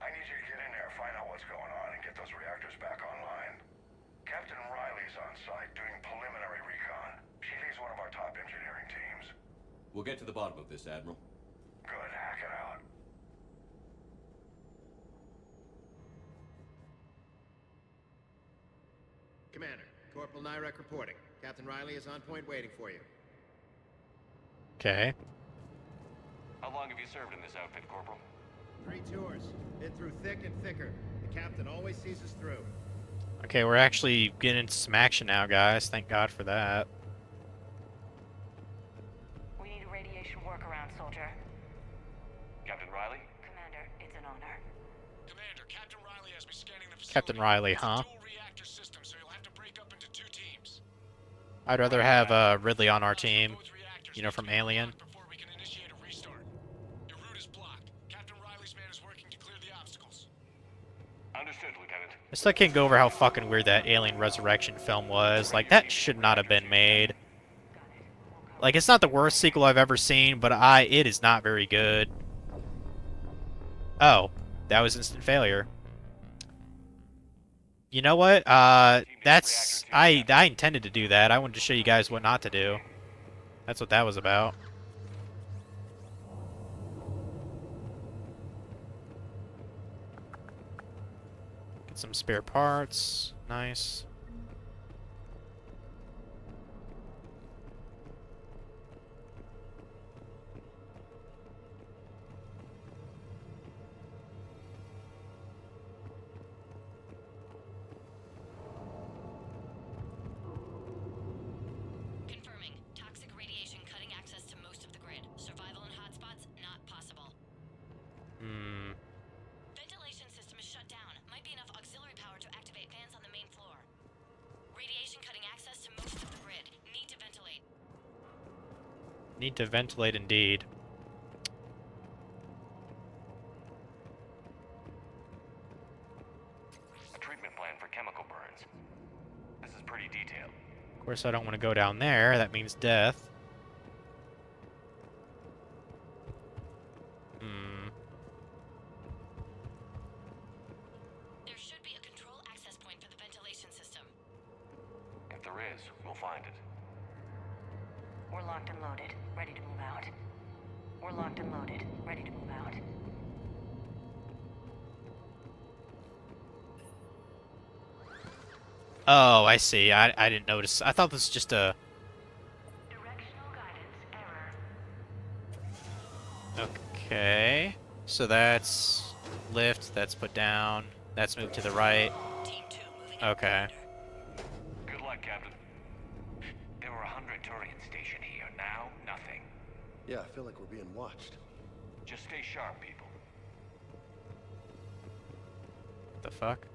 I need you to get in there, find out what's going on, and get those reactors back online. Captain Riley's on site doing preliminary recon. She leads one of our top engineering teams. We'll get to the bottom of this, Admiral. Good, hack it out. Commander, Corporal Nyrek reporting. Captain Riley is on point waiting for you. Okay. How long have you served in this outfit, Corporal? 3 tours. Been through thick and thicker. The captain always sees us through. Okay, we're actually getting into some action now, guys. Thank God for that. We need a radiation workaround, soldier. Captain Riley? Commander, it's an honor. Commander, Captain Riley has me scanning the facility. Captain Riley, huh? Dual reactor system, so you'll have to break up into 2 teams. I'd rather have Ridley on our team. You know, from Alien. Before we can initiate a restart. Your route is blocked. Captain Riley's man is working to clear the obstacles. Understood, Lieutenant. I still can't go over how fucking weird that Alien Resurrection film was. Like, that should not have been made. Like, it's not the worst sequel I've ever seen, but it is not very good. Oh, that was instant failure. You know what? That's... I intended to do that. I wanted to show you guys what not to do. That's what that was about. Get some spare parts. Nice. Confirming. Toxic radiation cutting access to most of the grid. Survival in hotspots, not possible. Ventilation system is shut down. Might be enough auxiliary power to activate fans on the main floor. Radiation cutting access to most of the grid. Need to ventilate. Need to ventilate indeed. A treatment plan for chemical burns. This is pretty detailed. Of course, I don't want to go down there. That means death. There should be a control access point for the ventilation system. If there is, we'll find it. We're locked and loaded, ready to move out. We're locked and loaded, ready to move out. Oh, I see. I didn't notice. I thought this was just a... Okay. So that's lift, that's put down, that's moved to the right. Okay. Good luck, Captain. There were 100 Turians stationed here. Now, nothing. Yeah, I feel like we're being watched. Just stay sharp, people. What the fuck?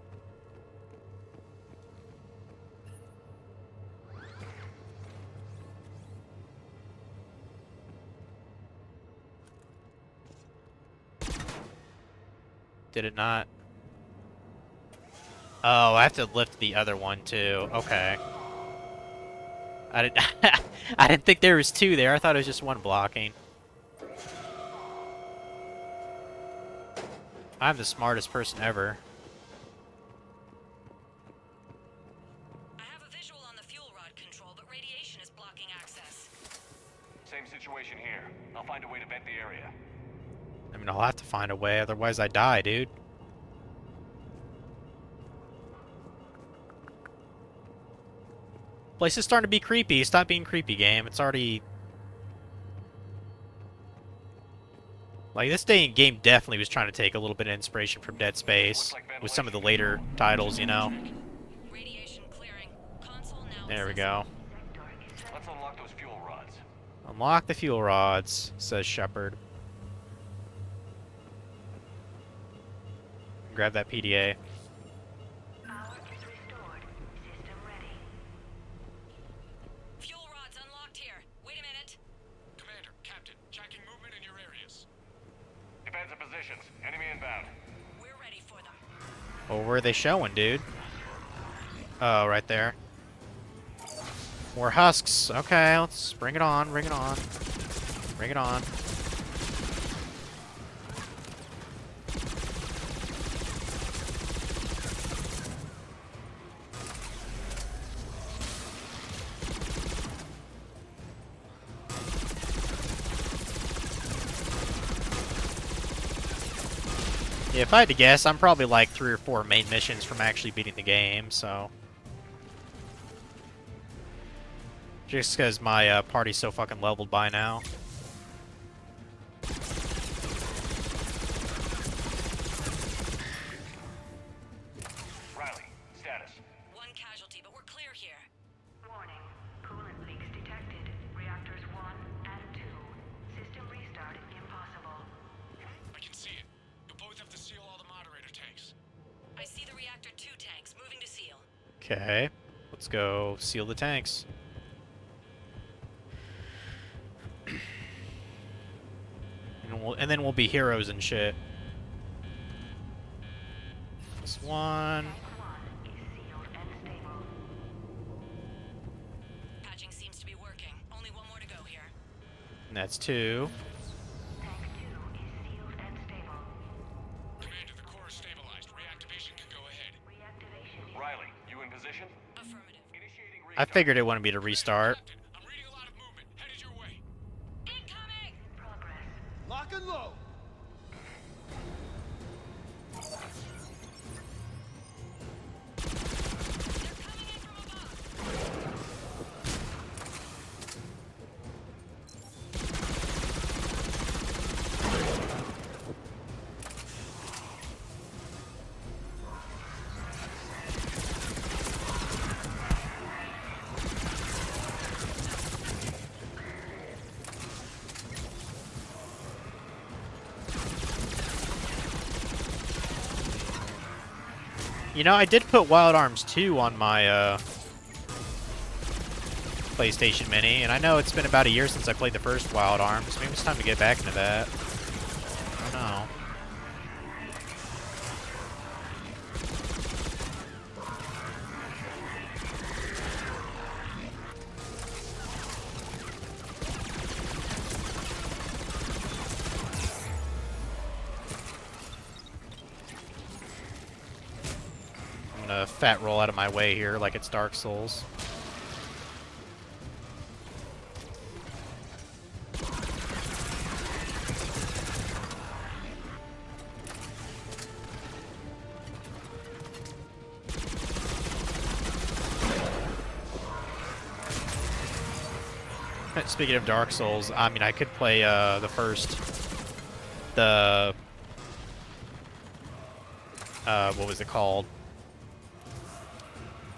Did it not? Oh, I have to lift the other one too. Okay. I didn't. I didn't think there was two there. I thought it was just one blocking. I'm the smartest person ever. I have a visual on the fuel rod control, but radiation is blocking access. Same situation here. I'll find a way to vent the area. I mean, I'll have to find a way, otherwise I die, dude. Place is starting to be creepy. Stop being creepy, game. It's already... Like, this game definitely was trying to take a little bit of inspiration from Dead Space with some of the later titles, you know? There we go. Let's unlock those fuel rods. Unlock the fuel rods, says Shepard. Grab that PDA. Fuel rods unlocked here. Wait a minute. Commander, Captain, tracking movement in your areas. Defensive positions. Enemy inbound. We're ready for them. Oh, where are they showing, dude? Oh, right there. More husks. Okay, let's bring it on, bring it on. Bring it on. Yeah, if I had to guess, I'm probably like 3 or 4 main missions from actually beating the game, so... Just because my party's so fucking leveled by now. Riley, status. One casualty, but we're clear here. Warning. Coolant leaks detected. Reactors 1 and 2. System restart impossible. I can see it. You'll both have to seal all the moderator tanks. I see the reactor 2 tanks moving to seal. Okay, let's go seal the tanks. And then we'll be heroes and shit. This one. Patching seems to be working. Only one more to go here. And that's 2. Commander, the core is stabilized. Reactivation can go ahead. Riley, you in position? Affirmative. Initiating I figured it wouldn't be to restart. I'm reading a lot of movement. Headed your way. Incoming! Lock and load. You know, I did put Wild Arms 2 on my PlayStation Mini, and I know it's been about a year since I played the first Wild Arms. Maybe it's time to get back into that. I don't know. I'm gonna fat roll out of my way here like it's Dark Souls. Speaking of Dark Souls, I mean, I could play the what was it called?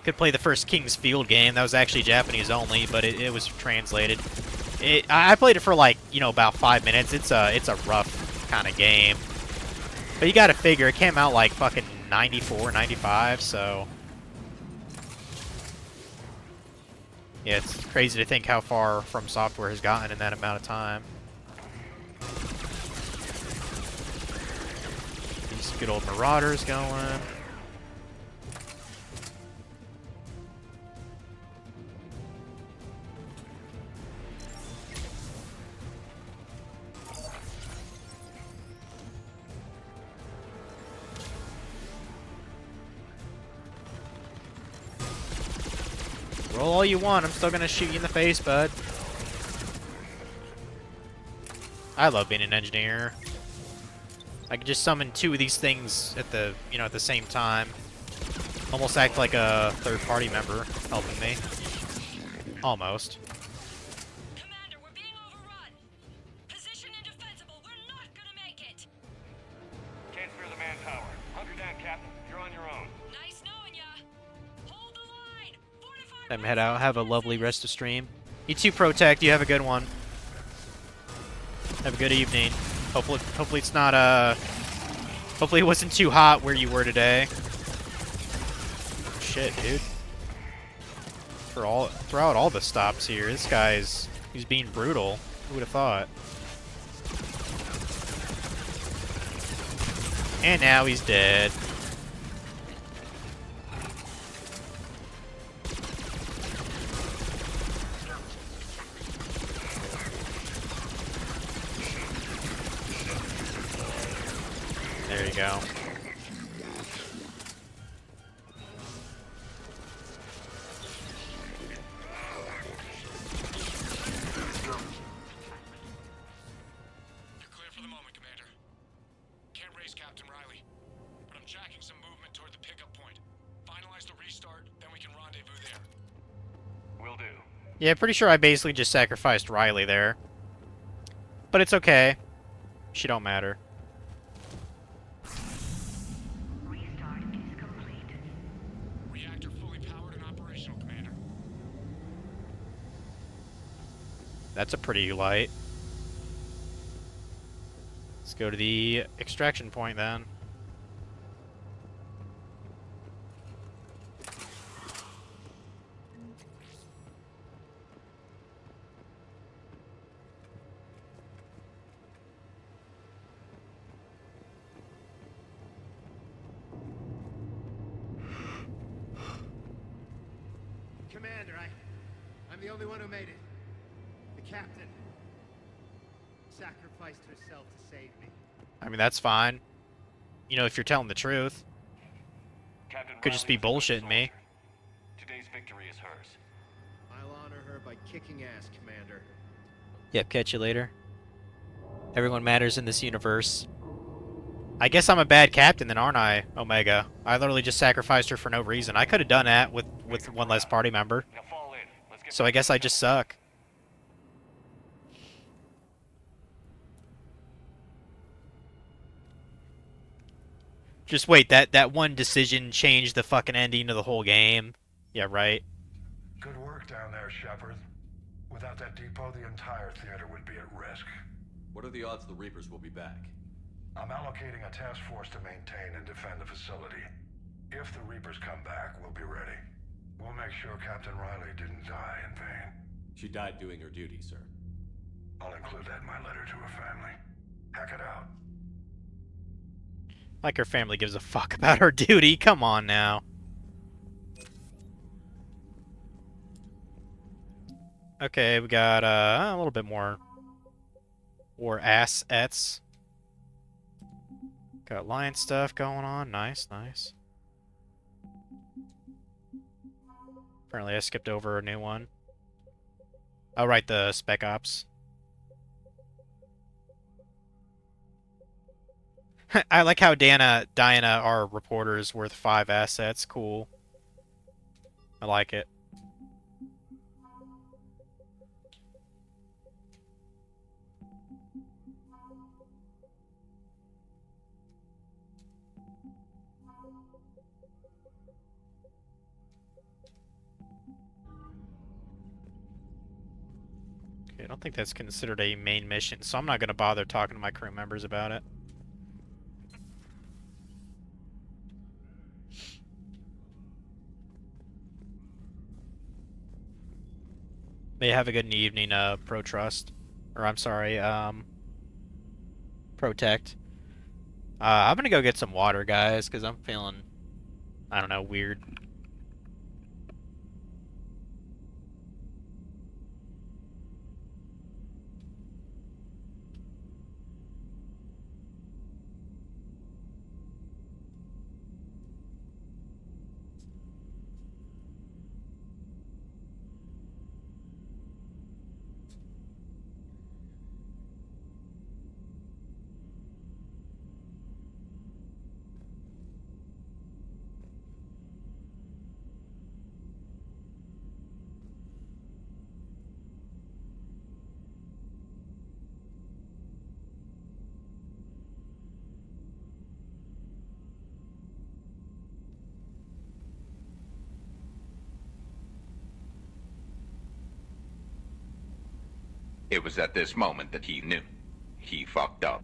Could play the first King's Field game. That was actually Japanese only, but it was translated. I played it for like, you know, about 5 minutes. It's a rough kind of game. But you gotta figure, it came out like fucking 94, 95, so... Yeah, it's crazy to think how far From Software has gotten in that amount of time. These good old Marauders going. Roll all you want, I'm still gonna shoot you in the face, bud. I love being an engineer. I can just summon 2 of these things at the, at the same time. Almost act like a third-party member helping me. Almost. Commander, we're being overrun. Position indefensible. We're not gonna make it. Can't spare the manpower. Hunker down, Captain. You're on your own. Nice knowing ya. Hold the line. Time to head out. Have a lovely rest of stream. You too, Protect. You have a good one. Have a good evening. Hopefully it's not hopefully it wasn't too hot where you were today. Shit, dude. Throughout all the stops here, this guy's he's being brutal. Who would have thought? And now he's dead. There you go. You're clear for the moment, Commander. Can't raise Captain Riley, but I'm tracking some movement toward the pickup point. Finalize the restart, then we can rendezvous there. Will do. Yeah, pretty sure I basically just sacrificed Riley there. But it's okay. She don't matter. Restart is complete. Reactor fully powered and operational, Commander. That's a pretty light. Let's go to the extraction point then. Commander, I'm the only one who made it. The captain sacrificed herself to save me. I mean, that's fine. If you're telling the truth. Captain Could just be bullshitting me. Today's victory is hers. I'll honor her by kicking ass, Commander. Yep, catch you later. Everyone matters in this universe. I guess I'm a bad captain then, aren't I, Omega? I literally just sacrificed her for no reason. I could have done that with one less party member. Now fall in. Let's get So I guess I just suck. Just wait, that one decision changed the fucking ending of the whole game. Yeah, right. Good work down there, Shepard. Without that depot, the entire theater would be at risk. What are the odds the Reapers will be back? I'm allocating a task force to maintain and defend the facility. If the Reapers come back, we'll be ready. We'll make sure Captain Riley didn't die in vain. She died doing her duty, sir. I'll include that in my letter to her family. Hack it out. Like her family gives a fuck about her duty. Come on now. Okay, we got a little bit more assets. Got Alliance stuff going on. Nice, nice. Apparently I skipped over a new one. Oh, right, the Spec Ops. I like how Diana, our reporter, is worth 5 assets. Cool. I like it. Okay, I don't think that's considered a main mission, so I'm not going to bother talking to my crew members about it. May have a good evening, Pro-Trust. Or, I'm sorry, Protect. I'm gonna go get some water, guys, because I'm feeling, I don't know, weird. It was at this moment that he knew. He fucked up.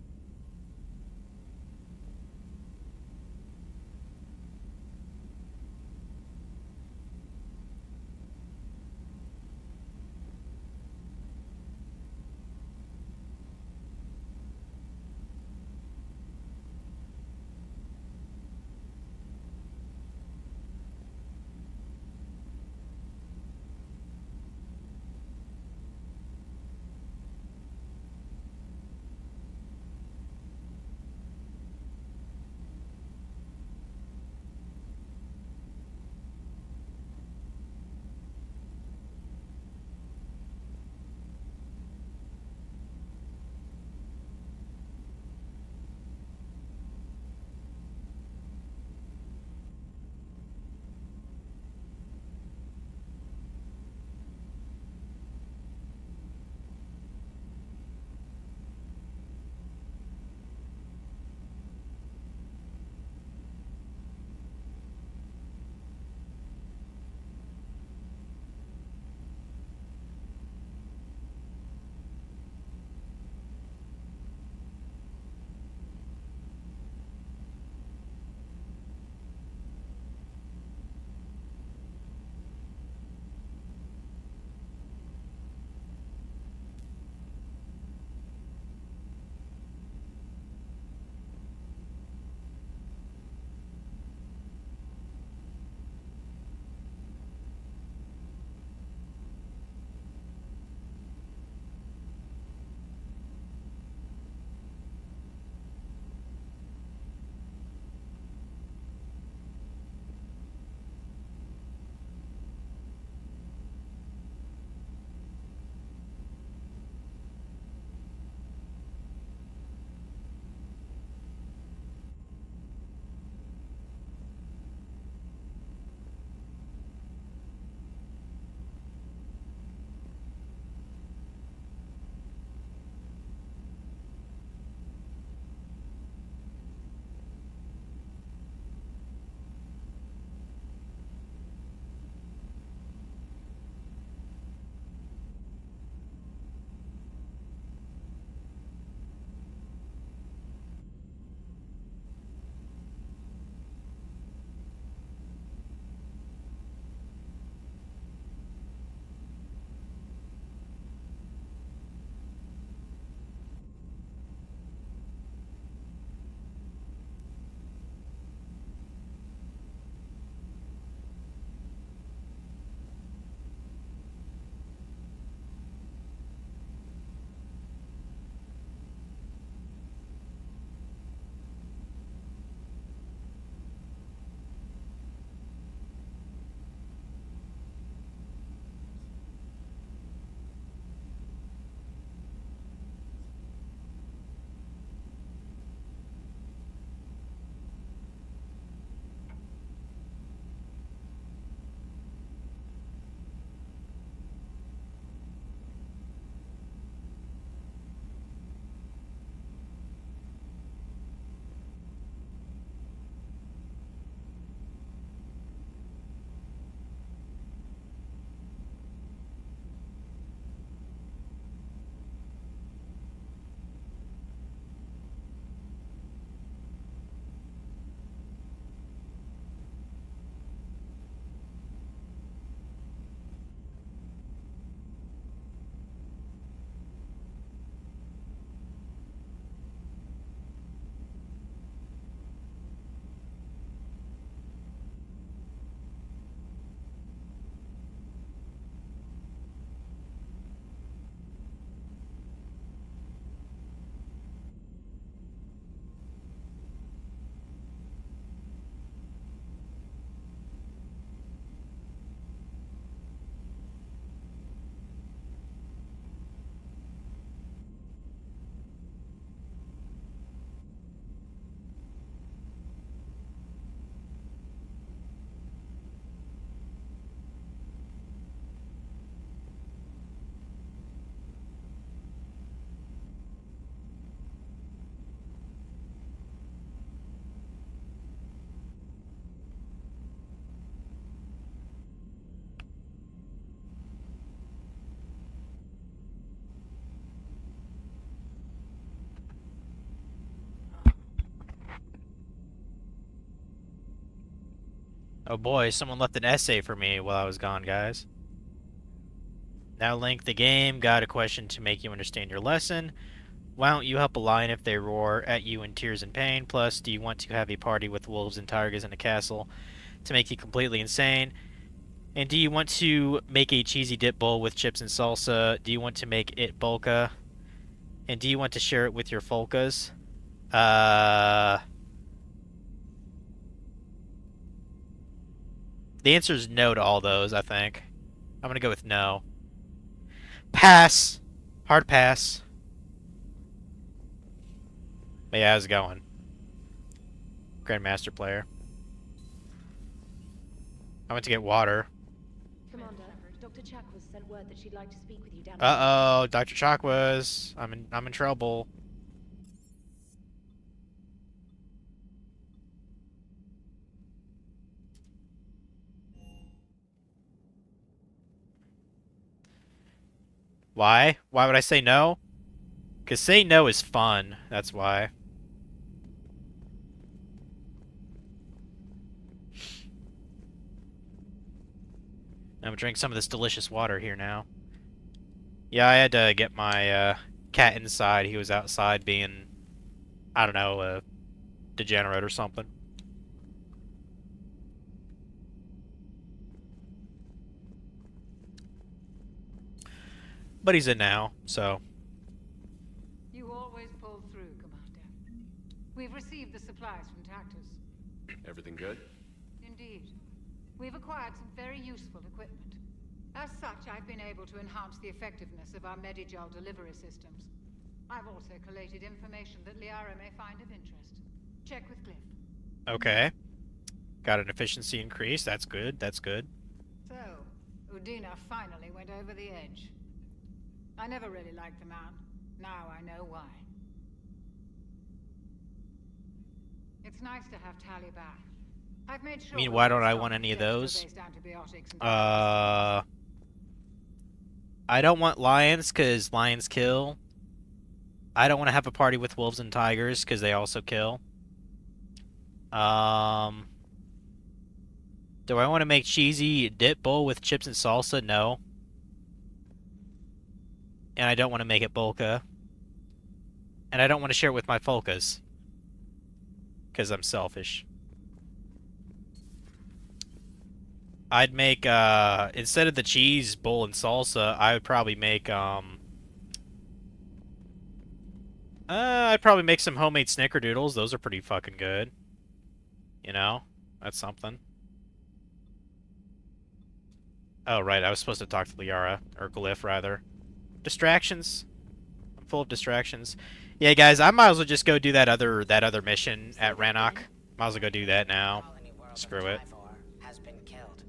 Oh boy, someone left an essay for me while I was gone, guys. Now link the game. Got a question to make you understand your lesson. Why don't you help a lion if they roar at you in tears and pain? Plus, do you want to have a party with wolves and tigers in a castle to make you completely insane? And do you want to make a cheesy dip bowl with chips and salsa? Do you want to make it bolka? And do you want to share it with your folkas? The answer is no to all those, I think. I'm gonna go with no. Pass! Hard pass. But yeah, how's it going? Grandmaster player. I went to get water. Commander, Dr. Chakwas sent word that she'd like to speak with you down. Uh-oh, Dr. Chakwas. I'm in trouble. Why? Why would I say no? Because say no is fun. That's why. I'm gonna drink some of this delicious water here now. Yeah, I had to get my cat inside. He was outside being, I don't know, a degenerate or something. But he's in now, so. You always pull through, Commander. We've received the supplies from Tactus. Everything good? Indeed. We've acquired some very useful equipment. As such, I've been able to enhance the effectiveness of our Medigel delivery systems. I've also collated information that Liara may find of interest. Check with Glyph. Okay. Got an efficiency increase. That's good. That's good. So, Udina finally went over the edge. I never really liked the man. Now I know why. It's nice to have Tali back. I've made sure. I mean, why don't I want any of those? I don't want lions because lions kill. I don't want to have a party with wolves and tigers because they also kill. Do I want to make cheesy dip bowl with chips and salsa? No. And I don't want to make it bolka. And I don't want to share it with my folkas. Because I'm selfish. I'd make, instead of the cheese bowl and salsa, I would probably make, I'd probably make some homemade snickerdoodles. Those are pretty fucking good. You know? That's something. Oh, right. I was supposed to talk to Liara. Or Glyph, rather. Distractions. I'm full of distractions. Yeah, guys, I might as well just go do that other mission at Rannoch. Might as well go do that now. Screw it. Has been killed.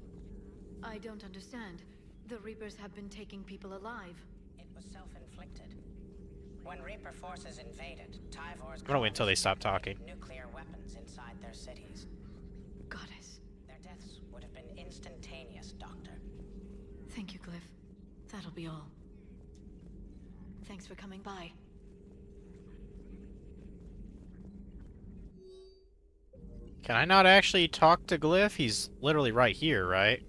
I don't understand. The Reapers have been taking people alive. It was self-inflicted. When Reaper forces invaded, Tyvor's I'm gonna wait until they stop talking. nuclear weapons inside their cities. Goddess. Their deaths would have been instantaneous, Doctor. Thank you, Glyph. That'll be all. Thanks for coming by. Can I not actually talk to Glyph? He's literally right here, right?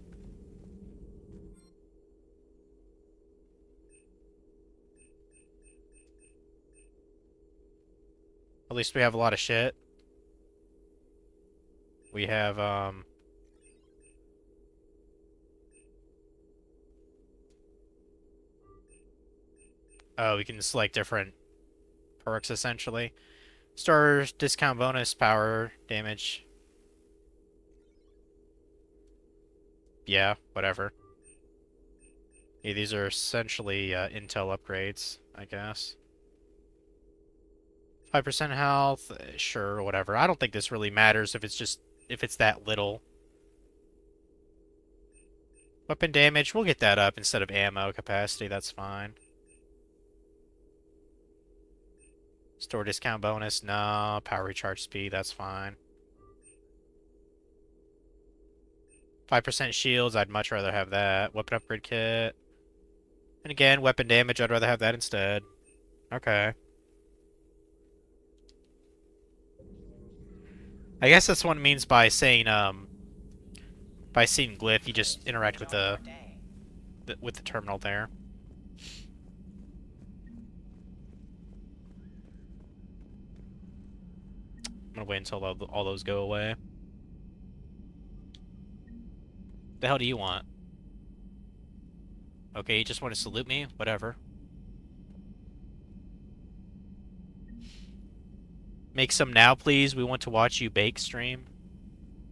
At least we have a lot of shit. We have, oh, we can select different perks, essentially. Starters, discount bonus, power, damage. Yeah, whatever. Yeah, these are essentially intel upgrades, I guess. 5% health, sure, whatever. I don't think this really matters if it's that little. Weapon damage, we'll get that up instead of ammo capacity, that's fine. Store discount bonus, no. Power recharge speed, that's fine. 5% shields, I'd much rather have that. Weapon upgrade kit. And again, weapon damage, I'd rather have that instead. Okay. I guess that's what it means by saying, By seeing glyph, you just interact with the terminal there. I'm gonna wait until all those go away. The hell do you want? Okay, you just want to salute me? Whatever. Make some now, please. We want to watch you bake stream.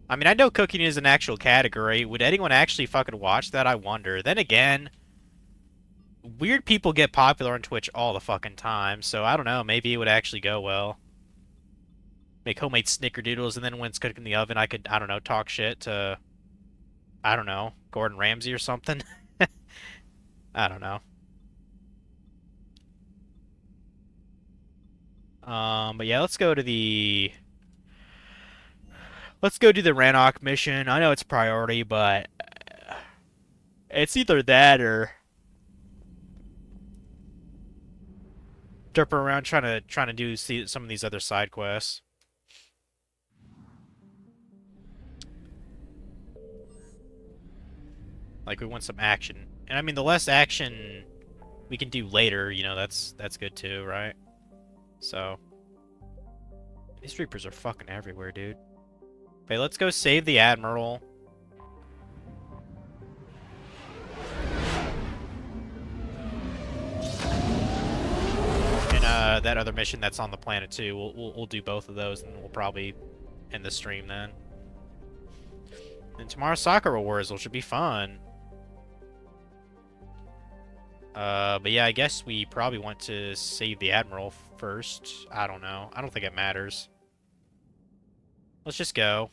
I mean, I know cooking is an actual category. Would anyone actually fucking watch that? I wonder. Then again, weird people get popular on Twitch all the fucking time, so I don't know. Maybe it would actually go well. Make homemade snickerdoodles, and then when it's cooking in the oven, I could, I don't know, talk shit to, I don't know, Gordon Ramsay or something. I don't know. But yeah, let's go to the... Let's go do the Rannoch mission. I know it's priority, but... It's either that or... derp around trying to do some of these other side quests. Like, we want some action. And I mean, the less action we can do later, you know, that's good too, right? So, these Reapers are fucking everywhere, dude. Okay, let's go save the Admiral. And that other mission that's on the planet too. We'll do both of those, and we'll probably end the stream then. And tomorrow's Sakura Wars, which should be fun. But yeah, I guess we probably want to save the Admiral first. I don't know. I don't think it matters. Let's just go.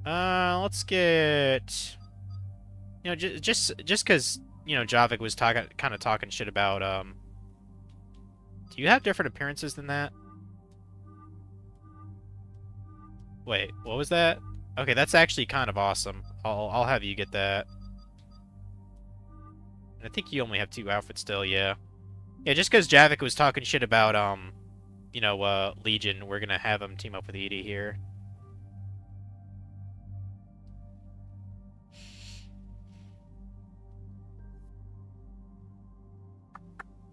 Let's get... You know, just because, you know, Javik was kind of talking shit about, Do you have different appearances than that? Wait, what was that? Okay, that's actually kind of awesome. I'll have you get that. I think you only have 2 outfits still, yeah. Yeah, just because Javik was talking shit about, you know, Legion, we're gonna have him team up with Edie here.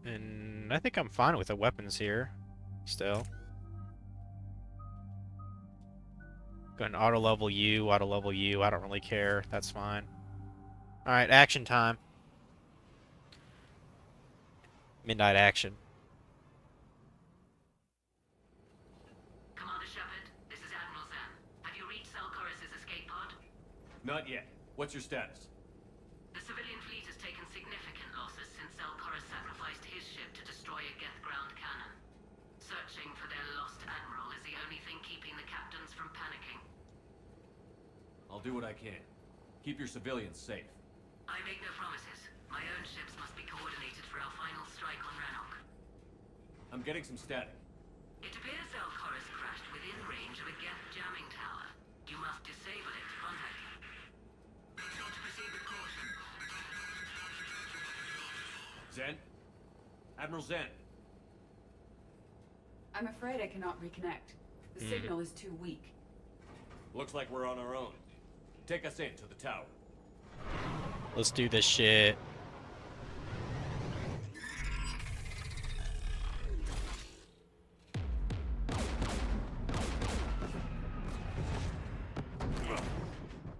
And I think I'm fine with the weapons here, still. Go and auto-level you, I don't really care, that's fine. Alright, action time. Midnight action. Commander Shepard, this is Admiral Zen. Have you reached Selchorus' escape pod? Not yet. What's your status? The civilian fleet has taken significant losses since Selchorus sacrificed his ship to destroy a Geth ground cannon. Searching for their lost admiral is the only thing keeping the captains from panicking. I'll do what I can. Keep your civilians safe. I make no promises. My own ships must be coordinated for our final strike on Rannoch. I'm getting some static. It appears Selchorus crashed within range of a Geth jamming tower. You must disable it to contact him. Be sure to proceed with caution. Zen? Admiral Zen? I'm afraid I cannot reconnect. The signal is too weak. Looks like we're on our own. Take us in to the tower. Let's do this shit.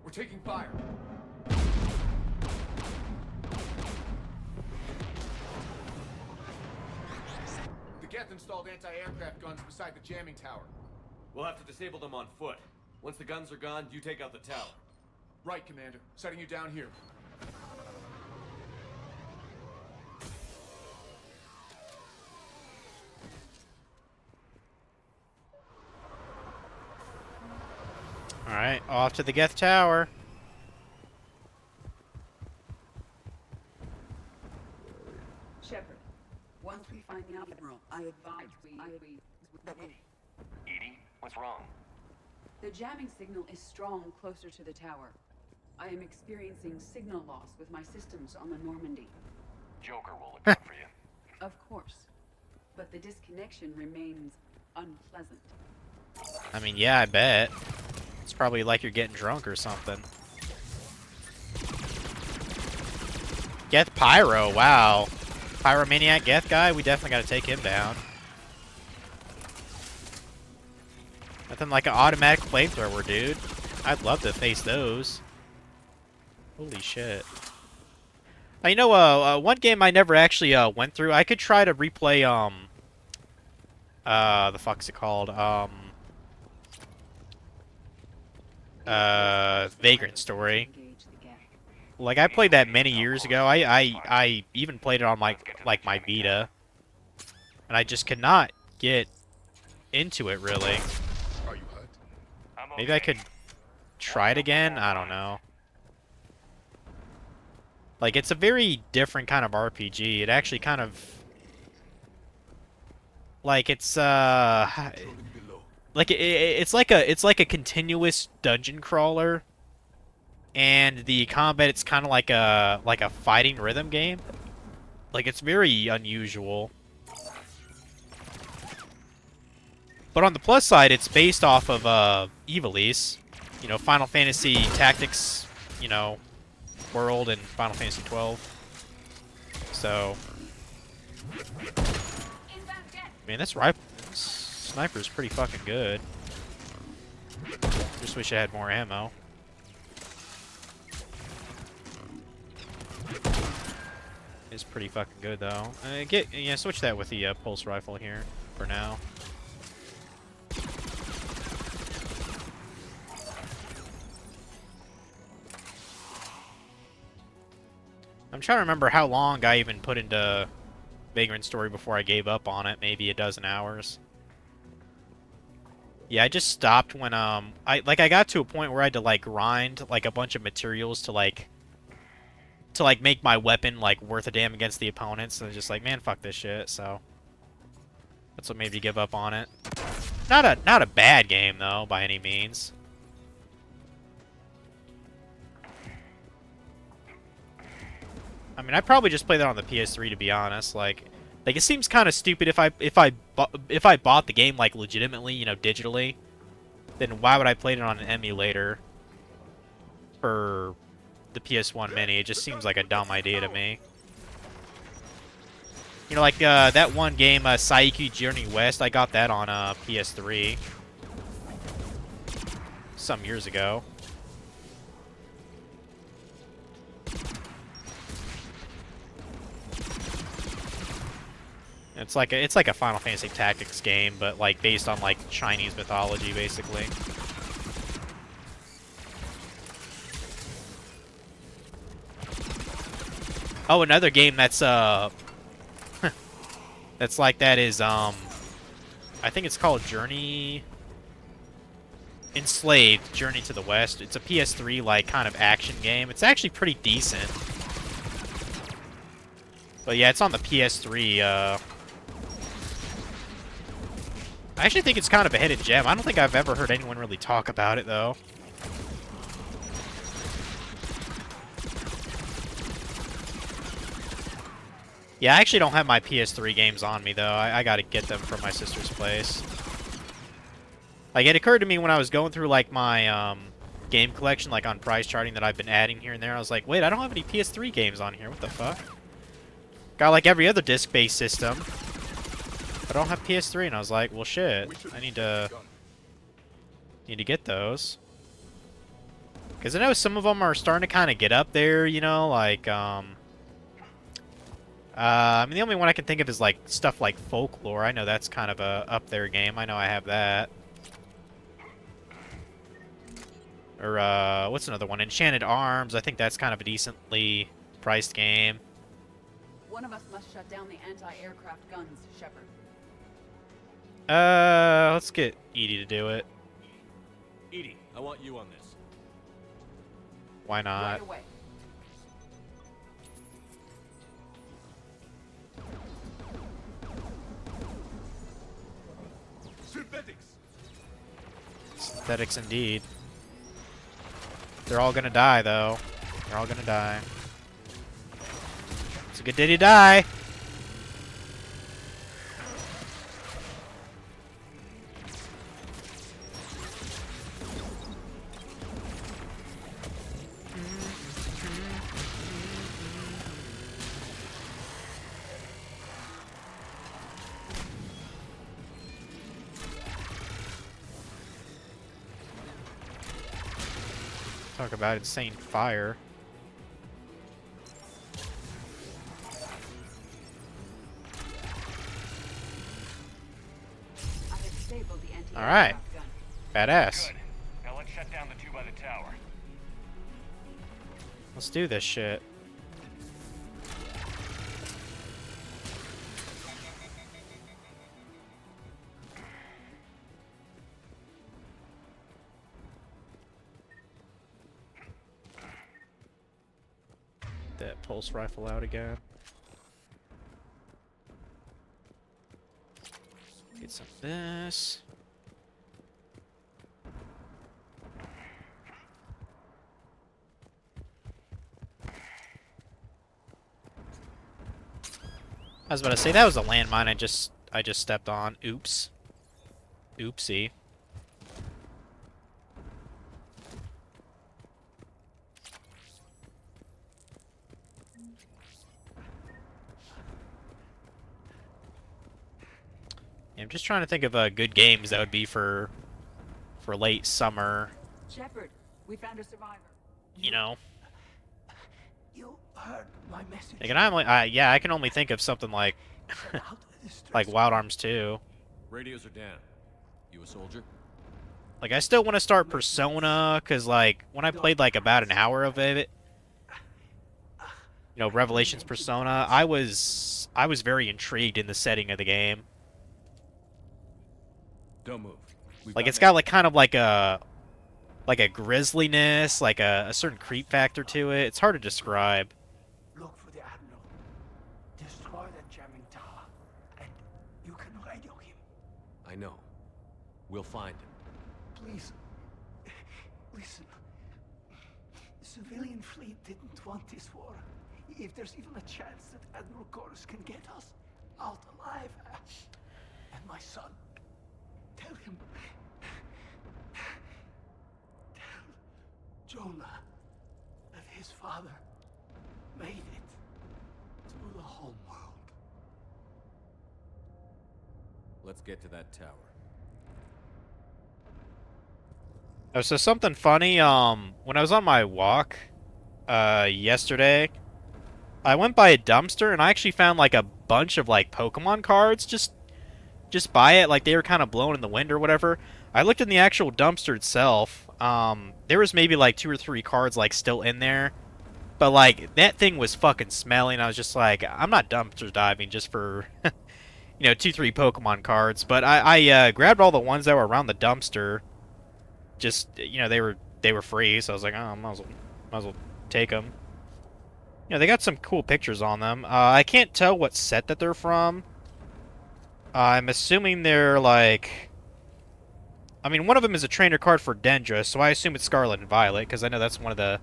We're taking fire. The Geth installed anti-aircraft guns beside the jamming tower. We'll have to disable them on foot. Once the guns are gone, you take out the tower. Right, Commander. Setting you down here. Alright, off to the Geth Tower. Shepard, once we find the Admiral, I advise we... Edie, what's wrong? The jamming signal is strong closer to the tower. I am experiencing signal loss with my systems on the Normandy. Joker will look out for you. Of course. But the disconnection remains unpleasant. I mean, yeah, I bet. It's probably like you're getting drunk or something. Geth Pyro, wow. Pyromaniac Geth guy, we definitely gotta take him down. Nothing like an automatic flamethrower, dude. I'd love to face those. Holy shit. Now, you know, one game I never actually went through, I could try to replay, the fuck's it called? Vagrant Story. Like, I played that many years ago. I even played it on my Vita. And I just could not get into it, really. Maybe I could try it again? I don't know. Like, it's a very different kind of RPG. It actually kind of... Like, it's, like, it's like a continuous dungeon crawler. And the combat, it's kind of like a fighting rhythm game. Like, it's very unusual. But on the plus side, it's based off of Ivalice, you know, Final Fantasy Tactics, you know, world in Final Fantasy 12. So, man, this sniper is pretty fucking good. Just wish I had more ammo. It's pretty fucking good though. Switch that with the pulse rifle here for now. I'm trying to remember how long I even put into Vagrant Story before I gave up on it. Maybe a dozen hours. Yeah, I just stopped when I got to a point where I had to like grind like a bunch of materials to make my weapon like worth a damn against the opponents. And I was just like, man, fuck this shit. So that's what made me give up on it. Not a bad game though by any means. I mean, I probably just play that on the PS3 to be honest. Like it seems kind of stupid if I bought the game like legitimately, you know, digitally. Then why would I play it on an emulator for the PS1 Mini? It just seems like a dumb idea to me. You know, like that one game, Saiki Journey West. I got that on PS3 some years ago. It's like a Final Fantasy Tactics game, but like based on like Chinese mythology, basically. Oh, another game that's that's like that is I think it's called Enslaved: Journey to the West. It's a PS3 like kind of action game. It's actually pretty decent. But yeah, it's on the PS3. I actually think it's kind of a hidden gem. I don't think I've ever heard anyone really talk about it, though. Yeah, I actually don't have my PS3 games on me, though. I gotta get them from my sister's place. Like, it occurred to me when I was going through, like, my, game collection, like, on price charting that I've been adding here and there. I was like, wait, I don't have any PS3 games on here. What the fuck? Got, like, every other disc-based system. I don't have PS3, and I was like, well, shit. I need to get those. Because I know some of them are starting to kind of get up there, you know, like, I mean, the only one I can think of is, like, stuff like Folklore. I know that's kind of a up there game. I know I have that. Or, what's another one? Enchanted Arms. I think that's kind of a decently priced game. One of us must shut down the anti-aircraft guns, Shepard. Let's get Edie to do it. Edie, I want you on this. Why not? Right away. Synthetics. Synthetics indeed. They're all gonna die, though. They're all gonna die. It's a good day to die. Talk about insane fire. I have disabled the anti-aircraft Alright. gun. Badass. Good. Now let's shut down the two by the tower. Let's do this shit. That pulse rifle out again. Get some of this. I was about to say that was a landmine I just stepped on. Oops. Oopsie. Yeah, I'm just trying to think of good games that would be for late summer. Shepard, we found a survivor. You know. You heard my message. Like, and yeah, I can only think of something like like Wild Arms 2. Radios are down. You a soldier? Like, I still want to start Persona, because, like, when I played, like, about an hour of it, you know, Revelations Persona, I was very intrigued in the setting of the game. Don't move. Like, it's got, like, kind of like a grisliness, like a certain creep factor to it. It's hard to describe. Look for the Admiral. Destroy that jamming tower. And you can radio him. I know. We'll find him. Please. Listen. The civilian fleet didn't want this war. If there's even a chance that Admiral Chorus can get us out alive. And my son. Tell him. Jonah, that his father made it to the home world. Let's get to that tower. Oh, so something funny, when I was on my walk, yesterday, I went by a dumpster and I actually found, like, a bunch of, like, Pokemon cards just by it, like, they were kind of blown in the wind or whatever. I looked in the actual dumpster itself, there was maybe, like, 2 or 3 cards, like, still in there, but, like, that thing was fucking smelly, and I was just like, I'm not dumpster diving just for, you know, 2-3 Pokemon cards, but I grabbed all the ones that were around the dumpster. Just, you know, they were free, so I was like, oh, might as well take them. You know, they got some cool pictures on them. I can't tell what set that they're from. I'm assuming they're like, I mean, one of them is a trainer card for Dendra, so I assume it's Scarlet and Violet, because I know that's one of the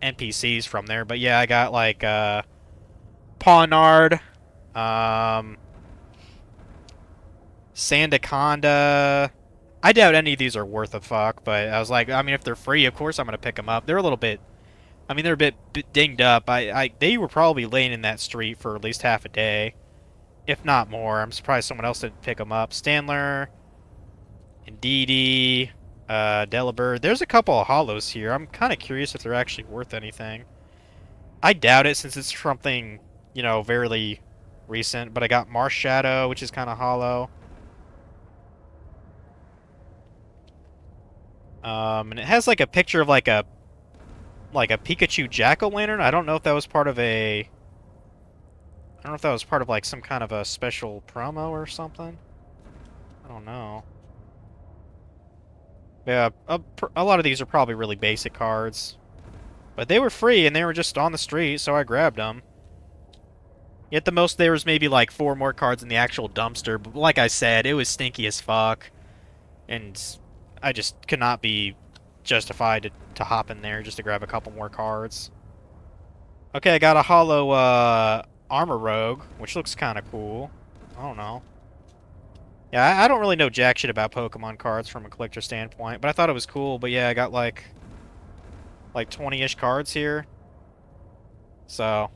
NPCs from there. But yeah, I got like Pawnard, Sandaconda. I doubt any of these are worth a fuck, but I was like, I mean, if they're free, of course I'm gonna pick them up. They're a little bit, I mean, they're a bit dinged up. They were probably laying in that street for at least half a day, if not more. I'm surprised someone else didn't pick them up. Standler, Indeedee, Delibird. There's a couple of hollows here. I'm kind of curious if they're actually worth anything. I doubt it, since it's something, you know, very recent. But I got Marsh Shadow, which is kind of hollow. And it has like a picture of like a Pikachu jack-o'-lantern. I don't know if that was part of a... I don't know if that was part of like some kind of a special promo or something. I don't know. Yeah, a lot of these are probably really basic cards. But they were free and they were just on the street, so I grabbed them. Yet the most there was maybe like 4 more cards in the actual dumpster, but like I said, it was stinky as fuck. And I just could not be justified to hop in there just to grab a couple more cards. Okay, I got a hollow Armor Rogue, which looks kind of cool. I don't know. Yeah, I don't really know jack shit about Pokemon cards from a collector standpoint, but I thought it was cool. But yeah, I got like 20-ish cards here. So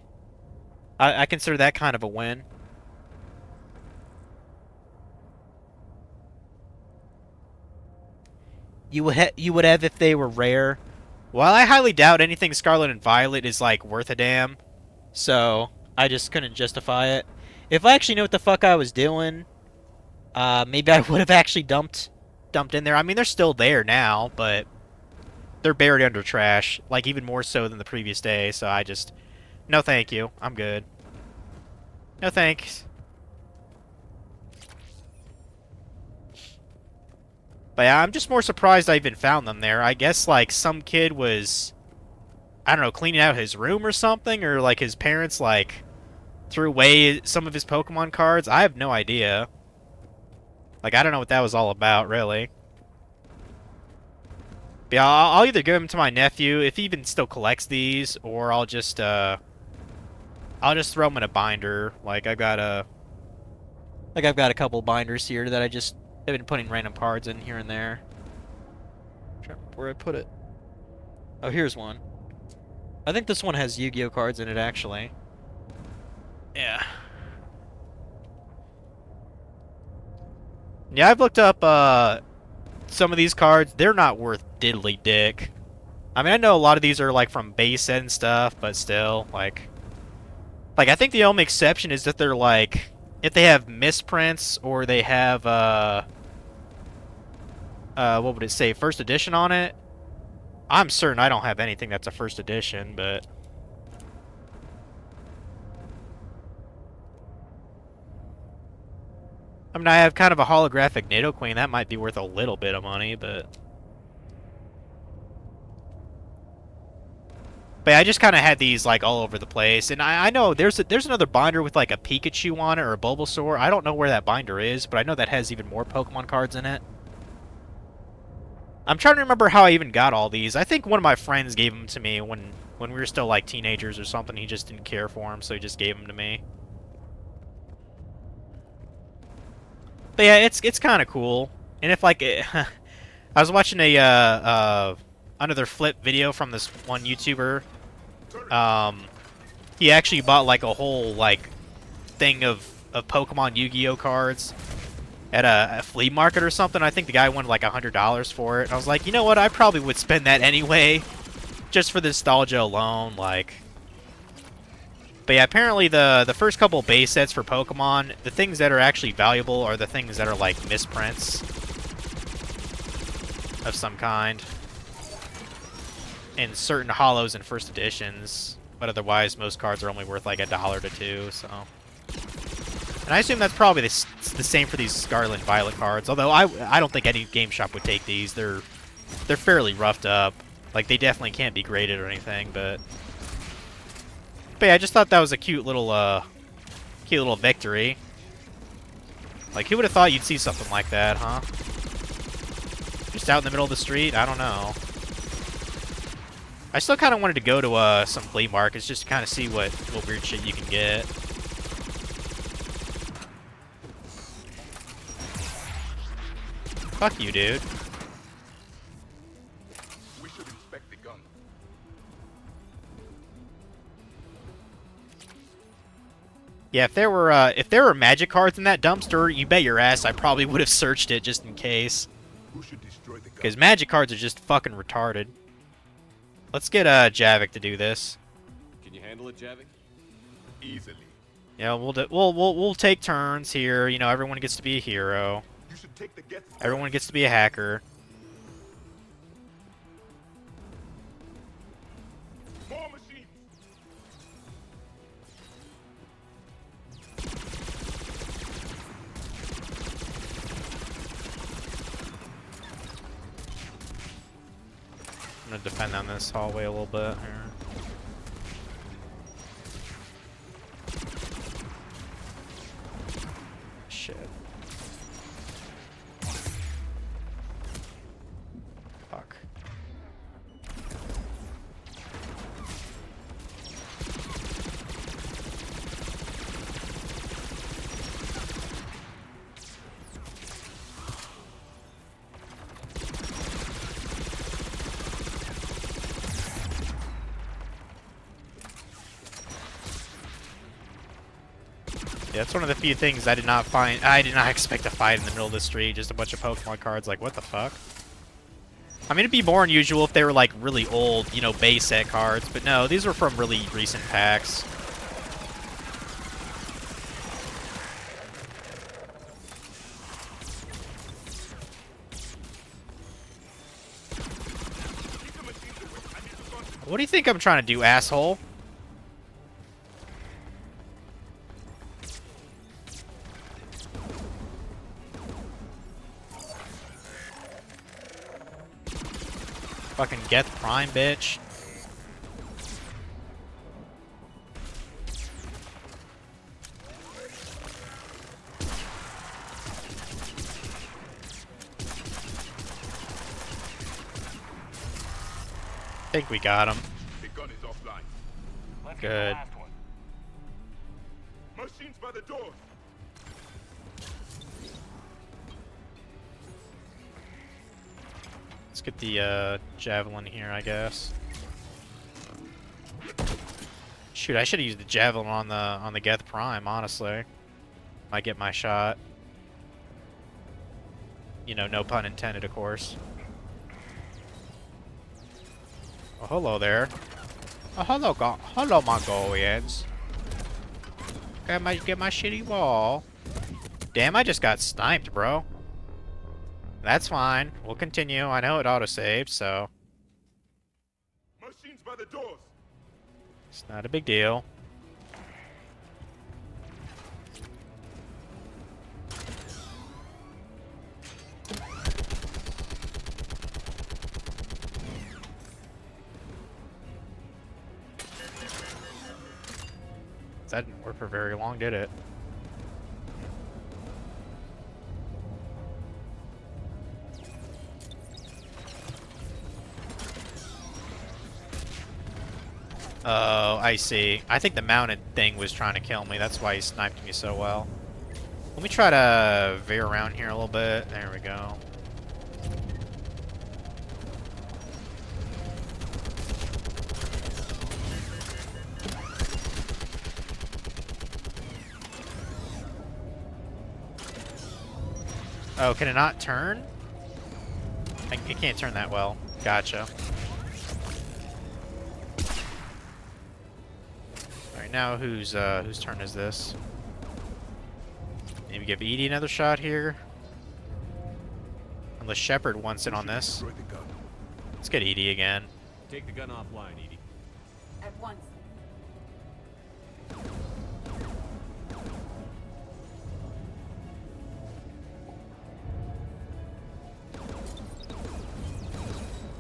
I consider that kind of a win. You would have if they were rare. While I highly doubt anything Scarlet and Violet is, like, worth a damn, so I just couldn't justify it. If I actually knew what the fuck I was doing, maybe I would have actually dumped in there. I mean, they're still there now, but they're buried under trash, like, even more so than the previous day, so I just... No thank you. I'm good. No thanks. But yeah, I'm just more surprised I even found them there. I guess, like, some kid was, I don't know, cleaning out his room or something, or, like, his parents, like, threw away some of his Pokemon cards. I have no idea. Like, I don't know what that was all about, really. But yeah, I'll either give them to my nephew, if he even still collects these, or I'll just throw them in a binder. Like, I've got a couple binders here that I've been putting random cards in here and there. I'm trying to remember where I put it. Oh, here's one. I think this one has Yu-Gi-Oh cards in it, actually. Yeah. Yeah, I've looked up some of these cards. They're not worth diddly dick. I mean, I know a lot of these are, like, from base set and stuff, but still, like, I think the only exception is that they're, like, if they have misprints or they have, what would it say, first edition on it? I'm certain I don't have anything that's a first edition, but... I mean, I have kind of a holographic Nidoqueen. That might be worth a little bit of money, but... But yeah, I just kind of had these, like, all over the place. And I know there's another binder with, like, a Pikachu on it or a Bulbasaur. I don't know where that binder is, but I know that has even more Pokemon cards in it. I'm trying to remember how I even got all these. I think one of my friends gave them to me when we were still, like, teenagers or something. He just didn't care for them, so he just gave them to me. But yeah, it's kind of cool. And if, like, I was watching another flip video from this one YouTuber. He actually bought, like, a whole, like, thing of Pokemon Yu-Gi-Oh cards at a flea market or something. I think the guy wanted, like, $100 for it. And I was like, you know what? I probably would spend that anyway, just for the nostalgia alone, like... But yeah, apparently the first couple base sets for Pokemon, the things that are actually valuable are the things that are, like, misprints of some kind. And certain holos in first editions, but otherwise most cards are only worth like $1 to $2, so... And I assume that's probably the same for these Scarlet and Violet cards, although I don't think any game shop would take these. They're fairly roughed up. Like, they definitely can't be graded or anything, but yeah, I just thought that was a cute little victory. Like, who would have thought you'd see something like that, huh? Just out in the middle of the street? I don't know. I still kind of wanted to go to some flea markets just to kind of see what weird shit you can get. Fuck you, dude. We should inspect the gun. Yeah, if there were magic cards in that dumpster, you bet your ass I probably would have searched it just in case. Who should destroy the gun? Because magic cards are just fucking retarded. Let's get Javik to do this. Can you handle it, Javik? Easily. Yeah, we'll take turns here. You know, everyone gets to be a hero. You should take the Geth. Everyone gets to be a hacker. War machine. I'm gonna defend on this hallway a little bit here. Shit. Fuck. Yeah, it's one of the few things I did not expect to fight in the middle of the street. Just a bunch of Pokemon cards. Like, what the fuck? I mean, it'd be more unusual if they were like really old, you know, base set cards, but no, these are from really recent packs. What do you think I'm trying to do, asshole? Fucking Geth Prime, bitch. I think we got him. The gun is offline. Good. Machines by the doors. Let's get the javelin here, I guess. Shoot, I should have used the javelin on the Geth Prime, honestly. Might get my shot. You know, no pun intended, of course. Oh, hello there. Oh, hello, Mongolians. Get my shitty wall. Damn, I just got sniped, bro. That's fine. We'll continue. I know it autosaved, so Machines by the doors. it's not a big deal. That didn't work for very long, did it? Oh, I see. I think the mounted thing was trying to kill me. That's why he sniped me so well. Let me try to veer around here a little bit. There we go. Oh, can it not turn? It can't turn that well. Gotcha. Alright, now whose turn is this? Maybe give Edie another shot here. Unless Shepard wants in on this. Let's get Edie again. Take the gun offline, Edie. At once.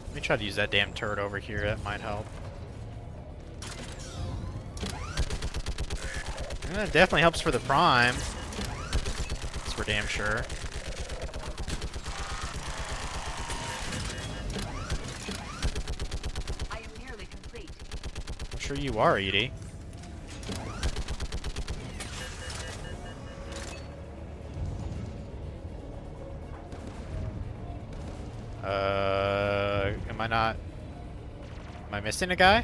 Let me try to use that damn turret over here. That might help. It definitely helps for the Prime. That's for damn sure. I am nearly complete. I'm sure you are, Edie. Am I not... Am I missing a guy?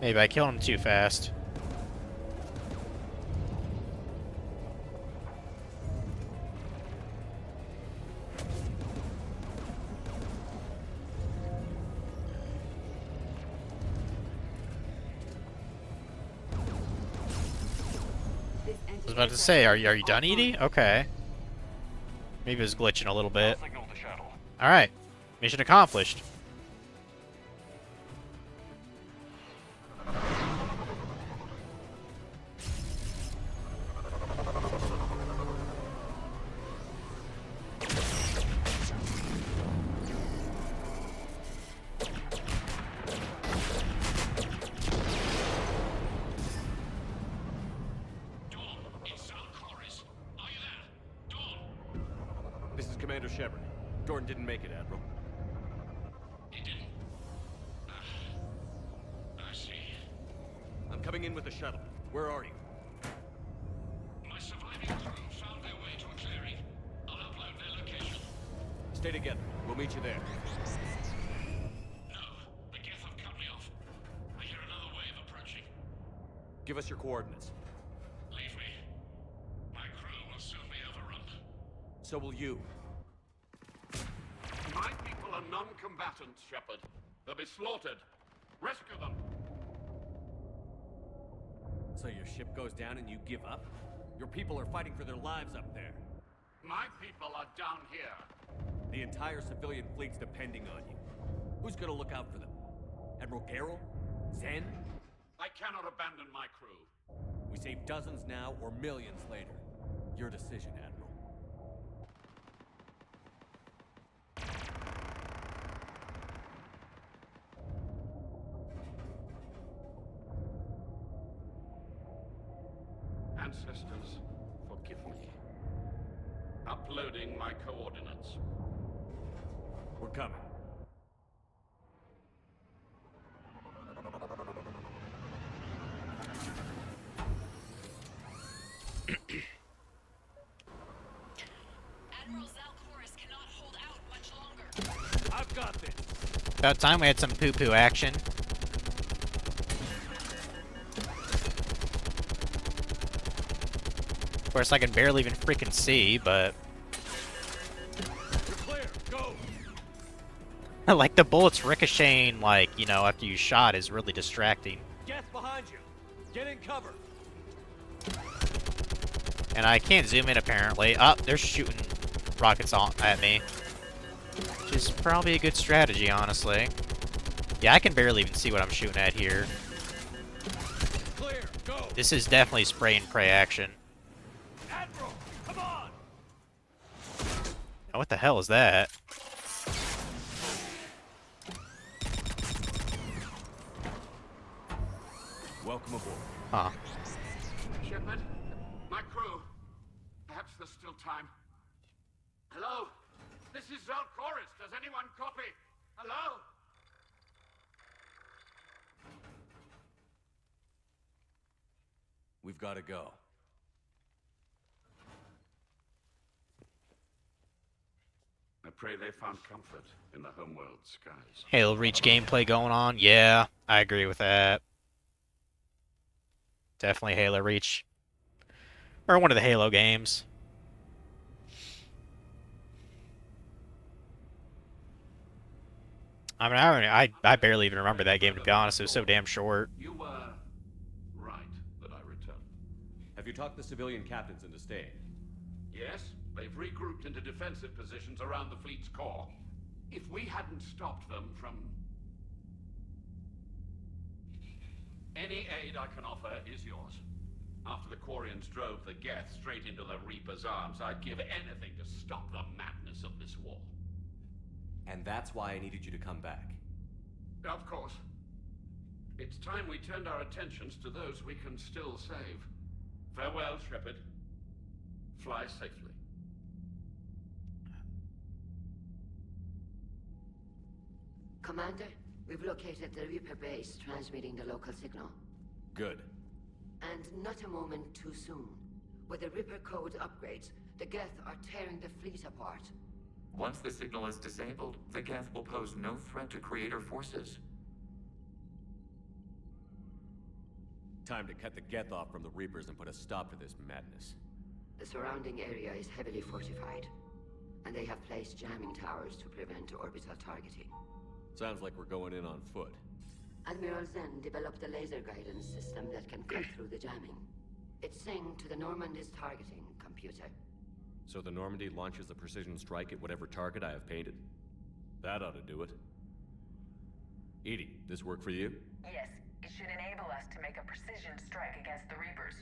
Maybe I killed him too fast. I was about to say, are you done, Edie? Okay. Maybe it was glitching a little bit. Alright. Mission accomplished. This is Commander Shepard. Dorton didn't make it, Admiral. He didn't? I see. I'm coming in with the shuttle. Where are you? My surviving crew found their way to a clearing. I'll upload their location. Stay together. We'll meet you there. No. The Give us your coordinates. Leave me. My crew will soon be overrun. So will you. My people are non-combatants, Shepard. They'll be slaughtered. Rescue them. So your ship goes down and you give up? Your people are fighting for their lives up there. My people are down here. The entire civilian fleet's depending on you. Who's gonna look out for them? Admiral Garrel? Zen? I cannot abandon my crew. We save dozens now or millions later. Your decision, Admiral. Ancestors, forgive me. Uploading my coordinates. We're coming. Admiral Zalcoris cannot hold out much longer. I've got this. About time we had some poo-poo action. Of course, I can barely even freaking see, but... You're clear. Go. like, the bullets ricocheting, like, you know, after you shot is really distracting. Geth behind you. Get in cover. And I can't zoom in, apparently. Oh, they're shooting rockets at me. Which is probably a good strategy, honestly. Yeah, I can barely even see what I'm shooting at here. Clear. Go. This is definitely spray and pray action. Admiral, come on. Oh, what the hell is that? Welcome aboard. Huh. Shepard, my crew. Perhaps there's still time. Hello? This is Zalcoris. Does anyone copy? Hello? We've got to go. I pray they found comfort in the homeworld skies. Halo Reach gameplay going on? Yeah, I agree with that. Definitely Halo Reach. Or one of the Halo games. I mean, I barely even remember that game, to be honest. It was so damn short. You were right that I returned. Have you talked the civilian captains into staying? Yes, they've regrouped into defensive positions around the fleet's core. If we hadn't stopped them from... Any aid I can offer is yours. After the Quarians drove the Geth straight into the Reaper's arms, I'd give anything to stop the madness of this war. And that's why I needed you to come back. Of course. It's time we turned our attentions to those we can still save. Farewell, Shepard. Fly safely. Commander, we've located the Reaper base, transmitting the local signal. Good. And not a moment too soon. With the Reaper code upgrades, the Geth are tearing the fleet apart. Once the signal is disabled, the Geth will pose no threat to Creator forces. Time to cut the Geth off from the Reapers and put a stop to this madness. The surrounding area is heavily fortified, and they have placed jamming towers to prevent orbital targeting. Sounds like we're going in on foot. Admiral Zen developed a laser guidance system that can cut through the jamming. It's synced to the Normandy's targeting computer. So the Normandy launches a precision strike at whatever target I have painted? That ought to do it. EDI, this work for you? Yes, it should enable us to make a precision strike against the Reapers.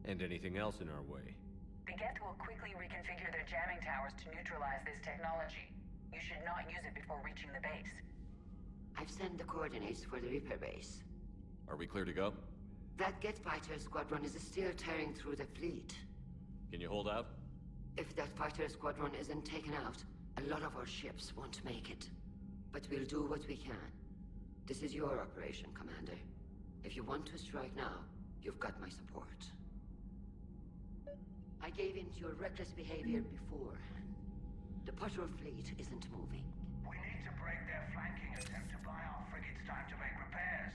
And anything else in our way? The Geth will quickly reconfigure their jamming towers to neutralize this technology. You should not use it before reaching the base. I've sent the coordinates for the Reaper base. Are we clear to go? That Geth fighter squadron is still tearing through the fleet. Can you hold out? If that fighter squadron isn't taken out, a lot of our ships won't make it. But we'll do what we can. This is your operation, Commander. If you want to strike now, you've got my support. I gave in to your reckless behavior before. The patrol fleet isn't moving. We need to break their flanking attempt to buy our frigates time to make repairs.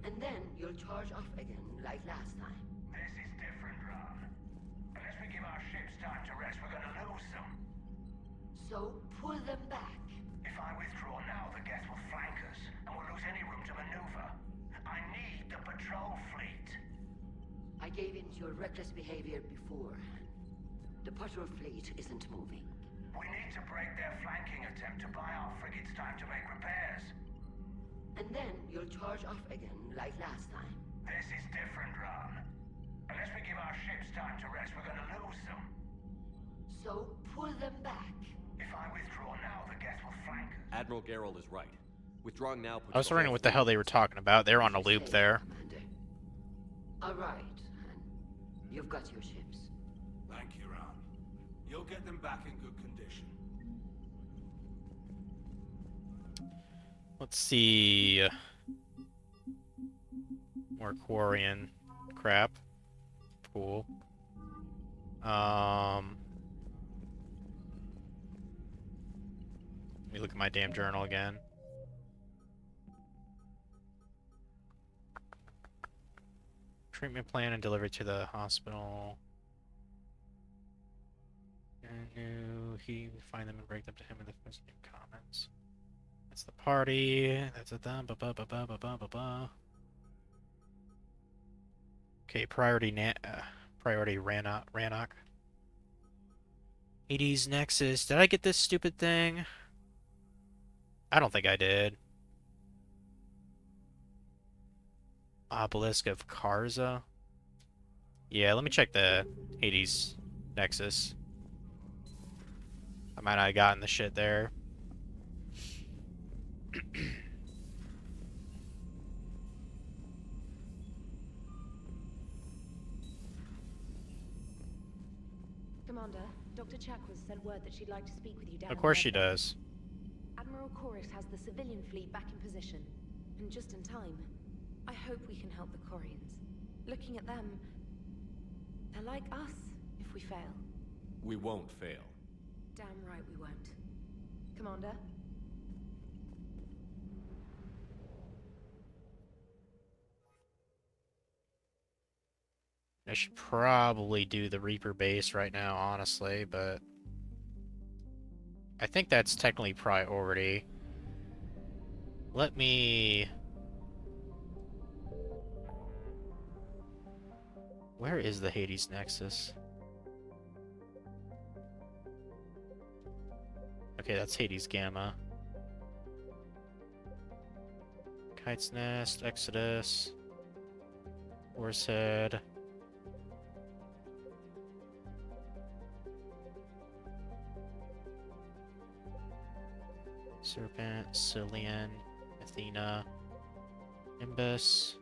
And then you'll charge off again like last time. This is different, Ron. Unless we give our ships time to rest, we're gonna lose them. So pull them back. If I withdraw now, the Geth will flank us, and we'll lose any room to maneuver. I need the patrol fleet. I gave in to your reckless behavior beforehand. The patrol fleet isn't moving. We need to break their flanking attempt to buy our frigates time to make repairs. And then you'll charge off again like last time. This is different, Ron. Unless we give our ships time to rest, we're gonna lose them. So pull them back. If I withdraw now, the Geth will flank us. Admiral Geralt is right. Withdrawing now puts I was the wondering whole what the hell they were talking about. They were on a loop there. All right, and you've got your ships. Thank you, Ron. You'll get them back in good condition. Let's see. More Quarian crap. Cool. Let me look at my damn journal again. Treatment plan and delivery to the hospital. And he would find them and break them to him in the first name comments. That's the party. That's a done. Okay, priority Rannoch. Hades Nexus. Did I get this stupid thing? I don't think I did. Obelisk of Karza. Yeah, let me check the Hades Nexus. I might not have gotten the shit there. Commander, Dr. Chakwas sent word that she'd like to speak with you down. Of course she does. Admiral Koris has the civilian fleet back in position, and just in time. I hope we can help the Quarians. Looking at them, they're like us if we fail. We won't fail. Damn right we won't. Commander? I should probably do the Reaper base right now, honestly, but I think that's technically priority. Let me... Where is the Hades Nexus? Okay, that's Hades Gamma. Kite's Nest, Exodus, Horsehead. Serpent, Cillian, Athena, Nimbus.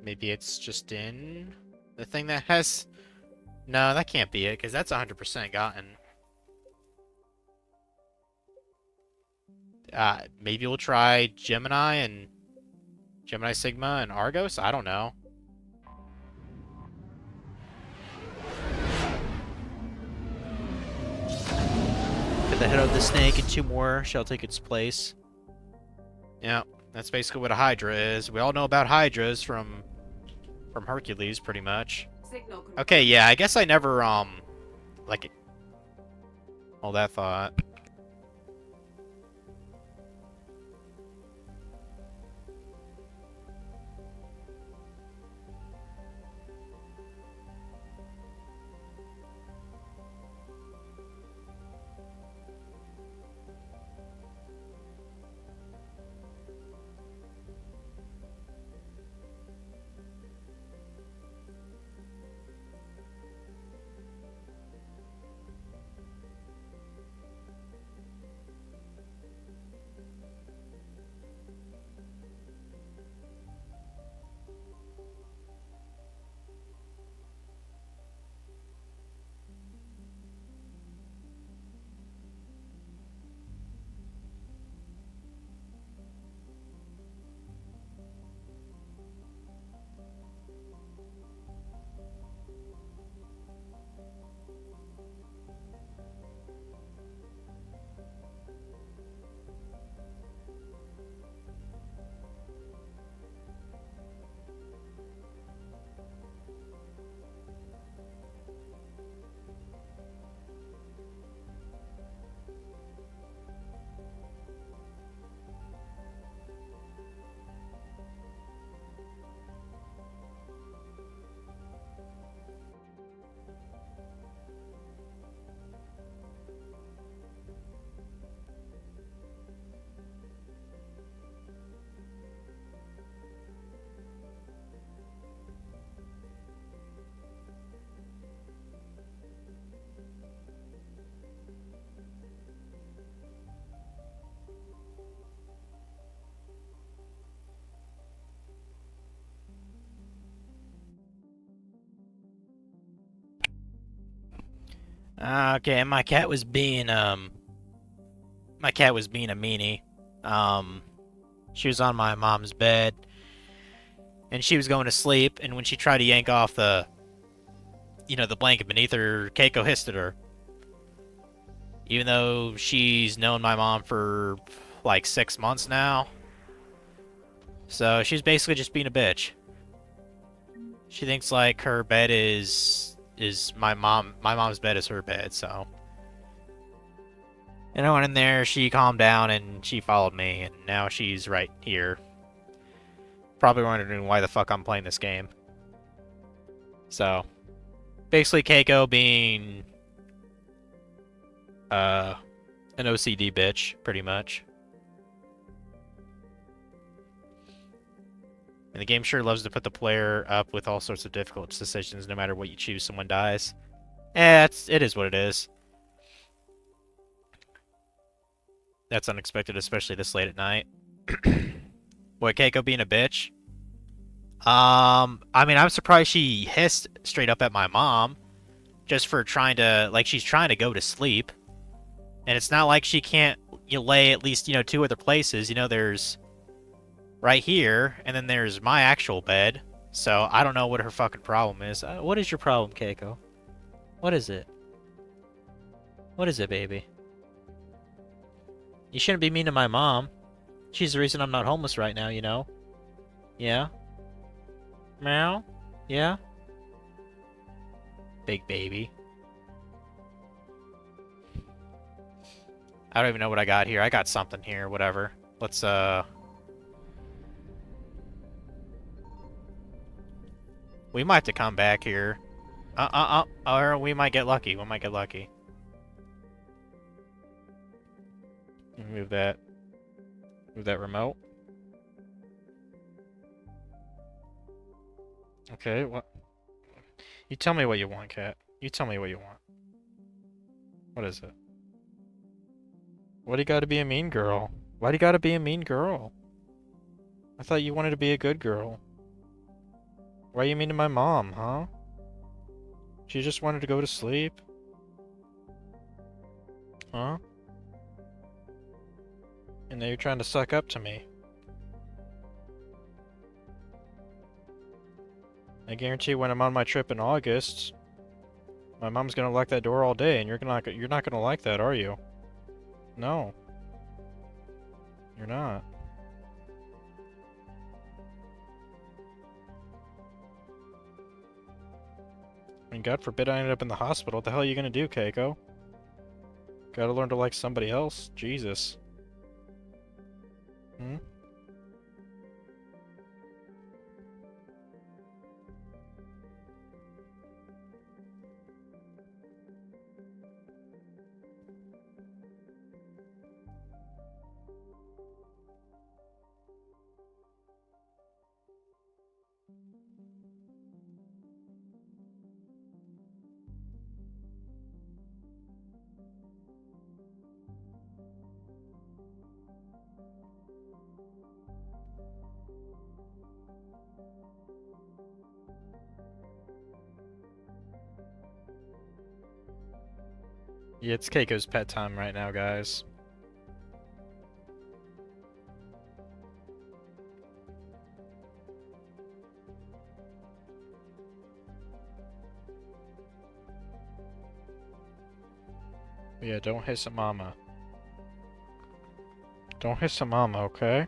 Maybe it's just in the thing that has... No, that can't be it, because that's 100% gotten. Maybe we'll try Gemini and Gemini Sigma and Argos? I don't know. Get the head of the snake and 2 more shall take its place. Yeah, that's basically what a Hydra is. We all know about Hydras from Hercules, pretty much. Okay, yeah, I guess I never, like, all that thought. Okay, my cat was being a meanie. She was on my mom's bed, and she was going to sleep, and when she tried to yank off the blanket beneath her, Keiko hissed at her. Even though she's known my mom for like 6 months now. So she's basically just being a bitch. She thinks like her bed is my mom's bed is her bed, so. And I went in there, she calmed down, and she followed me, and now she's right here. Probably wondering why the fuck I'm playing this game. So, basically Keiko being an OCD bitch, pretty much. And the game sure loves to put the player up with all sorts of difficult decisions, no matter what you choose, someone dies. It is what it is. That's unexpected, especially this late at night. What, Keiko being a bitch? I mean, I'm surprised she hissed straight up at my mom, just for trying to, like, she's trying to go to sleep. And it's not like she can't lay at least, 2 other places. There's right here, and then there's my actual bed. So I don't know what her fucking problem is. What is your problem, Keiko? What is it? What is it, baby? You shouldn't be mean to my mom. She's the reason I'm not homeless right now, Yeah? Meow? Yeah? Big baby. I don't even know what I got here. I got something here, whatever. Let's, we might have to come back here. Or we might get lucky. We might get lucky. Move that. Move that remote. Okay, what? You tell me what you want, cat. You tell me what you want. What is it? Why do you gotta be a mean girl? Why do you gotta be a mean girl? I thought you wanted to be a good girl. Why are you mean to my mom, huh? She just wanted to go to sleep. Huh? And now you're trying to suck up to me. I guarantee when I'm on my trip in August, my mom's gonna lock that door all day, and you're not gonna like that, are you? No. You're not. I mean, God forbid I ended up in the hospital. What the hell are you gonna do, Keiko? Gotta learn to like somebody else. Jesus. Hmm? Yeah, it's Keiko's pet time right now, guys. Yeah, don't hiss at mama. Don't hiss at mama, okay?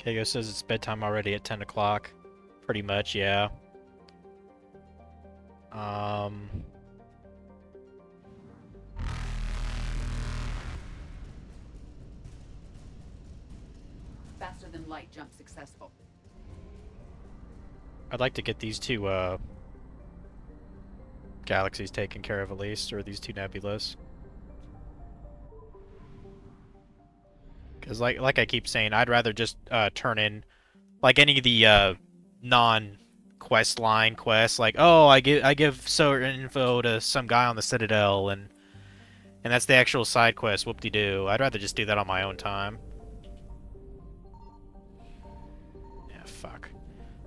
Kago says it's bedtime already at 10 o'clock. Pretty much, yeah. Faster than light jump successful. I'd like to get these two, galaxies taken care of at least, or these two nebulas. Because like I keep saying, I'd rather just turn in like any of the non-quest line quests, like I give certain info to some guy on the Citadel, and that's the actual side quest. Whoop-de-doo. I'd rather just do that on my own time. Yeah, fuck.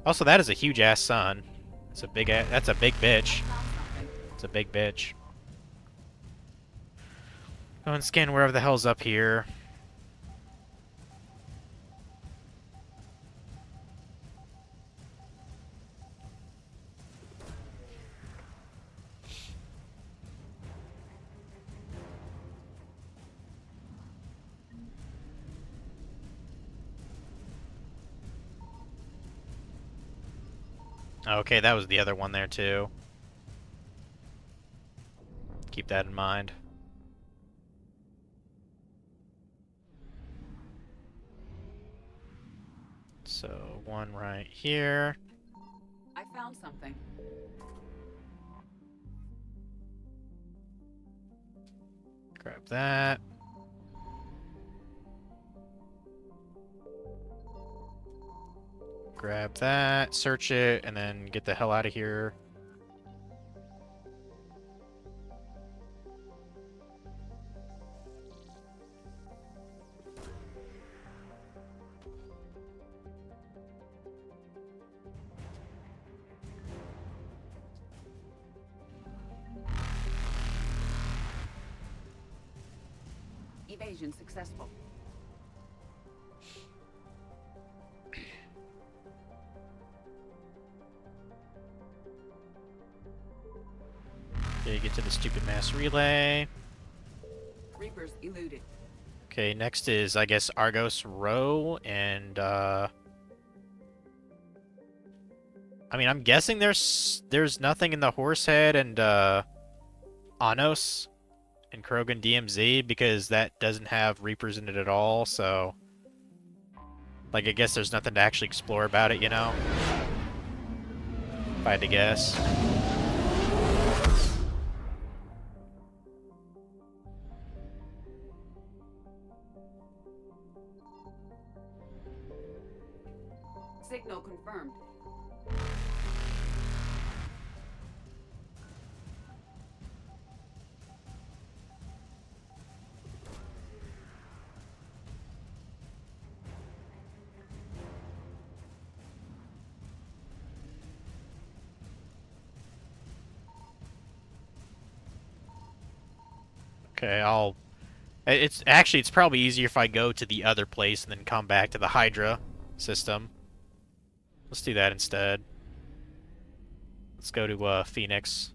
Also, that is a huge ass sun. It's a big. That's a big bitch. It's a big bitch. Go and scan wherever the hell's up here. Okay, that was the other one there too. Keep that in mind. So, one right here. I found something. Grab that. Grab that, search it, and then get the hell out of here. Evasion successful. Okay, get to the stupid mass relay. Reapers eluded. Okay, next is, I guess, Argos Row, and, I mean, I'm guessing there's nothing in the Horsehead and, Anos and Krogan DMZ, because that doesn't have Reapers in it at all, so... Like, I guess there's nothing to actually explore about it, you know? If I had to guess. Signal confirmed. Okay, it's probably easier if I go to the other place and then come back to the Hydra system. Let's do that instead. Let's go to Phoenix.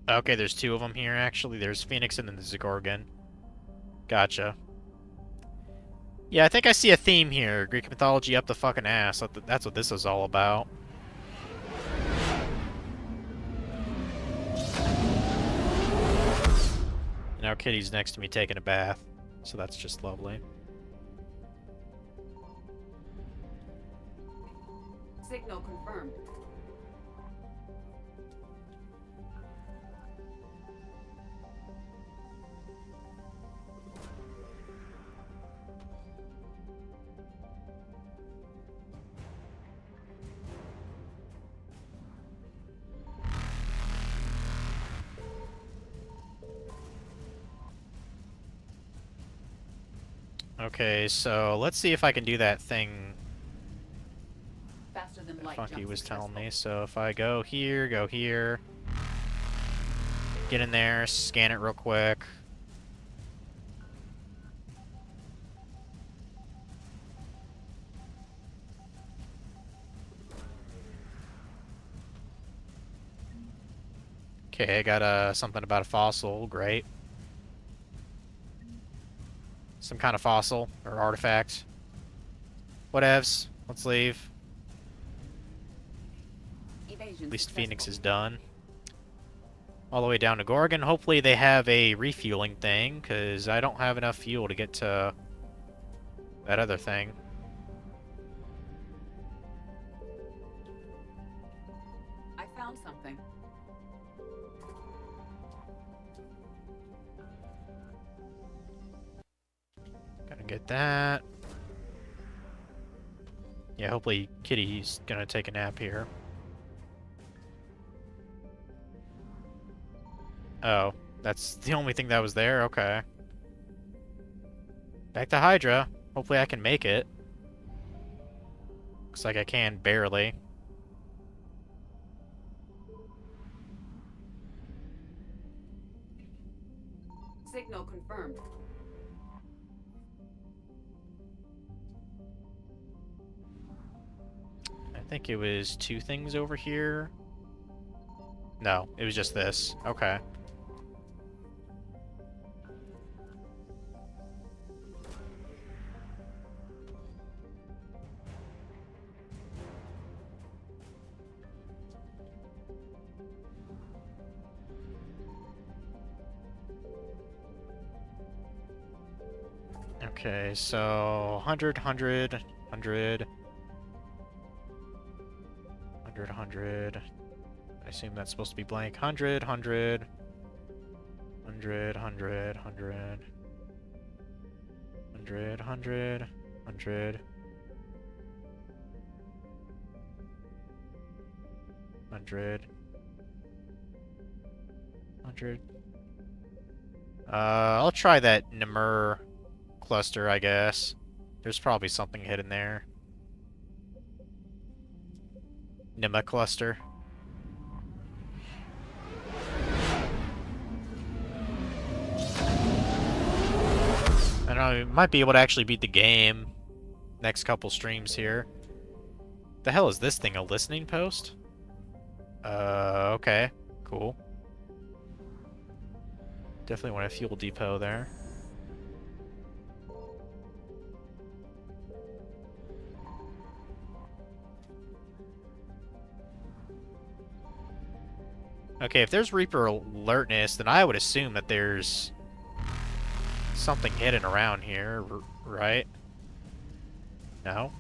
Okay, there's two of them here, actually. There's Phoenix and then there's a Gorgon. Gotcha. Yeah, I think I see a theme here. Greek mythology up the fucking ass. That's what this is all about. And now Kitty's next to me taking a bath. So that's just lovely. Signal confirmed. Okay, so let's see if I can do that thing Faster than that light Funky jump was telling successful. me. So if I go here, get in there, scan it real quick. Okay, I got something about a fossil. Great. Some kind of fossil or artifact. Whatevs. Let's leave. At least Phoenix is done. All the way down to Gorgon. Hopefully they have a refueling thing, because I don't have enough fuel to get to that other thing. I found something. Gonna get that. Yeah, hopefully Kitty's gonna take a nap here. Oh, that's the only thing that was there? Okay. Back to Hydra. Hopefully I can make it. Looks like I can, barely. Signal confirmed. I think it was 2 things over here. No, it was just this. Okay. Okay, so 100, 100, 100, 100, 100. I assume that's supposed to be blank. 100, 100, 100, 100, 100, 100, 100, 100, 100, 100. I'll try that Namur cluster, I guess. There's probably something hidden there. Nima cluster. I don't know, we might be able to actually beat the game next couple streams here. The hell is this thing, a listening post? Okay. Cool. Definitely want a fuel depot there. Okay, if there's Reaper alertness, then I would assume that there's something hidden around here, right? No?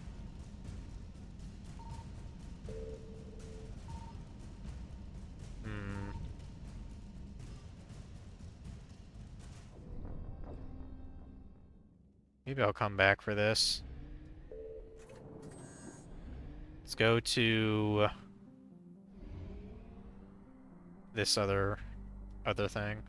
Maybe I'll come back for this. Let's go to this other thing.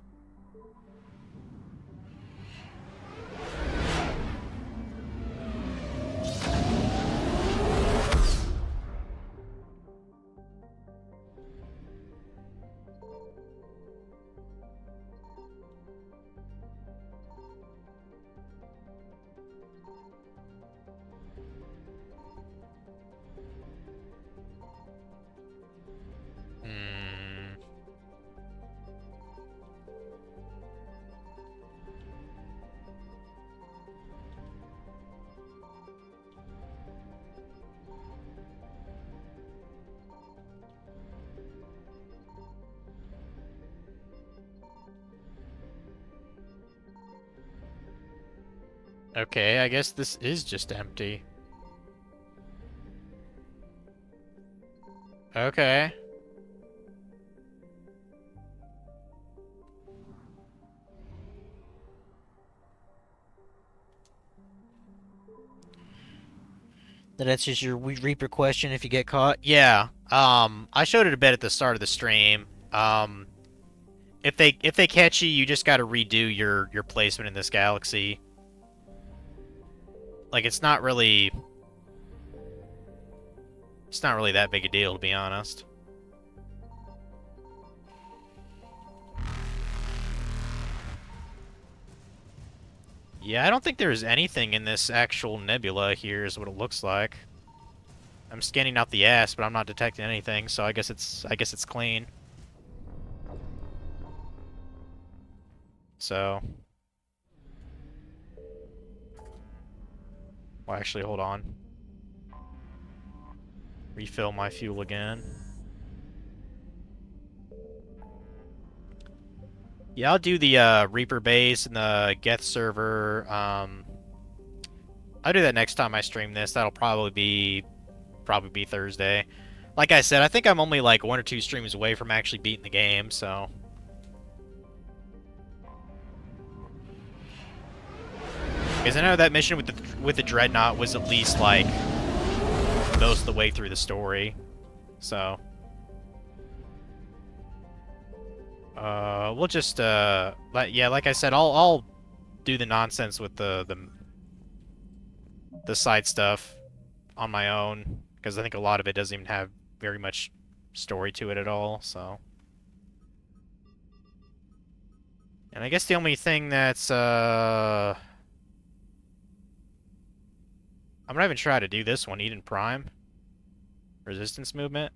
Okay, I guess this is just empty. Okay. That answers your Reaper question if you get caught. Yeah. I showed it a bit at the start of the stream. If they catch you, you just gotta redo your placement in this galaxy. Like, it's not really that big a deal, to be honest. Yeah, I don't think there's anything in this actual nebula here, is what it looks like. I'm scanning out the ass, but I'm not detecting anything, so I guess it's clean. So... Well, actually, hold on. Refill my fuel again. Yeah, I'll do the Reaper base and the Geth server. I'll do that next time I stream this. That'll probably be Thursday. Like I said, I think I'm only like 1 or 2 streams away from actually beating the game, so... Because I know that mission with the Dreadnought was at least like most of the way through the story, so... we'll just yeah, like I said, I'll do the nonsense with the side stuff on my own, because I think a lot of it doesn't even have very much story to it at all, so... And I guess the only thing that's, I'm not even trying to do this one, Eden Prime. Resistance movement.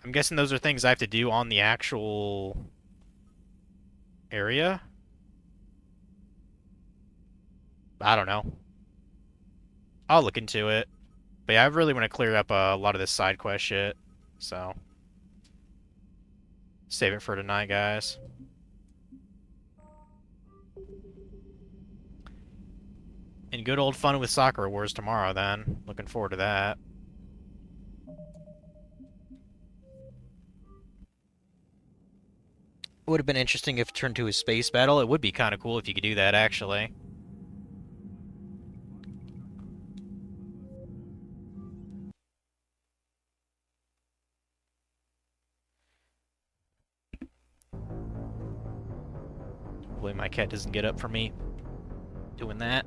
I'm guessing those are things I have to do on the actual area? I don't know. I'll look into it. But yeah, I really want to clear up a lot of this side quest shit, so... Save it for tonight, guys. And good old fun with Sakura Wars tomorrow, then. Looking forward to that. It would have been interesting if it turned to a space battle. It would be kind of cool if you could do that, actually. Hopefully my cat doesn't get up for me doing that.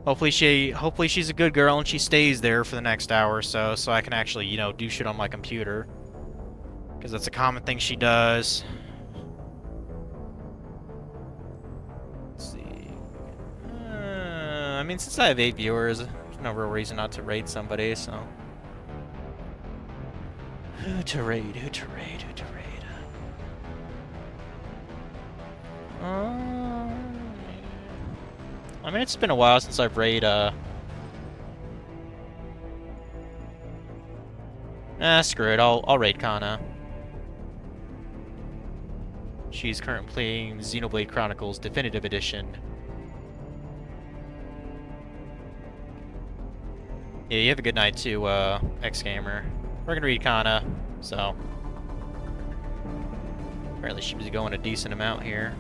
Hopefully she's a good girl and she stays there for the next hour or so I can actually, you know, do shit on my computer. Because that's a common thing she does. Let's see. I mean, since I have 8 viewers, there's no real reason not to raid somebody, so... Who to raid? Who to raid? Who to raid? I mean, it's been a while since I've raid, screw it, I'll raid Kana. She's currently playing Xenoblade Chronicles Definitive Edition. Yeah, you have a good night too, X-Gamer. We're gonna read Kana, so... Apparently she was going a decent amount here.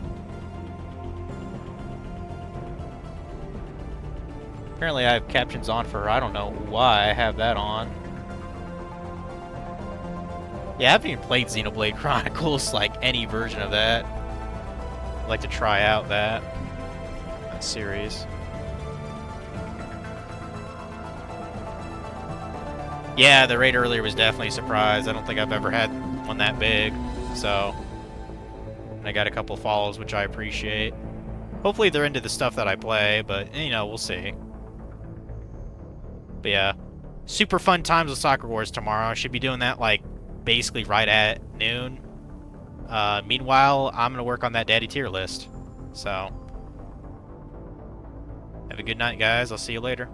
Apparently I have captions on for her. I don't know why I have that on. Yeah, I haven't even played Xenoblade Chronicles, like any version of that. I'd like to try out that series. Yeah, the raid earlier was definitely a surprise. I don't think I've ever had one that big, so... And I got a couple follows, which I appreciate. Hopefully they're into the stuff that I play, but, you know, we'll see. But yeah, super fun times with Sakura Wars tomorrow. I should be doing that, like, basically right at noon. Meanwhile, I'm going to work on that daddy tier list. So, have a good night, guys. I'll see you later.